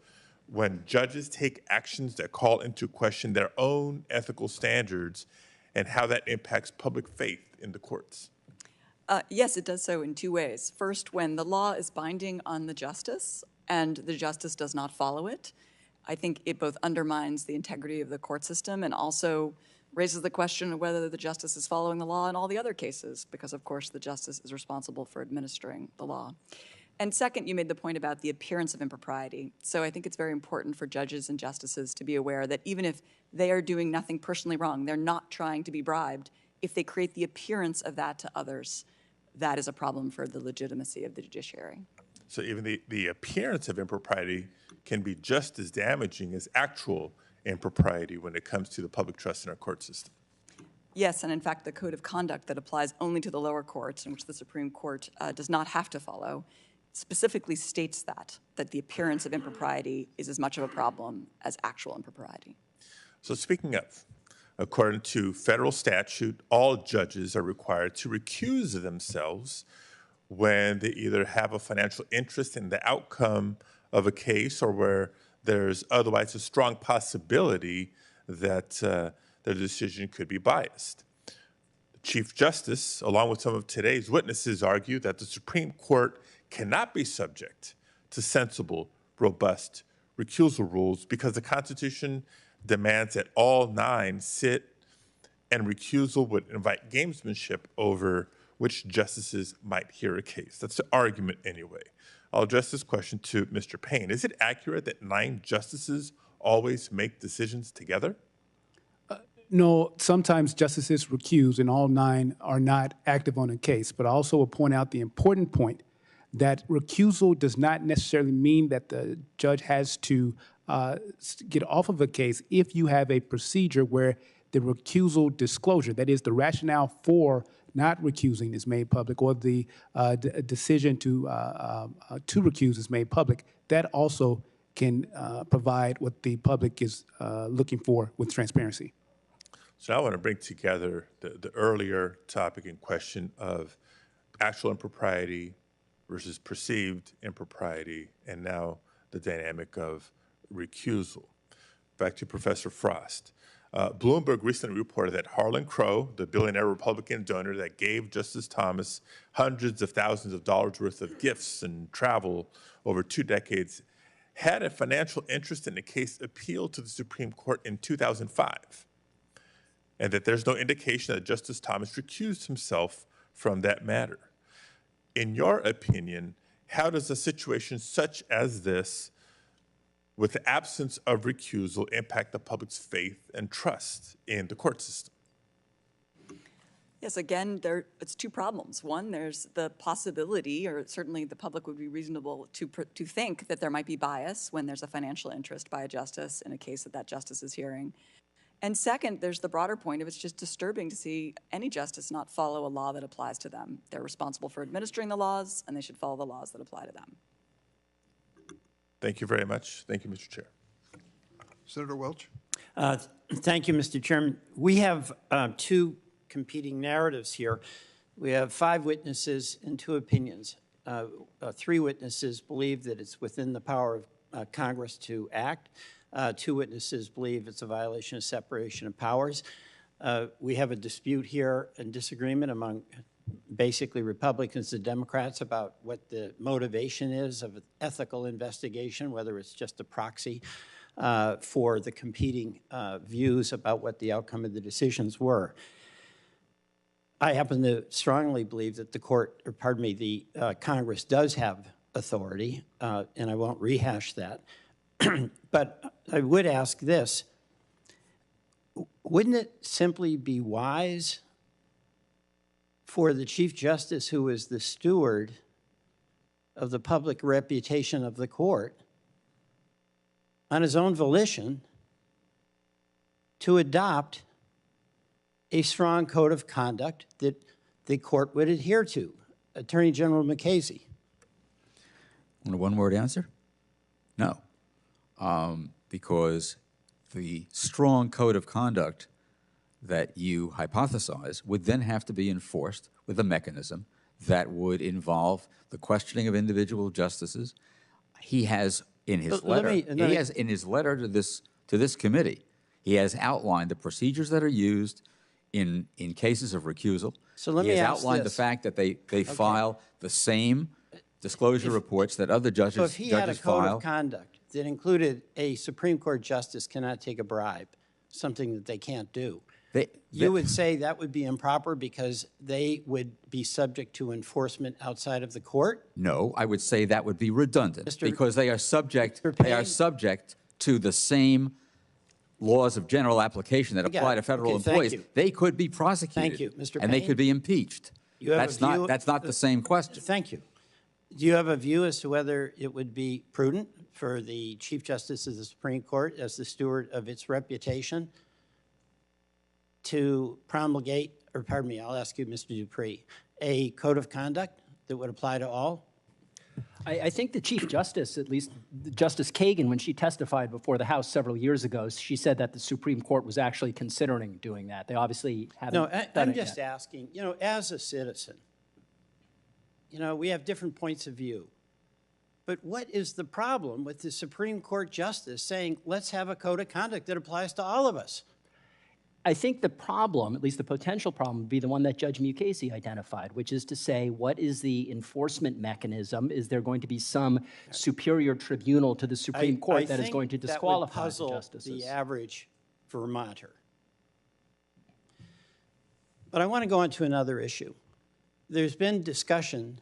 when judges take actions that call into question their own ethical standards and how that impacts public faith in the courts? Yes, it does so in two ways. First, when the law is binding on the justice and the justice does not follow it, I think it both undermines the integrity of the court system and also raises the question of whether the justice is following the law in all the other cases, because of course the justice is responsible for administering the law. And second, you made the point about the appearance of impropriety. So I think it's very important for judges and justices to be aware that even if they are doing nothing personally wrong, they're not trying to be bribed, if they create the appearance of that to others, that is a problem for the legitimacy of the judiciary. So even the appearance of impropriety can be just as damaging as actual impropriety when it comes to the public trust in our court system. Yes, and in fact, the code of conduct that applies only to the lower courts, in which the Supreme Court does not have to follow, specifically states that the appearance of impropriety is as much of a problem as actual impropriety. So speaking of, according to federal statute, all judges are required to recuse themselves when they either have a financial interest in the outcome of a case or where there's otherwise a strong possibility that their decision could be biased. The Chief Justice, along with some of today's witnesses, argue that the Supreme Court cannot be subject to sensible, robust recusal rules because the Constitution demands that all 9 sit, and recusal would invite gamesmanship over which justices might hear a case. That's the argument anyway. I'll address this question to Mr. Payne. Is it accurate that 9 justices always make decisions together? No, sometimes justices recuse and all 9 are not active on a case, but I also will point out the important point that recusal does not necessarily mean that the judge has to get off of a case if you have a procedure where the recusal disclosure, that is the rationale for not recusing, is made public, or the decision to recuse is made public. That also can provide what the public is looking for with transparency. So I want to bring together the earlier topic in question of actual impropriety versus perceived impropriety, and now the dynamic of recusal. Back to Professor Frost. Bloomberg recently reported that Harlan Crow, the billionaire Republican donor that gave Justice Thomas hundreds of thousands of dollars worth of gifts and travel over 2 decades, had a financial interest in a case appealed to the Supreme Court in 2005, and that there's no indication that Justice Thomas recused himself from that matter. In your opinion, how does a situation such as this, with the absence of recusal, impact the public's faith and trust in the court system? Yes, again, it's 2 problems. One, there's the possibility, or certainly the public would be reasonable to think that there might be bias when there's a financial interest by a justice in a case that justice is hearing. And second, there's the broader point of it's just disturbing to see any justice not follow a law that applies to them. They're responsible for administering the laws, and they should follow the laws that apply to them. Thank you very much. Thank you, Mr. Chair. Senator Welch. Thank you, Mr. Chairman. We have 2 competing narratives here. We have 5 witnesses and 2 opinions. 3 witnesses believe that it's within the power of Congress to act. 2 witnesses believe it's a violation of separation of powers. We have a dispute here and disagreement among basically Republicans and Democrats about what the motivation is of an ethical investigation, whether it's just a proxy for the competing views about what the outcome of the decisions were. I happen to strongly believe that the Congress does have authority, and I won't rehash that. But I would ask this: wouldn't it simply be wise for the Chief Justice, who is the steward of the public reputation of the court, on his own volition, to adopt a strong code of conduct that the court would adhere to? Attorney General McCasey? Want a one-word answer? No. Because the strong code of conduct that you hypothesize would then have to be enforced with a mechanism that would involve the questioning of individual justices. He has in his letter, to this committee, he has outlined the procedures that are used in cases of recusal. So let me He has ask outlined this. the fact that they file the same disclosure reports that other judges So if he had a code file. of conduct that included a Supreme Court justice cannot take a bribe, something that they can't do, you would say that would be improper because they would be subject to enforcement outside of the court? No, I would say that would be redundant because they are subject to the same laws of general application that apply to federal employees. They could be prosecuted. Thank you, Mr. And they could be impeached. That's not the same question. Thank you. Do you have a view as to whether it would be prudent for the Chief Justice of the Supreme Court, as the steward of its reputation, to promulgate, or pardon me, I'll ask you, Mr. Dupree, a code of conduct that would apply to all? I think the Chief Justice, at least Justice Kagan, when she testified before the House several years ago, she said that the Supreme Court was actually considering doing that. They obviously haven't done it I'm yet. just asking, as a citizen, we have different points of view. But what is the problem with the Supreme Court justice saying, let's have a code of conduct that applies to all of us? I think the problem, at least the potential problem, would be the one that Judge Mukasey identified, which is to say, what is the enforcement mechanism? Is there going to be some superior tribunal to the Supreme Court that is going to disqualify the justices? That would puzzle the average Vermonter. But I want to go on to another issue. There's been discussion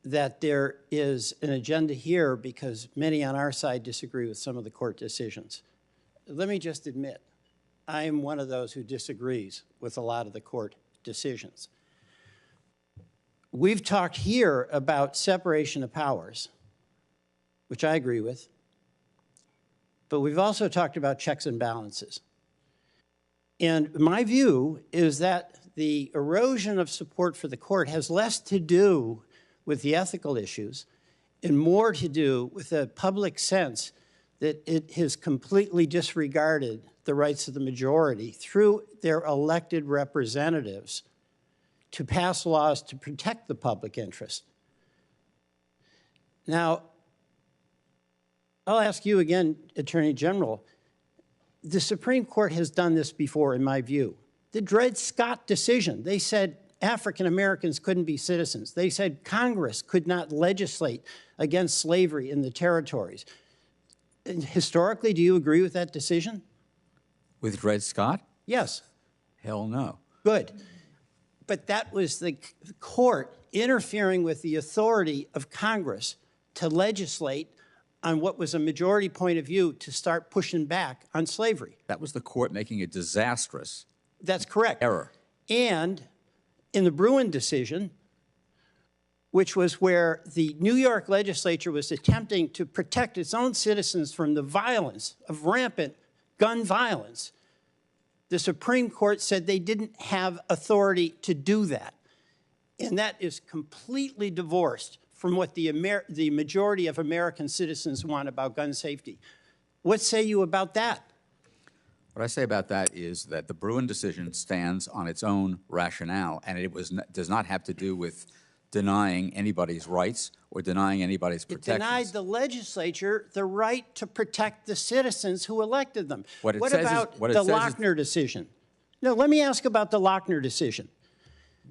that there is an agenda here because many on our side disagree with some of the court decisions. Let me just admit, I am one of those who disagrees with a lot of the court decisions. We've talked here about separation of powers, which I agree with, but we've also talked about checks and balances. And my view is that the erosion of support for the court has less to do with the ethical issues and more to do with a public sense that it has completely disregarded the rights of the majority through their elected representatives to pass laws to protect the public interest. Now, I'll ask you again, Attorney General, the Supreme Court has done this before, in my view. The Dred Scott decision, they said African Americans couldn't be citizens. They said Congress could not legislate against slavery in the territories. And historically, do you agree with that decision? With Dred Scott? Yes. Hell no. Good. But that was the court interfering with the authority of Congress to legislate on what was a majority point of view to start pushing back on slavery. That was the court making a disastrous That's correct. error. And in the Bruin decision, which was where the New York legislature was attempting to protect its own citizens from the violence of rampant gun violence, the Supreme Court said they didn't have authority to do that. And that is completely divorced from what the majority of American citizens want about gun safety. What say you about that? What I say about that is that the Bruin decision stands on its own rationale, and it does not have to do with denying anybody's rights or denying anybody's protections. It denied the legislature the right to protect the citizens who elected them. What about the Lochner decision? No, let me ask about the Lochner decision.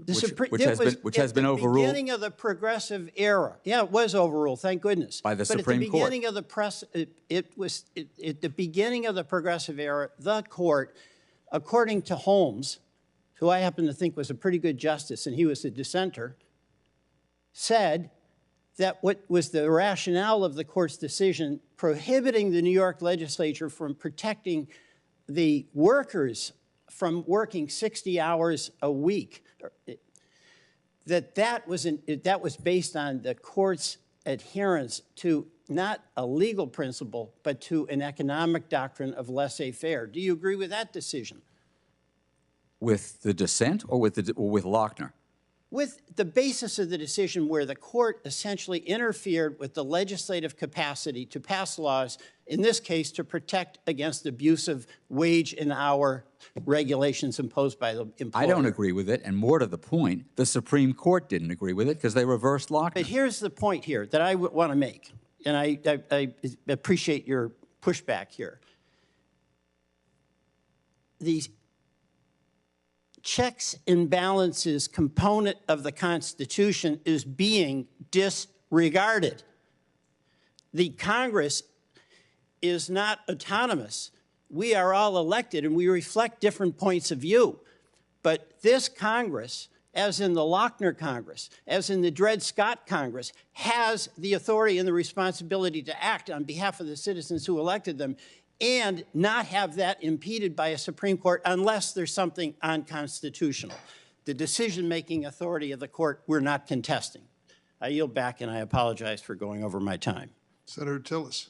Which has been overruled. At the beginning of the progressive era. Yeah, it was overruled, thank goodness. By the Supreme Court. But at the beginning of the at the beginning of the progressive era, the court, according to Holmes, who I happen to think was a pretty good justice, and he was a dissenter, said that what was the rationale of the court's decision prohibiting the New York legislature from protecting the workers from working 60 hours a week, that was based on the court's adherence to not a legal principle, but to an economic doctrine of laissez-faire. Do you agree with that decision? With the dissent or with Lochner? with the basis of the decision where the court essentially interfered with the legislative capacity to pass laws, in this case, to protect against abusive wage and hour regulations imposed by the employer. I don't agree with it, and more to the point, the Supreme Court didn't agree with it because they reversed Lochner. But here's the point here that I want to make, and I appreciate your pushback here. The checks and balances component of the Constitution is being disregarded. The Congress is not autonomous. We are all elected and we reflect different points of view. But this Congress, as in the Lochner Congress, as in the Dred Scott Congress, has the authority and the responsibility to act on behalf of the citizens who elected them and not have that impeded by a Supreme Court unless there's something unconstitutional. The decision-making authority of the court, we're not contesting. I yield back, and I apologize for going over my time. Senator Tillis.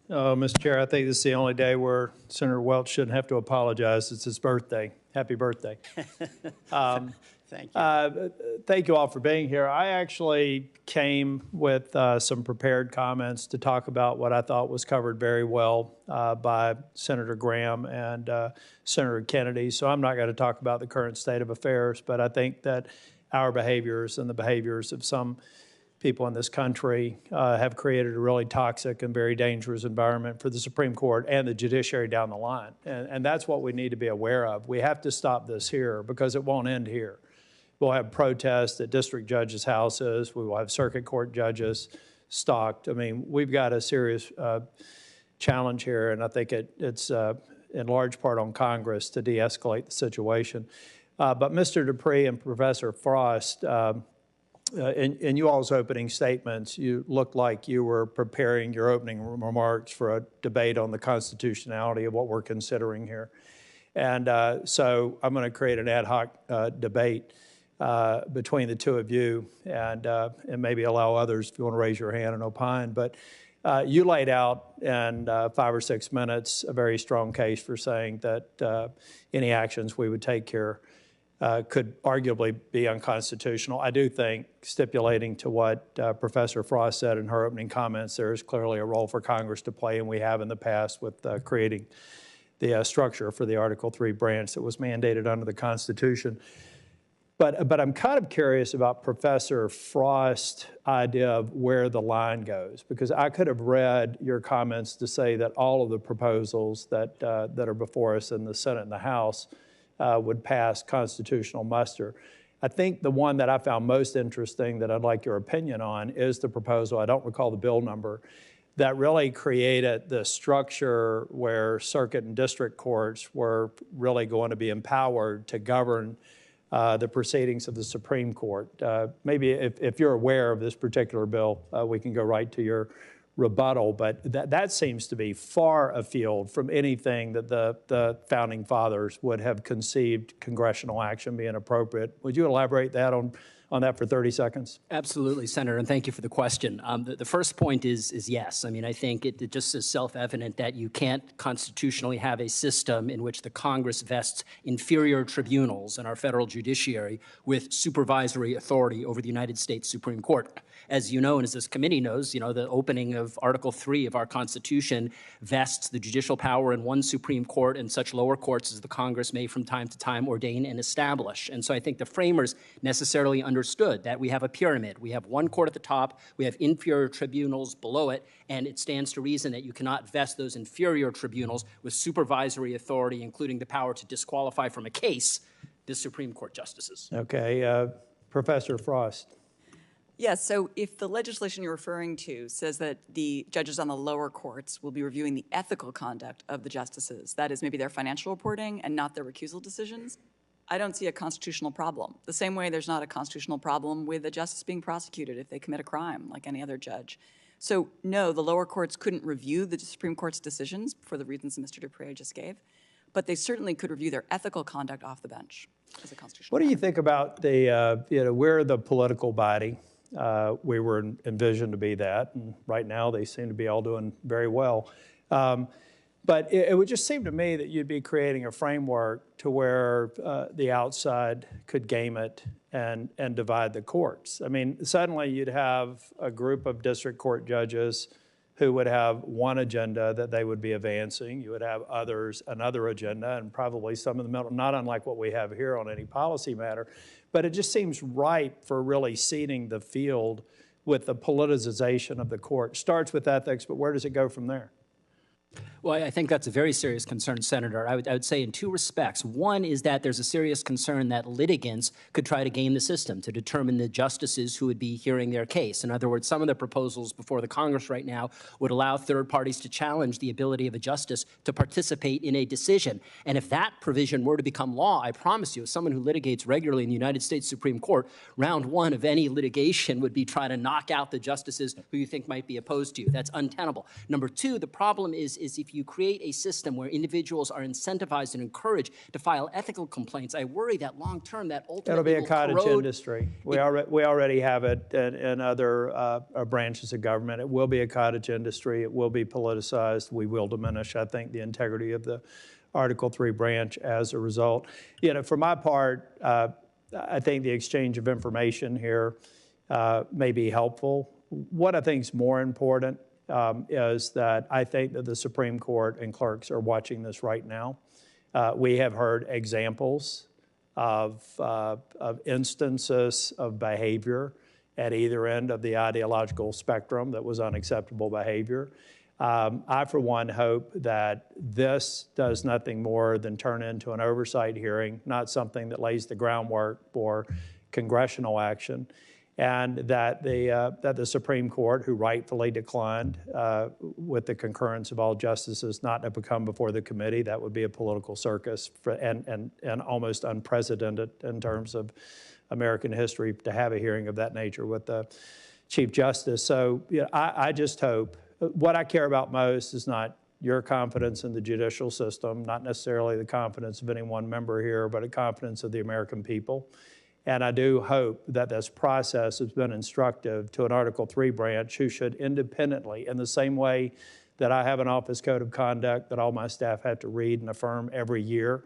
Mr. Chair, I think this is the only day where Senator Welch shouldn't have to apologize. It's his birthday. Happy birthday. Thank you. Thank you all for being here. I actually came with some prepared comments to talk about what I thought was covered very well by Senator Graham and Senator Kennedy. So I'm not going to talk about the current state of affairs, but I think that our behaviors and the behaviors of some people in this country have created a really toxic and very dangerous environment for the Supreme Court and the judiciary down the line. And that's what we need to be aware of. We have to stop this here because it won't end here. We'll have protests at district judges' houses. We will have circuit court judges stalked. I mean, we've got a serious challenge here, and I think it's in large part on Congress to de-escalate the situation. But Mr. Dupree and Professor Frost, in you all's opening statements, you looked like you were preparing your opening remarks for a debate on the constitutionality of what we're considering here. And so I'm going to create an ad hoc debate between the two of you and maybe allow others, if you want to raise your hand and opine. But you laid out in 5 or 6 minutes a very strong case for saying that any actions we would take here could arguably be unconstitutional. I do think, stipulating to what Professor Frost said in her opening comments, there is clearly a role for Congress to play, and we have in the past with creating the structure for the Article III branch that was mandated under the Constitution. But I'm kind of curious about Professor Frost's idea of where the line goes, because I could have read your comments to say that all of the proposals that are before us in the Senate and the House would pass constitutional muster. I think the one that I found most interesting that I'd like your opinion on is the proposal, I don't recall the bill number, that really created the structure where circuit and district courts were really going to be empowered to govern the proceedings of the Supreme Court. Maybe if you're aware of this particular bill, we can go right to your rebuttal, but that seems to be far afield from anything that the Founding Fathers would have conceived congressional action being appropriate. Would you elaborate that on that for 30 seconds? Absolutely, Senator, and thank you for the question. The first point is yes. I mean, I think it just is self-evident that you can't constitutionally have a system in which the Congress vests inferior tribunals in our federal judiciary with supervisory authority over the United States Supreme Court. As you know, and as this committee knows, the opening of Article III of our Constitution vests the judicial power in one Supreme Court and such lower courts as the Congress may from time to time ordain and establish. And so I think the framers necessarily understood that we have a pyramid. We have one court at the top, we have inferior tribunals below it, and it stands to reason that you cannot vest those inferior tribunals with supervisory authority, including the power to disqualify from a case the Supreme Court justices. Okay, Professor Frost. Yes, so if the legislation you're referring to says that the judges on the lower courts will be reviewing the ethical conduct of the justices, that is maybe their financial reporting and not their recusal decisions, I don't see a constitutional problem. The same way there's not a constitutional problem with a justice being prosecuted if they commit a crime like any other judge. So no, the lower courts couldn't review the Supreme Court's decisions for the reasons Mr. Dupree just gave, but they certainly could review their ethical conduct off the bench as a constitutional What do you think about the, we're the political body. We were envisioned to be that, and right now they seem to be all doing very well. But it would just seem to me that you'd be creating a framework to where the outside could game it and divide the courts. I mean, suddenly you'd have a group of district court judges who would have one agenda that they would be advancing. You would have others another agenda, and probably some of them not unlike what we have here on any policy matter. But it just seems ripe for really seeding the field with the politicization of the court. Starts with ethics, but where does it go from there? Well, I think that's a very serious concern, Senator. I would say in two respects. One is that there's a serious concern that litigants could try to game the system to determine the justices who would be hearing their case. In other words, some of the proposals before the Congress right now would allow third parties to challenge the ability of a justice to participate in a decision. And if that provision were to become law, I promise you, as someone who litigates regularly in the United States Supreme Court, round one of any litigation would be trying to knock out the justices who you think might be opposed to you. That's untenable. Number two, the problem is if you create a system where individuals are incentivized and encouraged to file ethical complaints, I worry that long term that ultimately It'll be a cottage corrode industry. We already have it in other branches of government. It will be a cottage industry. It will be politicized. We will diminish, I think, the integrity of the Article III branch as a result. You know, for my part, I think the exchange of information here may be helpful. What I think is more important is that I think that the Supreme Court and clerks are watching this right now. We have heard examples of instances of behavior at either end of the ideological spectrum that was unacceptable behavior. I, for one, hope that this does nothing more than turn into an oversight hearing, not something that lays the groundwork for congressional action, and that the Supreme Court, who rightfully declined with the concurrence of all justices not to come before the committee, that would be a political circus and almost unprecedented in terms of American history to have a hearing of that nature with the Chief Justice. So I just hope, what I care about most is not your confidence in the judicial system, not necessarily the confidence of any one member here, but a confidence of the American people. And I do hope that this process has been instructive to an Article III branch who should independently, in the same way that I have an office code of conduct that all my staff have to read and affirm every year.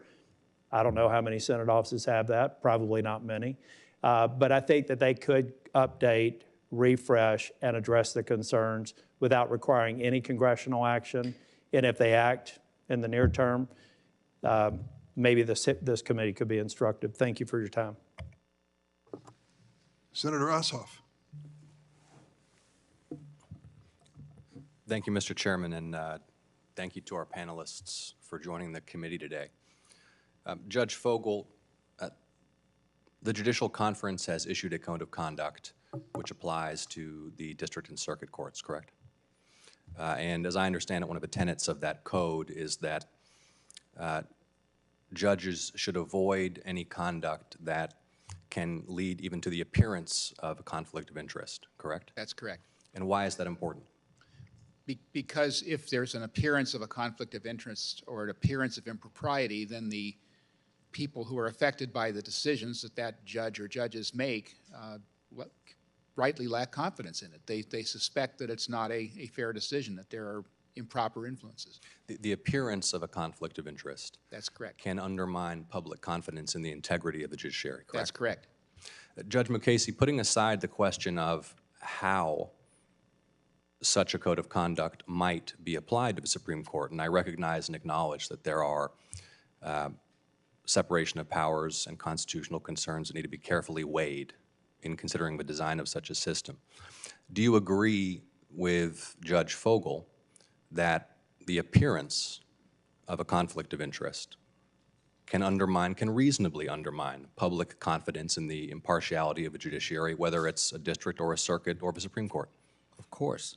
I don't know how many Senate offices have that, probably not many. But I think that they could update, refresh, and address the concerns without requiring any congressional action. And if they act in the near term, maybe this committee could be instructive. Thank you for your time. Senator Ossoff. Thank you, Mr. Chairman, and thank you to our panelists for joining the committee today. Judge Fogel, the Judicial Conference has issued a code of conduct which applies to the district and circuit courts, correct? And as I understand it, one of the tenets of that code is that judges should avoid any conduct that can lead even to the appearance of a conflict of interest, correct? That's correct. And why is that important? Because if there's an appearance of a conflict of interest or an appearance of impropriety, then the people who are affected by the decisions that judge or judges make rightly lack confidence in it. They suspect that it's not a fair decision, that there are improper influences. The appearance of a conflict of interest. That's correct. Can undermine public confidence in the integrity of the judiciary, correct? That's correct. Judge Mukasey, putting aside the question of how such a code of conduct might be applied to the Supreme Court, and I recognize and acknowledge that there are separation of powers and constitutional concerns that need to be carefully weighed in considering the design of such a system. Do you agree with Judge Fogel that the appearance of a conflict of interest can reasonably undermine public confidence in the impartiality of a judiciary, whether it's a district or a circuit or the Supreme Court? Of course,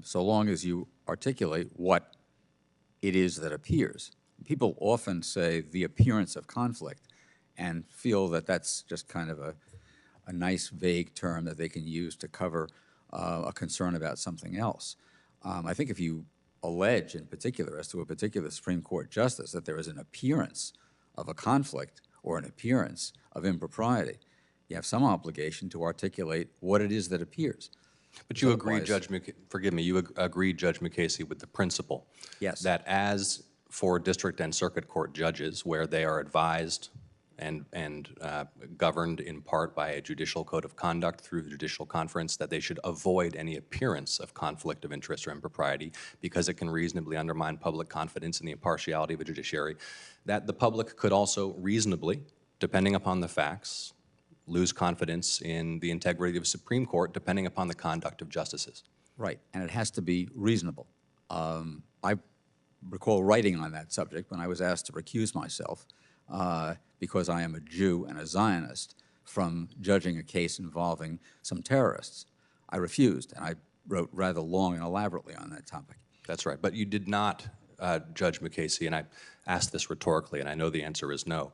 so long as you articulate what it is that appears. People often say the appearance of conflict and feel that that's just kind of a nice vague term that they can use to cover a concern about something else. I think if you allege in particular as to a particular Supreme Court justice that there is an appearance of a conflict or an appearance of impropriety, you have some obligation to articulate what it is that appears. But you agree, Otherwise- forgive me, you agree, Judge McCasey, with the principle Yes. that as for district and circuit court judges, where they are advised and governed in part by a judicial code of conduct through the judicial conference, that they should avoid any appearance of conflict of interest or impropriety because it can reasonably undermine public confidence in the impartiality of a judiciary, that the public could also reasonably, depending upon the facts, lose confidence in the integrity of the Supreme Court depending upon the conduct of justices. Right, and it has to be reasonable. I recall writing on that subject when I was asked to recuse myself because I am a Jew and a Zionist from judging a case involving some terrorists. I refused, and I wrote rather long and elaborately on that topic. That's right, but you did not, Judge McCasey, and I asked this rhetorically, and I know the answer is no.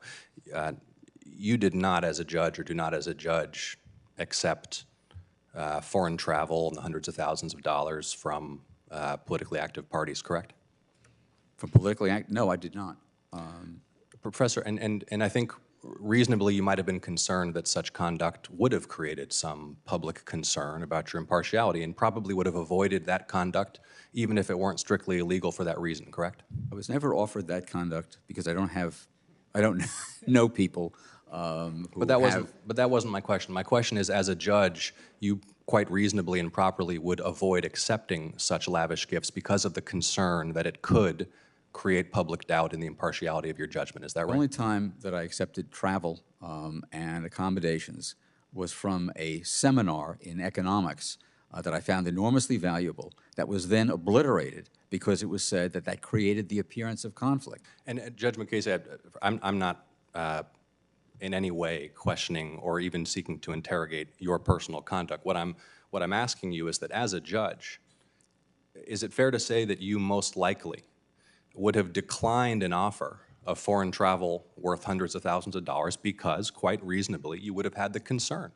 You did not, as a judge, or do not, as a judge, accept foreign travel in the hundreds of thousands of dollars from politically active parties, correct? From politically active? No, I did not. Professor, and I think reasonably you might have been concerned that such conduct would have created some public concern about your impartiality and probably would have avoided that conduct even if it weren't strictly illegal for that reason, correct? I was never offered that conduct because I don't know people who But that wasn't my question. My question is, as a judge, you quite reasonably and properly would avoid accepting such lavish gifts because of the concern that it could create public doubt in the impartiality of your judgment. Is that right? The only time that I accepted travel and accommodations was from a seminar in economics that I found enormously valuable that was then obliterated because it was said that that created the appearance of conflict. And Judge McCasey, I'm not in any way questioning or even seeking to interrogate your personal conduct. What I'm asking you is that as a judge, is it fair to say that you most likely would have declined an offer of foreign travel worth hundreds of thousands of dollars because, quite reasonably, you would have had the concern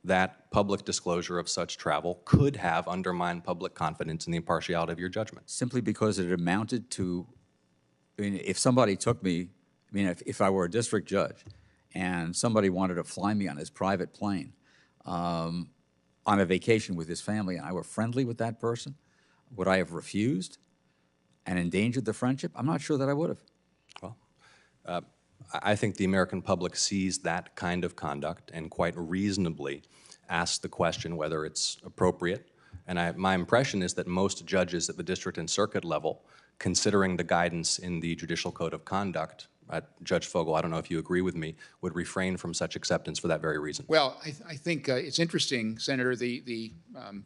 that public disclosure of such travel could have undermined public confidence in the impartiality of your judgment? Simply because it amounted to, I mean, if somebody took me, I mean, if I were a district judge and somebody wanted to fly me on his private plane on a vacation with his family and I were friendly with that person, would I have refused and endangered the friendship? I'm not sure that I would have. Well, I think the American public sees that kind of conduct and quite reasonably asks the question whether it's appropriate. And my impression is that most judges at the district and circuit level, considering the guidance in the Judicial Code of Conduct, Judge Fogel, I don't know if you agree with me, would refrain from such acceptance for that very reason. Well, I think it's interesting, Senator, the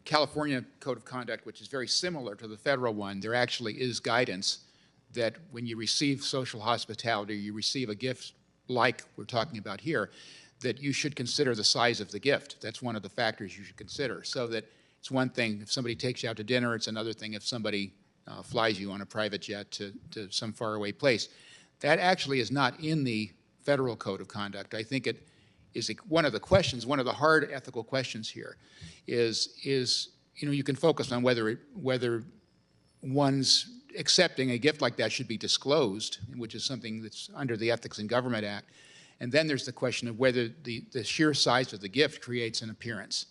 California Code of Conduct, which is very similar to the federal one, there actually is guidance that when you receive social hospitality, you receive a gift like we're talking about here, that you should consider the size of the gift. That's one of the factors you should consider. So that it's one thing if somebody takes you out to dinner, it's another thing if somebody flies you on a private jet to some faraway place. That actually is not in the federal code of conduct. I think it is one of the questions, one of the hard ethical questions here is you know, you can focus on whether one's accepting a gift like that should be disclosed, which is something that's under the Ethics in Government Act. And then there's the question of whether the sheer size of the gift creates an appearance.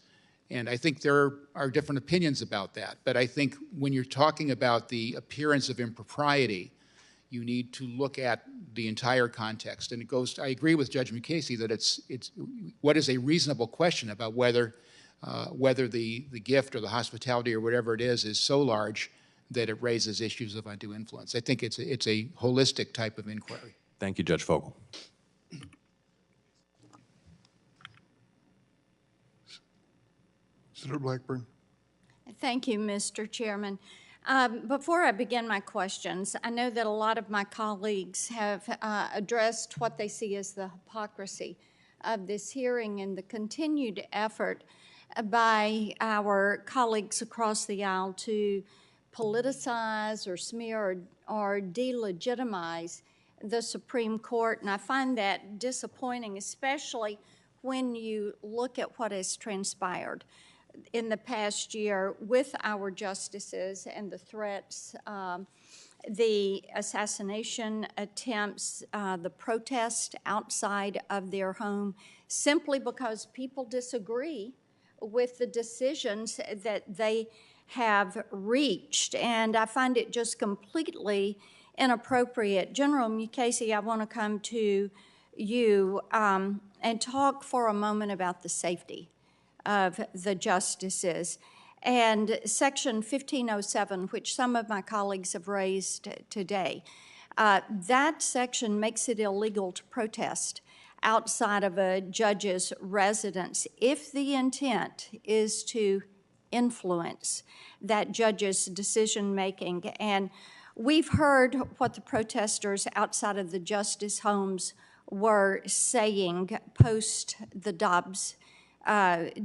And I think there are different opinions about that. But I think when you're talking about the appearance of impropriety, you need to look at the entire context. And it goes, I agree with Judge McCasey that it's what is a reasonable question about whether the gift or the hospitality or whatever it is so large that it raises issues of undue influence. I think it's a holistic type of inquiry. Thank you, Judge Fogel. Senator Blackburn. Thank you, Mr. Chairman. Before I begin my questions, I know that a lot of my colleagues have addressed what they see as the hypocrisy of this hearing and the continued effort by our colleagues across the aisle to politicize or smear or delegitimize the Supreme Court. And I find that disappointing, especially when you look at what has transpired in the past year with our justices and the threats, the assassination attempts, the protest outside of their home, simply because people disagree with the decisions that they have reached, and I find it just completely inappropriate. General Mukasey, I want to come to you and talk for a moment about the safety of the justices. And Section 1507, which some of my colleagues have raised today, that section makes it illegal to protest outside of a judge's residence if the intent is to influence that judge's decision-making. And we've heard what the protesters outside of the justice homes were saying post the Dobbs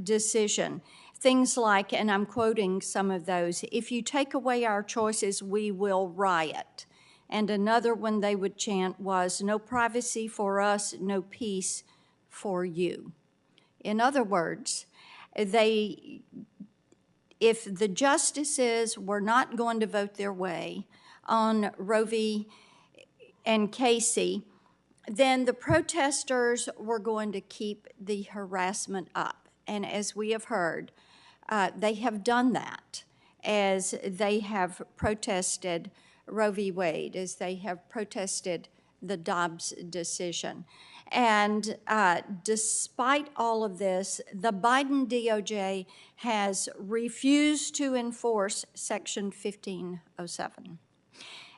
decision. Things like, and I'm quoting some of those, "If you take away our choices, we will riot." And another one they would chant was, "No privacy for us, no peace for you." In other words, if the justices were not going to vote their way on Roe v. and Casey, then the protesters were going to keep the harassment up. And as we have heard, they have done that as they have protested Roe v. Wade, as they have protested the Dobbs decision. And despite all of this, the Biden DOJ has refused to enforce Section 1507.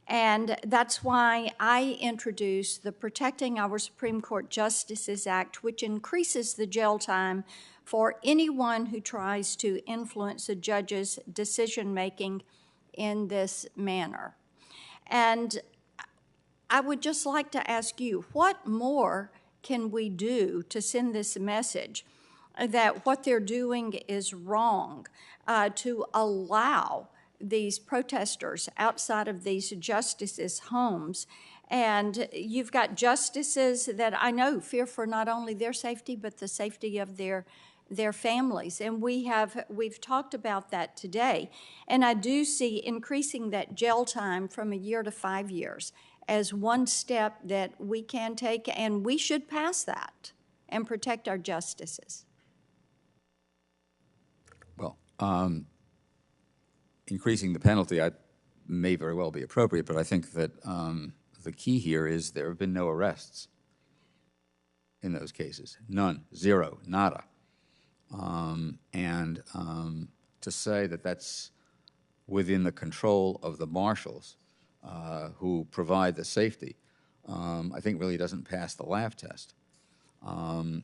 And that's why I introduced the Protecting Our Supreme Court Justices Act, which increases the jail time for anyone who tries to influence a judge's decision-making in this manner. And I would just like to ask you, what more can we do to send this message that what they're doing is wrong, to allow these protesters outside of these justices' homes? And you've got justices that I know fear for not only their safety, but the safety of their families. And we've talked about that today. And I do see increasing that jail time from a year to 5 years as one step that we can take, and we should pass that and protect our justices. Well, increasing the penalty may very well be appropriate, but I think that the key here is there have been no arrests in those cases. None, zero, nada. To say that that's within the control of the marshals who provide the safety, I think really doesn't pass the laugh test. And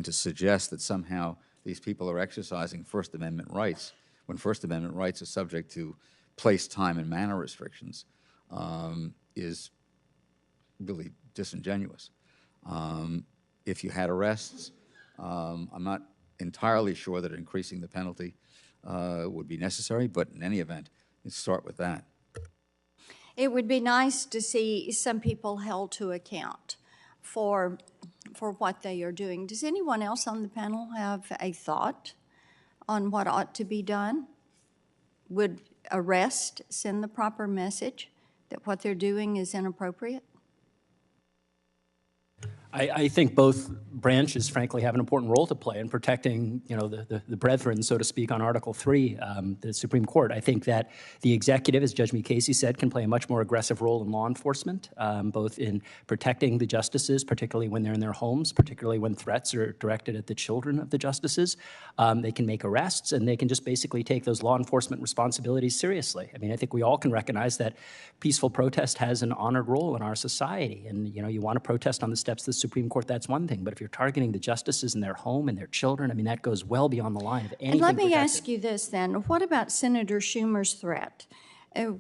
to suggest that somehow these people are exercising First Amendment rights when First Amendment rights are subject to place, time, and manner restrictions is really disingenuous. If you had arrests, I'm not entirely sure that increasing the penalty would be necessary, but in any event, let's start with that. It would be nice to see some people held to account for what they are doing. Does anyone else on the panel have a thought on what ought to be done? Would arrest send the proper message that what they're doing is inappropriate? I think both branches, frankly, have an important role to play in protecting, the brethren, so to speak, on Article 3, the Supreme Court. I think that the executive, as Judge Mukasey said, can play a much more aggressive role in law enforcement, both in protecting the justices, particularly when they're in their homes, particularly when threats are directed at the children of the justices. They can make arrests, and they can just basically take those law enforcement responsibilities seriously. I mean, I think we all can recognize that peaceful protest has an honored role in our society. And, you want to protest on the steps of the Supreme Court, that's one thing. But if you're targeting the justices in their home and their children, I mean, that goes well beyond the line of anything. And let me protected. ask you this then. What about Senator Schumer's threat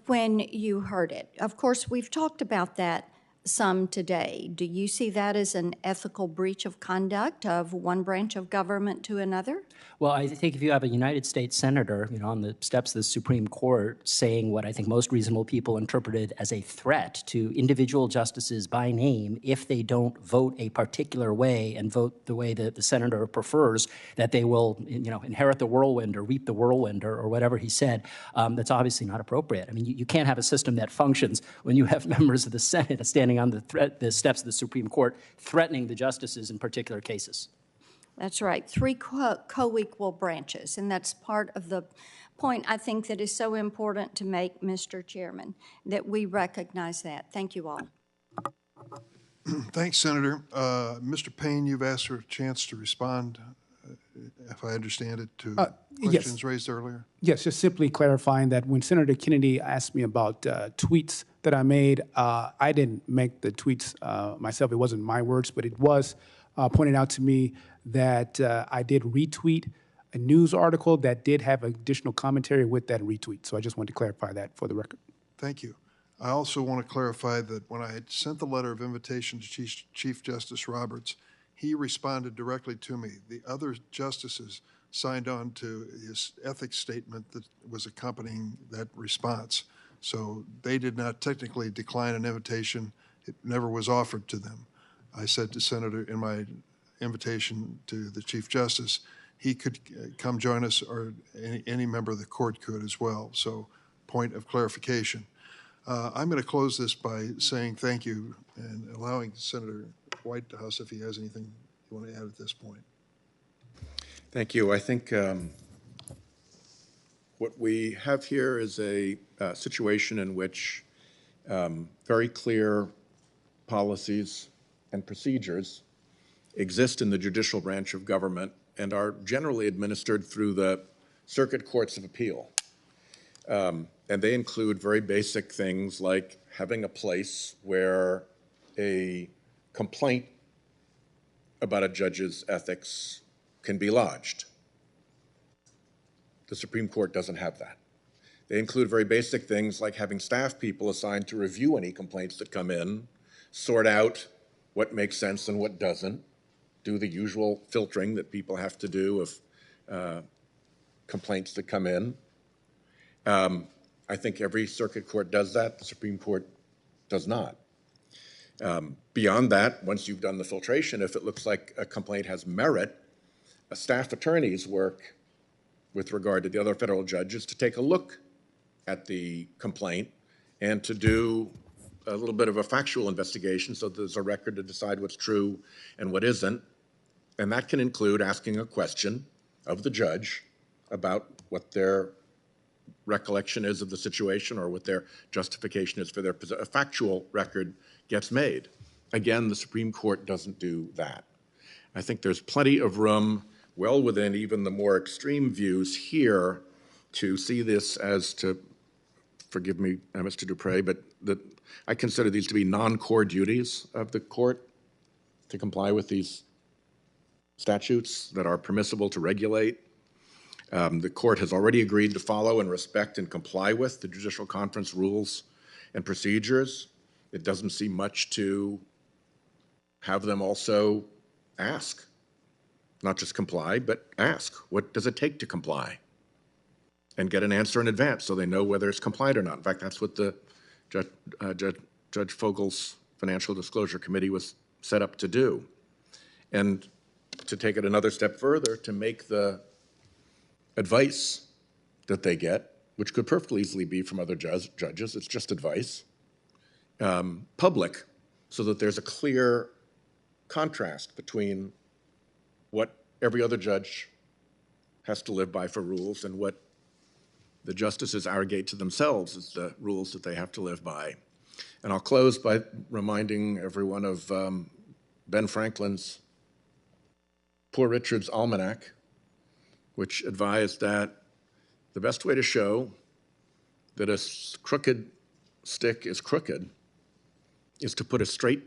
when you heard it? Of course, we've talked about that some today. Do you see that as an ethical breach of conduct of one branch of government to another? Well, I think if you have a United States senator, on the steps of the Supreme Court saying what I think most reasonable people interpreted as a threat to individual justices by name if they don't vote a particular way and vote the way that the senator prefers, that they will, inherit the whirlwind or reap the whirlwind or whatever he said, that's obviously not appropriate. I mean, you can't have a system that functions when you have members of the Senate standing on the steps of the Supreme Court threatening the justices in particular cases. That's right, three co-equal branches, and that's part of the point I think that is so important to make, Mr. Chairman, that we recognize that. Thank you all. Thanks, Senator. Mr. Payne, you've asked for a chance to respond, if I understand it, to questions yes. raised earlier. Yes, just simply clarifying that when Senator Kennedy asked me about tweets that I made, I didn't make the tweets myself. It wasn't my words, but it was pointed out to me that I did retweet a news article that did have additional commentary with that retweet. So I just wanted to clarify that for the record. Thank you. I also want to clarify that when I had sent the letter of invitation to Chief Justice Roberts, he responded directly to me. The other justices signed on to his ethics statement that was accompanying that response. So they did not technically decline an invitation. It never was offered to them. I said to Senator in my invitation to the Chief Justice, he could come join us, or any member of the court could as well. So point of clarification. I'm going to close this by saying thank you and allowing Senator Whitehouse, if he has anything you want to add at this point. Thank you. I think what we have here is a situation in which very clear policies and procedures exist in the judicial branch of government and are generally administered through the circuit courts of appeal. And they include very basic things like having a place where a complaint about a judge's ethics can be lodged. The Supreme Court doesn't have that. They include very basic things like having staff people assigned to review any complaints that come in, sort out what makes sense and what doesn't, do the usual filtering that people have to do of complaints that come in. I think every circuit court does that. The Supreme Court does not. Beyond that, once you've done the filtration, if it looks like a complaint has merit, a staff attorney's work with regard to the other federal judges to take a look at the complaint and to do a little bit of a factual investigation so there's a record to decide what's true and what isn't. And that can include asking a question of the judge about what their recollection is of the situation or what their justification is for their position. A factual record gets made. Again, the Supreme Court doesn't do that. I think there's plenty of room, well within even the more extreme views here, to see this as to, forgive me, Mr. Dupre, but that I consider these to be non-core duties of the court to comply with these statutes that are permissible to regulate. The court has already agreed to follow and respect and comply with the Judicial Conference rules and procedures. It doesn't seem much to have them also ask, not just comply, but ask, what does it take to comply? And get an answer in advance so they know whether it's complied or not. In fact, that's what the Judge Fogel's Financial Disclosure Committee was set up to do. And to take it another step further, to make the advice that they get, which could perfectly easily be from other judges, it's just advice, public, so that there's a clear contrast between what every other judge has to live by for rules and what the justices arrogate to themselves as the rules that they have to live by. And I'll close by reminding everyone of Ben Franklin's Poor Richard's Almanac, which advised that the best way to show that a crooked stick is crooked is to put a straight